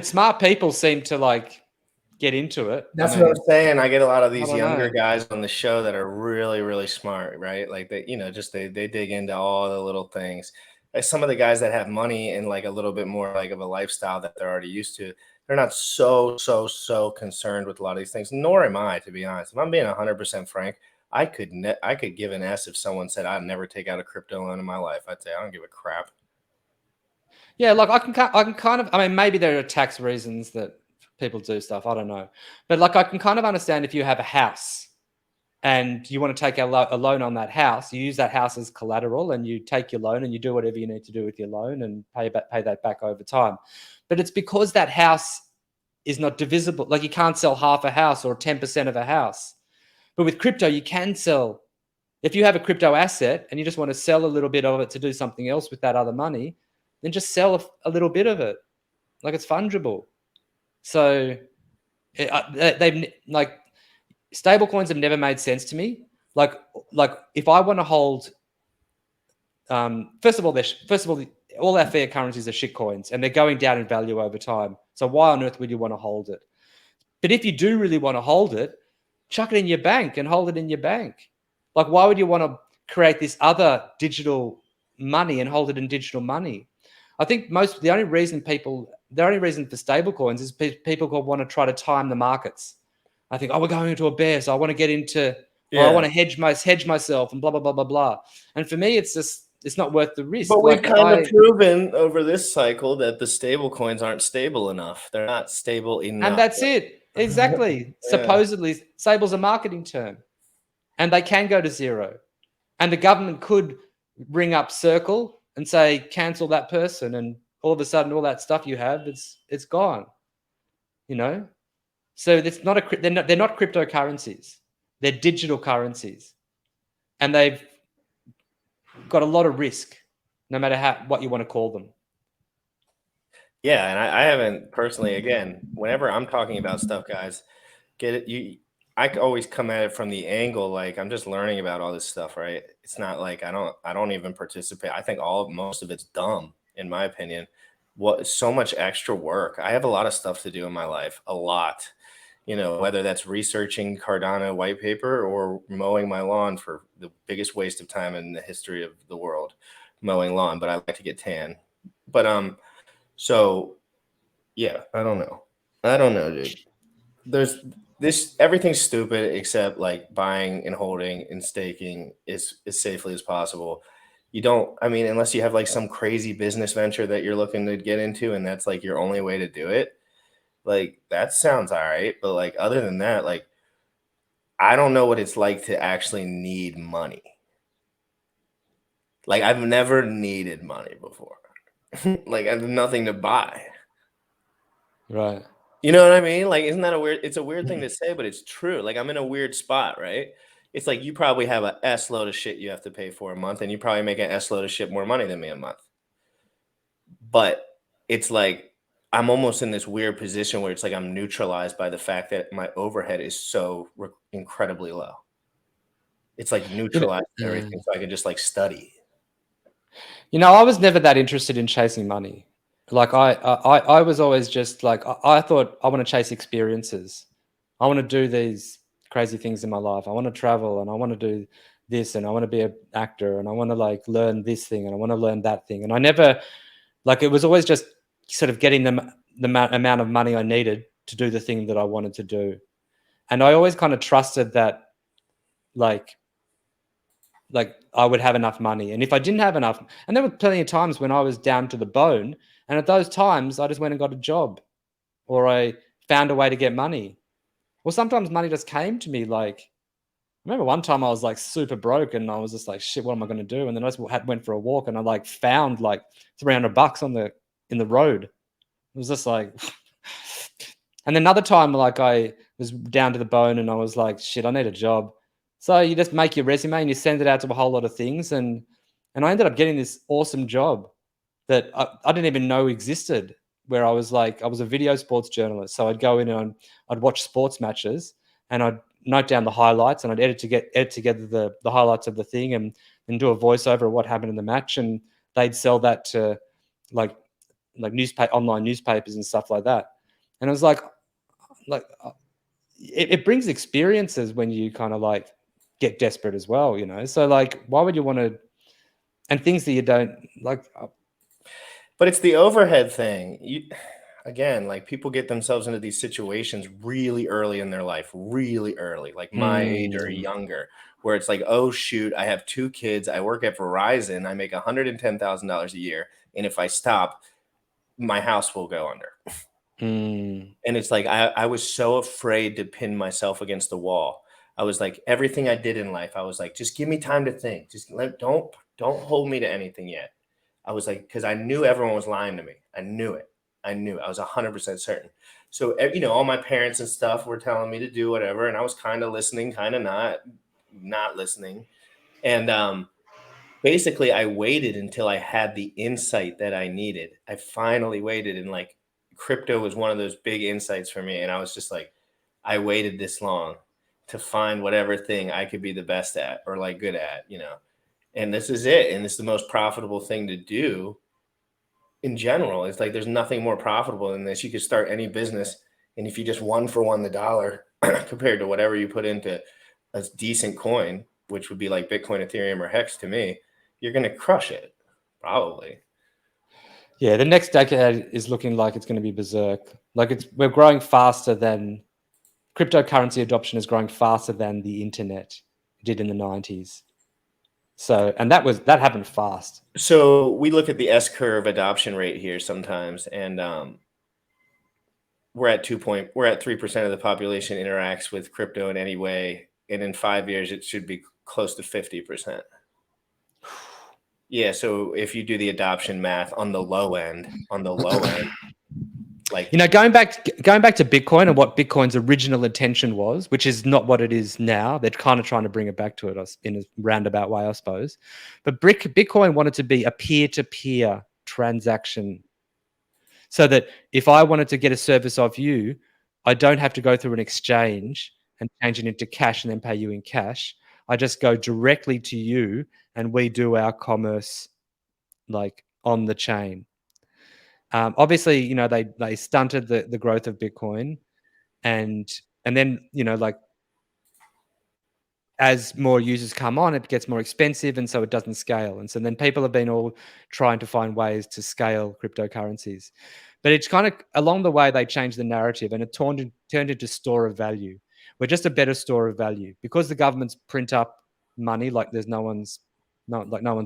smart people seem to get into it. That's what I'm saying. I get a lot of these younger guys on the show that are really, really smart, right? Like they dig into all the little things. Like some of the guys that have money and a little bit more of a lifestyle that they're already used to, they're not so concerned with a lot of these things. Nor am I, to be honest. If I'm being 100% frank, I could give an S if someone said I'd never take out a crypto loan in my life. I'd say I don't give a crap. Yeah, I can kind of. I mean, maybe there are tax reasons that people do stuff. I don't know. But I can kind of understand if you have a house and you want to take a loan on that house, you use that house as collateral and you take your loan and you do whatever you need to do with your loan and pay that back over time. But it's because that house is not divisible. Like you can't sell half a house or 10% of a house. But with crypto, you can sell. If you have a crypto asset and you just want to sell a little bit of it to do something else with that other money, then just sell a little bit of it. It's fungible. So they've stable coins have never made sense to me. Like if I want to hold, first of all, all our fiat currencies are shit coins and they're going down in value over time. So why on earth would you want to hold it? But if you do really want to hold it, chuck it in your bank and hold it in your bank. Like, why would you want to create this other digital money and hold it in digital money? I think the only reason for stable coins is people want to try to time the markets. I think, we're going into a bear, so I want to get into, or I want to hedge myself and blah, blah, blah, blah, blah. And for me, it's not worth the risk. But we've kind of proven over this cycle that the stable coins aren't stable enough. They're not stable enough. And that's it. Exactly. Yeah. Supposedly, stable's a marketing term. And they can go to zero. And the government could bring up Circle and say, cancel that person. And all of a sudden, all that stuff you have, it's gone. You know? So it's not they're not cryptocurrencies. They're digital currencies. And they've got a lot of risk, no matter what you want to call them. Yeah, and I haven't personally, again, whenever I'm talking about stuff, guys, get it, I always come at it from the angle, like, I'm just learning about all this stuff, right? It's not like I don't even participate. I think most of it's dumb, in my opinion. So much extra work. I have a lot of stuff to do in my life, a lot. You know, whether that's researching Cardano white paper or mowing my lawn for the biggest waste of time in the history of the world, mowing lawn, but I like to get tan. But so yeah, I don't know, dude. There's everything's stupid except like buying and holding and staking as safely as possible. Unless you have like some crazy business venture that you're looking to get into and that's like your only way to do it. Like, that sounds all right. But like, other than that, like, I don't know what it's like to actually need money. Like, I've never needed money before. Like, I have nothing to buy. Right. You know what I mean? Like, isn't that it's a weird thing to say, but it's true. Like, I'm in a weird spot, right? It's like you probably have a S load of shit you have to pay for a month, and you probably make an S load of shit more money than me a month. But it's like, I'm almost in this weird position where it's like I'm neutralized by the fact that my overhead is so incredibly low. It's like neutralized everything, so I can just like study. You know, I was never that interested in chasing money. Like I was always just like, I thought I want to chase experiences. I want to do these crazy things in my life. I want to travel and I want to do this and I want to be an actor and I want to like learn this thing and I want to learn that thing. And I never, like, it was always just sort of getting the amount of money I needed to do the thing that I wanted to do. And I always kind of trusted that, like I would have enough money. And if I didn't have enough, and there were plenty of times when I was down to the bone, and at those times I just went and got a job or I found a way to get money. Or sometimes money just came to me. Like, I remember one time I was like super broke and I was just like, shit, what am I going to do? And then I just went for a walk and I like found like $300 in the road. It was just like, and another time, like, I was down to the bone and I was like, shit, I need a job. So you just make your resume and you send it out to a whole lot of things. And I ended up getting this awesome job that I didn't even know existed, where I was a video sports journalist. So I'd go in and I'd watch sports matches and I'd note down the highlights and I'd edit together the highlights of the thing and do a voiceover of what happened in the match. And they'd sell that to like online newspapers and stuff like that. And it was like it brings experiences when you kind of like get desperate as well, you know? So like, why would you want to, and things that you don't like. But it's the overhead thing. Again, like, people get themselves into these situations really early in their life, really early, like my age or younger, where it's like, oh shoot, I have 2 kids. I work at Verizon. I make $110,000 a year. And if I stop, my house will go under. And it's like, I was so afraid to pin myself against the wall. I was like, everything I did in life, I was like, just give me time to think. Just don't hold me to anything yet. I was like, because I knew everyone was lying to me. I knew it. I was 100% certain. So, you know, all my parents and stuff were telling me to do whatever. And I was kind of listening, kind of not listening. And basically I waited until I had the insight that I needed. I finally waited, and like, crypto was one of those big insights for me. And I was just like, I waited this long to find whatever thing I could be the best at or like good at, you know, and this is it. And it's the most profitable thing to do in general. It's like, there's nothing more profitable than this. You could start any business. And if you just 1 for 1 the dollar, compared to whatever you put into a decent coin, which would be like Bitcoin, Ethereum, or Hex to me, you're going to crush it, probably. Yeah, the next decade is looking like it's going to be berserk. Like we're growing faster than cryptocurrency adoption is growing faster than the internet did in the 90s. So, and that happened fast. So we look at the S-curve adoption rate here sometimes, and we're at 3% of the population interacts with crypto in any way, and in 5 years it should be close to 50%. Yeah, so if you do the adoption math on the low end, like, going back to Bitcoin and what Bitcoin's original intention was, which is not what it is now. They're kind of trying to bring it back to it in a roundabout way, I suppose. But Bitcoin wanted to be a peer-to-peer transaction, so that if I wanted to get a service off you, I don't have to go through an exchange and change it into cash and then pay you in cash. I just go directly to you and we do our commerce like on the chain. Obviously, they stunted the growth of Bitcoin, and then like as more users come on, it gets more expensive, and so it doesn't scale. And so then people have been all trying to find ways to scale cryptocurrencies, but it's kind of along the way they changed the narrative, and it turned into store of value. We're just a better store of value because the governments print up money like there's no one's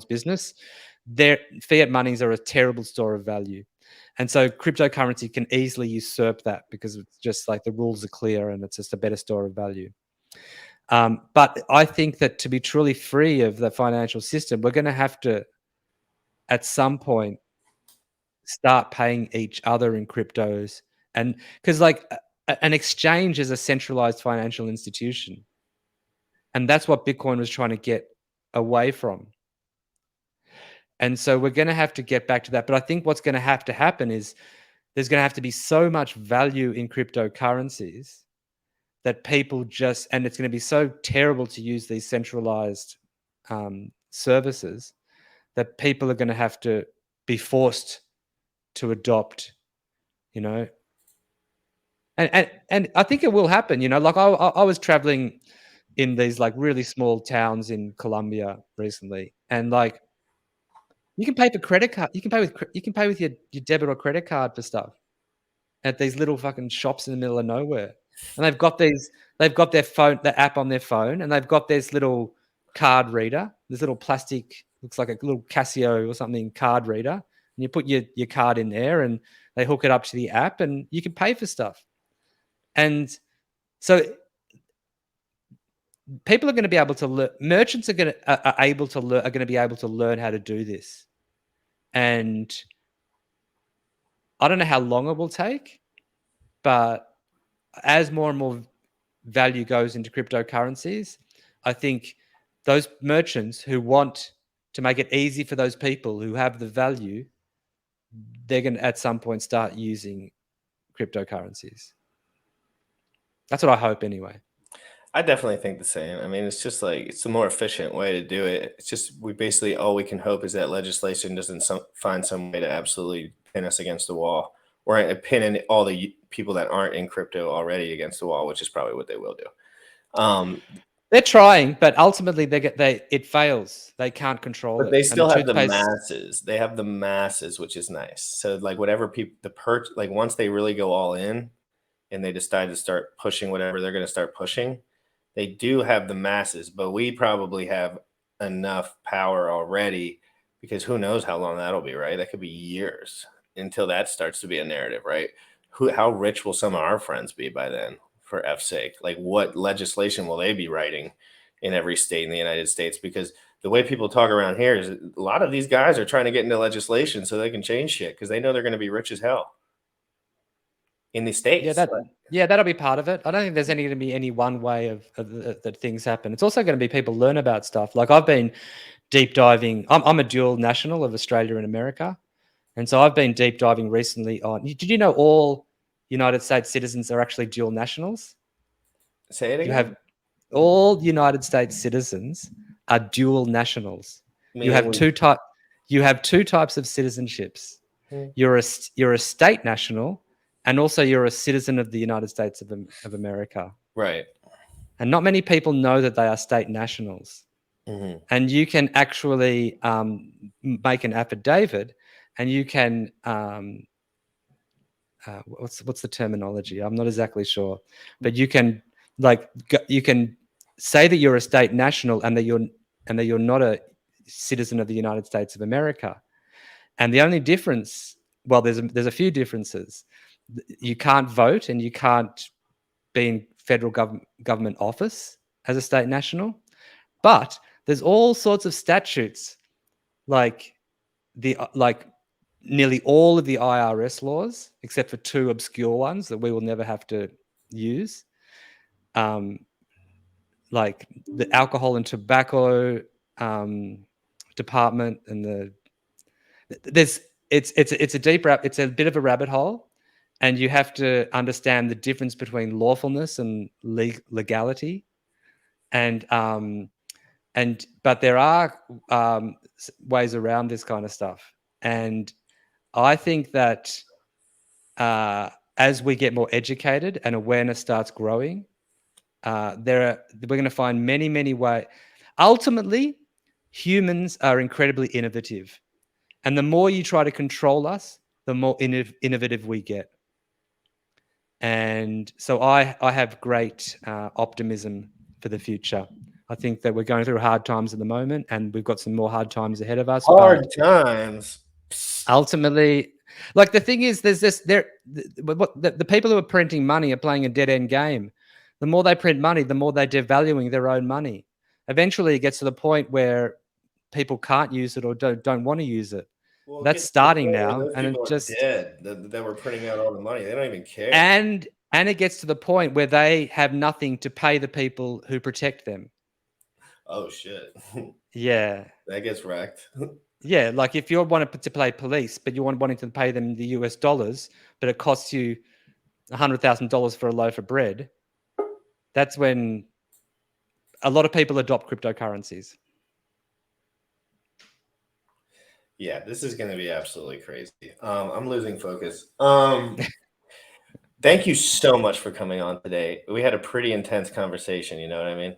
business. Their fiat monies are a terrible store of value. And so cryptocurrency can easily usurp that because it's just like the rules are clear and it's just a better store of value. But I think that to be truly free of the financial system, we're going to have to, at some point, start paying each other in cryptos. And because like an exchange is a centralized financial institution. And that's what Bitcoin was trying to get away from. And so we're going to have to get back to that. But I think what's going to have to happen is there's going to have to be so much value in cryptocurrencies that people just, and it's going to be so terrible to use these centralized services that people are going to have to be forced to adopt, and I think it will happen, like I was traveling in these like really small towns in Colombia recently, and like you can pay for credit card, you can pay with your debit or credit card for stuff at these little fucking shops in the middle of nowhere. And they've got the app on their phone, and they've got this little card reader, this little plastic, looks like a little Casio or something card reader. And you put your card in there and they hook it up to the app and you can pay for stuff. And so people are going to be able to learn, merchants are going to be able to learn how to do this. And I don't know how long it will take, but as more and more value goes into cryptocurrencies, I think those merchants who want to make it easy for those people who have the value, they're going to at some point start using cryptocurrencies. That's what I hope anyway. I definitely think the same. I mean, it's just like, it's a more efficient way to do it. It's just, all we can hope is that legislation doesn't find some way to absolutely pin us against the wall, or pin in all the people that aren't in crypto already against the wall, which is probably what they will do. They're trying, but ultimately it fails. They can't control it. But they still have the masses. They have the masses, which is nice. So like whatever people, like once they really go all in and they decide to start pushing whatever they're going to start pushing, they do have the masses, but we probably have enough power already, because who knows how long that'll be, right? That could be years until that starts to be a narrative, right? How rich will some of our friends be by then, for F's sake? Like what legislation will they be writing in every state in the United States? Because the way people talk around here is a lot of these guys are trying to get into legislation so they can change shit because they know they're going to be rich as hell in the States. That'll be part of it. I don't think there's going to be any one way of that things happen. It's also going to be people learn about stuff. Like I've been deep diving. I'm a dual national of Australia and America. And so I've been deep diving recently on, did you know all United States citizens are actually dual nationals? Say it again. You have all United States citizens are dual nationals. You have two types of citizenships. You're a state national, and also you're a citizen of the United States of America. Right. And not many people know that they are state nationals. Mm-hmm. And you can actually make an affidavit, and you can what's the terminology? I'm not exactly sure, but you can you can say that you're a state national and that you're not a citizen of the United States of America. And the only difference, well, there's a few differences. You can't vote and you can't be in federal government office as a state national, but there's all sorts of statutes, like nearly all of the IRS laws, except for two obscure ones that we will never have to use, like the alcohol and tobacco department, and it's a deep it's a bit of a rabbit hole, and you have to understand the difference between lawfulness and legality, and but there are ways around this kind of stuff, and I think that as we get more educated and awareness starts growing, we're going to find many ways. Ultimately, humans are incredibly innovative, and the more you try to control us, the more innovative we get. And so I have great optimism for the future. I think that we're going through hard times at the moment, and we've got some more hard times ahead of us. Hard times. Ultimately, like, the thing is, there's this the people who are printing money are playing a dead end game. The more they print money, the more they're devaluing their own money. Eventually, it gets to the point where people can't use it or don't want to use it. Well, That's starting now, those and people it are just dead that were printing out all the money. They don't even care. and it gets to the point where they have nothing to pay the people who protect them. Oh shit. Yeah. That gets wrecked. Yeah, like if you're wanting to play police, but you're wanting to pay them the US dollars, but it costs you $100,000 for a loaf of bread, that's when a lot of people adopt cryptocurrencies. Yeah, this is going to be absolutely crazy. I'm losing focus. Thank you so much for coming on today. We had a pretty intense conversation, you know what I mean?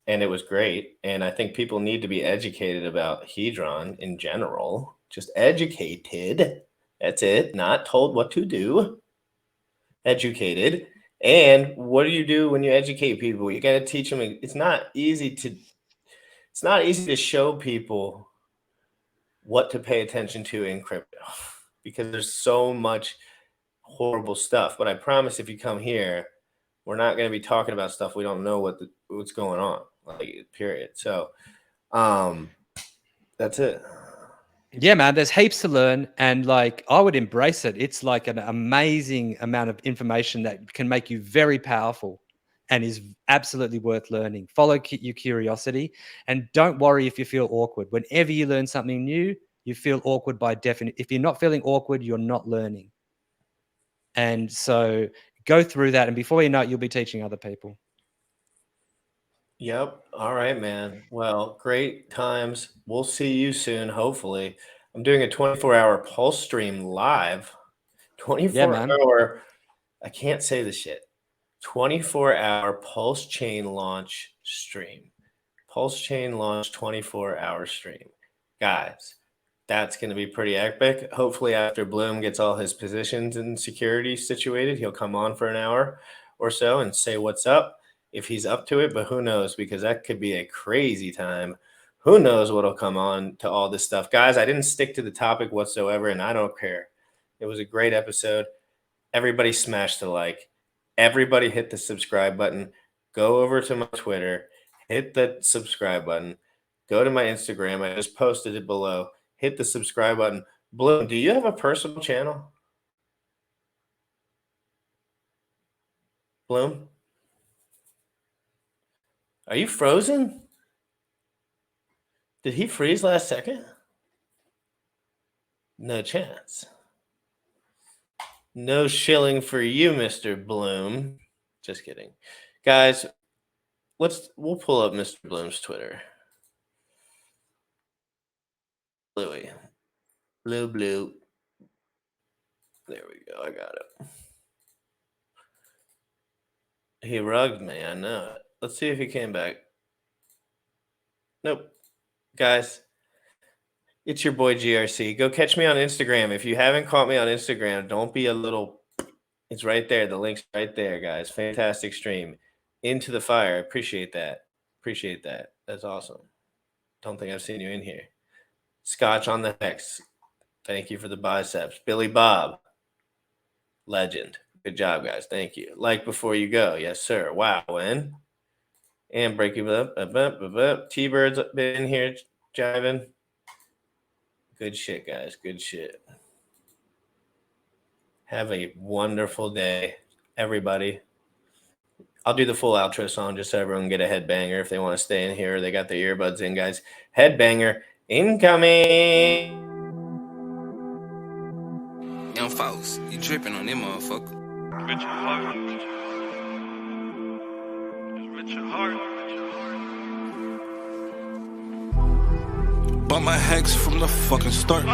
And it was great. And I think people need to be educated about Hedron in general. Just educated. That's it. Not told what to do. Educated. And what do you do when you educate people? You got to teach them. It's not easy to show people what to pay attention to in crypto, because there's so much horrible stuff. But I promise, if you come here, we're not going to be talking about stuff we don't know what's going on, like, period. So that's it. Yeah, man, there's heaps to learn, and like, I would embrace it. It's like an amazing amount of information that can make you very powerful and is absolutely worth learning. Follow your curiosity, and don't worry if you feel awkward. Whenever you learn something new, you feel awkward by definition. If you're not feeling awkward, you're not learning. And so go through that, and before you know it, you'll be teaching other people. Yep. All right, man. Well, great times. We'll see you soon, hopefully. I'm doing a 24-hour pulse stream live. 24-hour. I can't say this shit. 24-hour pulse chain launch stream. Pulse chain launch 24-hour stream. Guys, that's going to be pretty epic. Hopefully, after Bloom gets all his positions and security situated, he'll come on for an hour or so and say what's up, if he's up to it. But who knows, because that could be a crazy time. Who knows what'll come on to all this stuff. Guys, I didn't stick to the topic whatsoever, and I don't care. It was a great episode. Everybody smash the like. Everybody hit the subscribe button. Go over to my Twitter. Hit the subscribe button. Go to my Instagram. I just posted it below. Hit the subscribe button. Bloom, do you have a personal channel? Bloom? Are you frozen? Did he freeze last second? No chance. No shilling for you, Mr. Bloom. Just kidding. Guys, we'll pull up Mr. Bloom's Twitter. Bluey. Blue. There we go. I got it. He rugged me. I know it. Let's see if he came back. Nope. Guys, it's your boy GRC. Go catch me on Instagram. If you haven't caught me on Instagram, don't be a little. It's right there. The link's right there, guys. Fantastic stream. Into the fire. Appreciate that. Appreciate that. That's awesome. Don't think I've seen you in here. Scotch on the Hex. Thank you for the biceps. Billy Bob. Legend. Good job, guys. Thank you. Like before you go. Yes, sir. Wow. When? And breaking up. T-Bird's been here jiving. Good shit, guys. Good shit. Have a wonderful day, everybody. I'll do the full outro song just so everyone can get a headbanger if they want to stay in here or they got their earbuds in, guys. Headbanger incoming. Young folks, you tripping on them motherfucker. Richard Hart. Richard Hart. Bought my hex from the fucking start.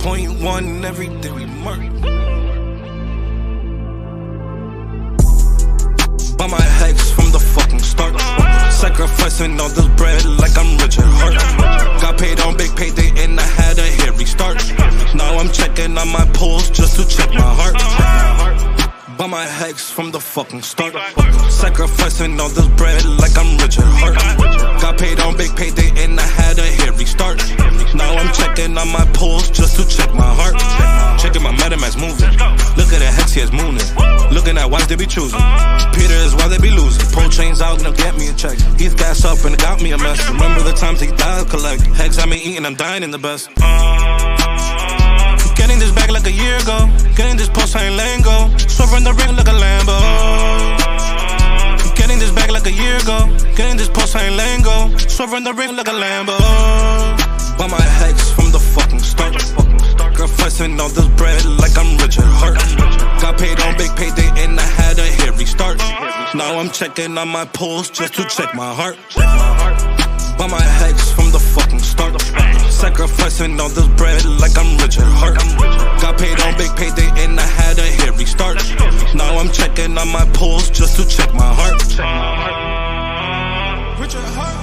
.1 every day we mark. Bought my hex from the fucking start. Sacrificing all this bread like I'm Richard Hart. Got paid on big payday and I had a hair restart. Now I'm checking on my pulse just to check my heart. Bought my hex from the fucking start. Sacrificing all this bread like I'm Richard Hart. Got paid on big payday and I had a hair restart. Now I'm checking on my pulse just to check my heart. Checking my MetaMask moving. Look at the hex, here's mooning. Looking at wives they be choosing. Peter is why they be losing. Pull chains out and they'll get me a check. He's gas up and it got me a mess. Remember the times he died collect. Hex I been eating, I'm dying in the best. Getting this back like a year ago. Getting this post, I ain't letting go. Swerving the ring like a Lambo. Getting this back like a year ago. Getting this post, I ain't letting go. Swerving the ring like a Lambo. Bought my hex from the fucking start. Sacrificing all this bread like I'm Richard Hart. Got paid on big payday and I had a hair restart. Now I'm checking on my pulse just to check my heart. Bought my hex from the fucking start. Sacrificing all this bread like I'm Richard Hart. Got paid on big payday and I had a hair restart. Now I'm checking on my pulse just to check my heart. Richard Hart.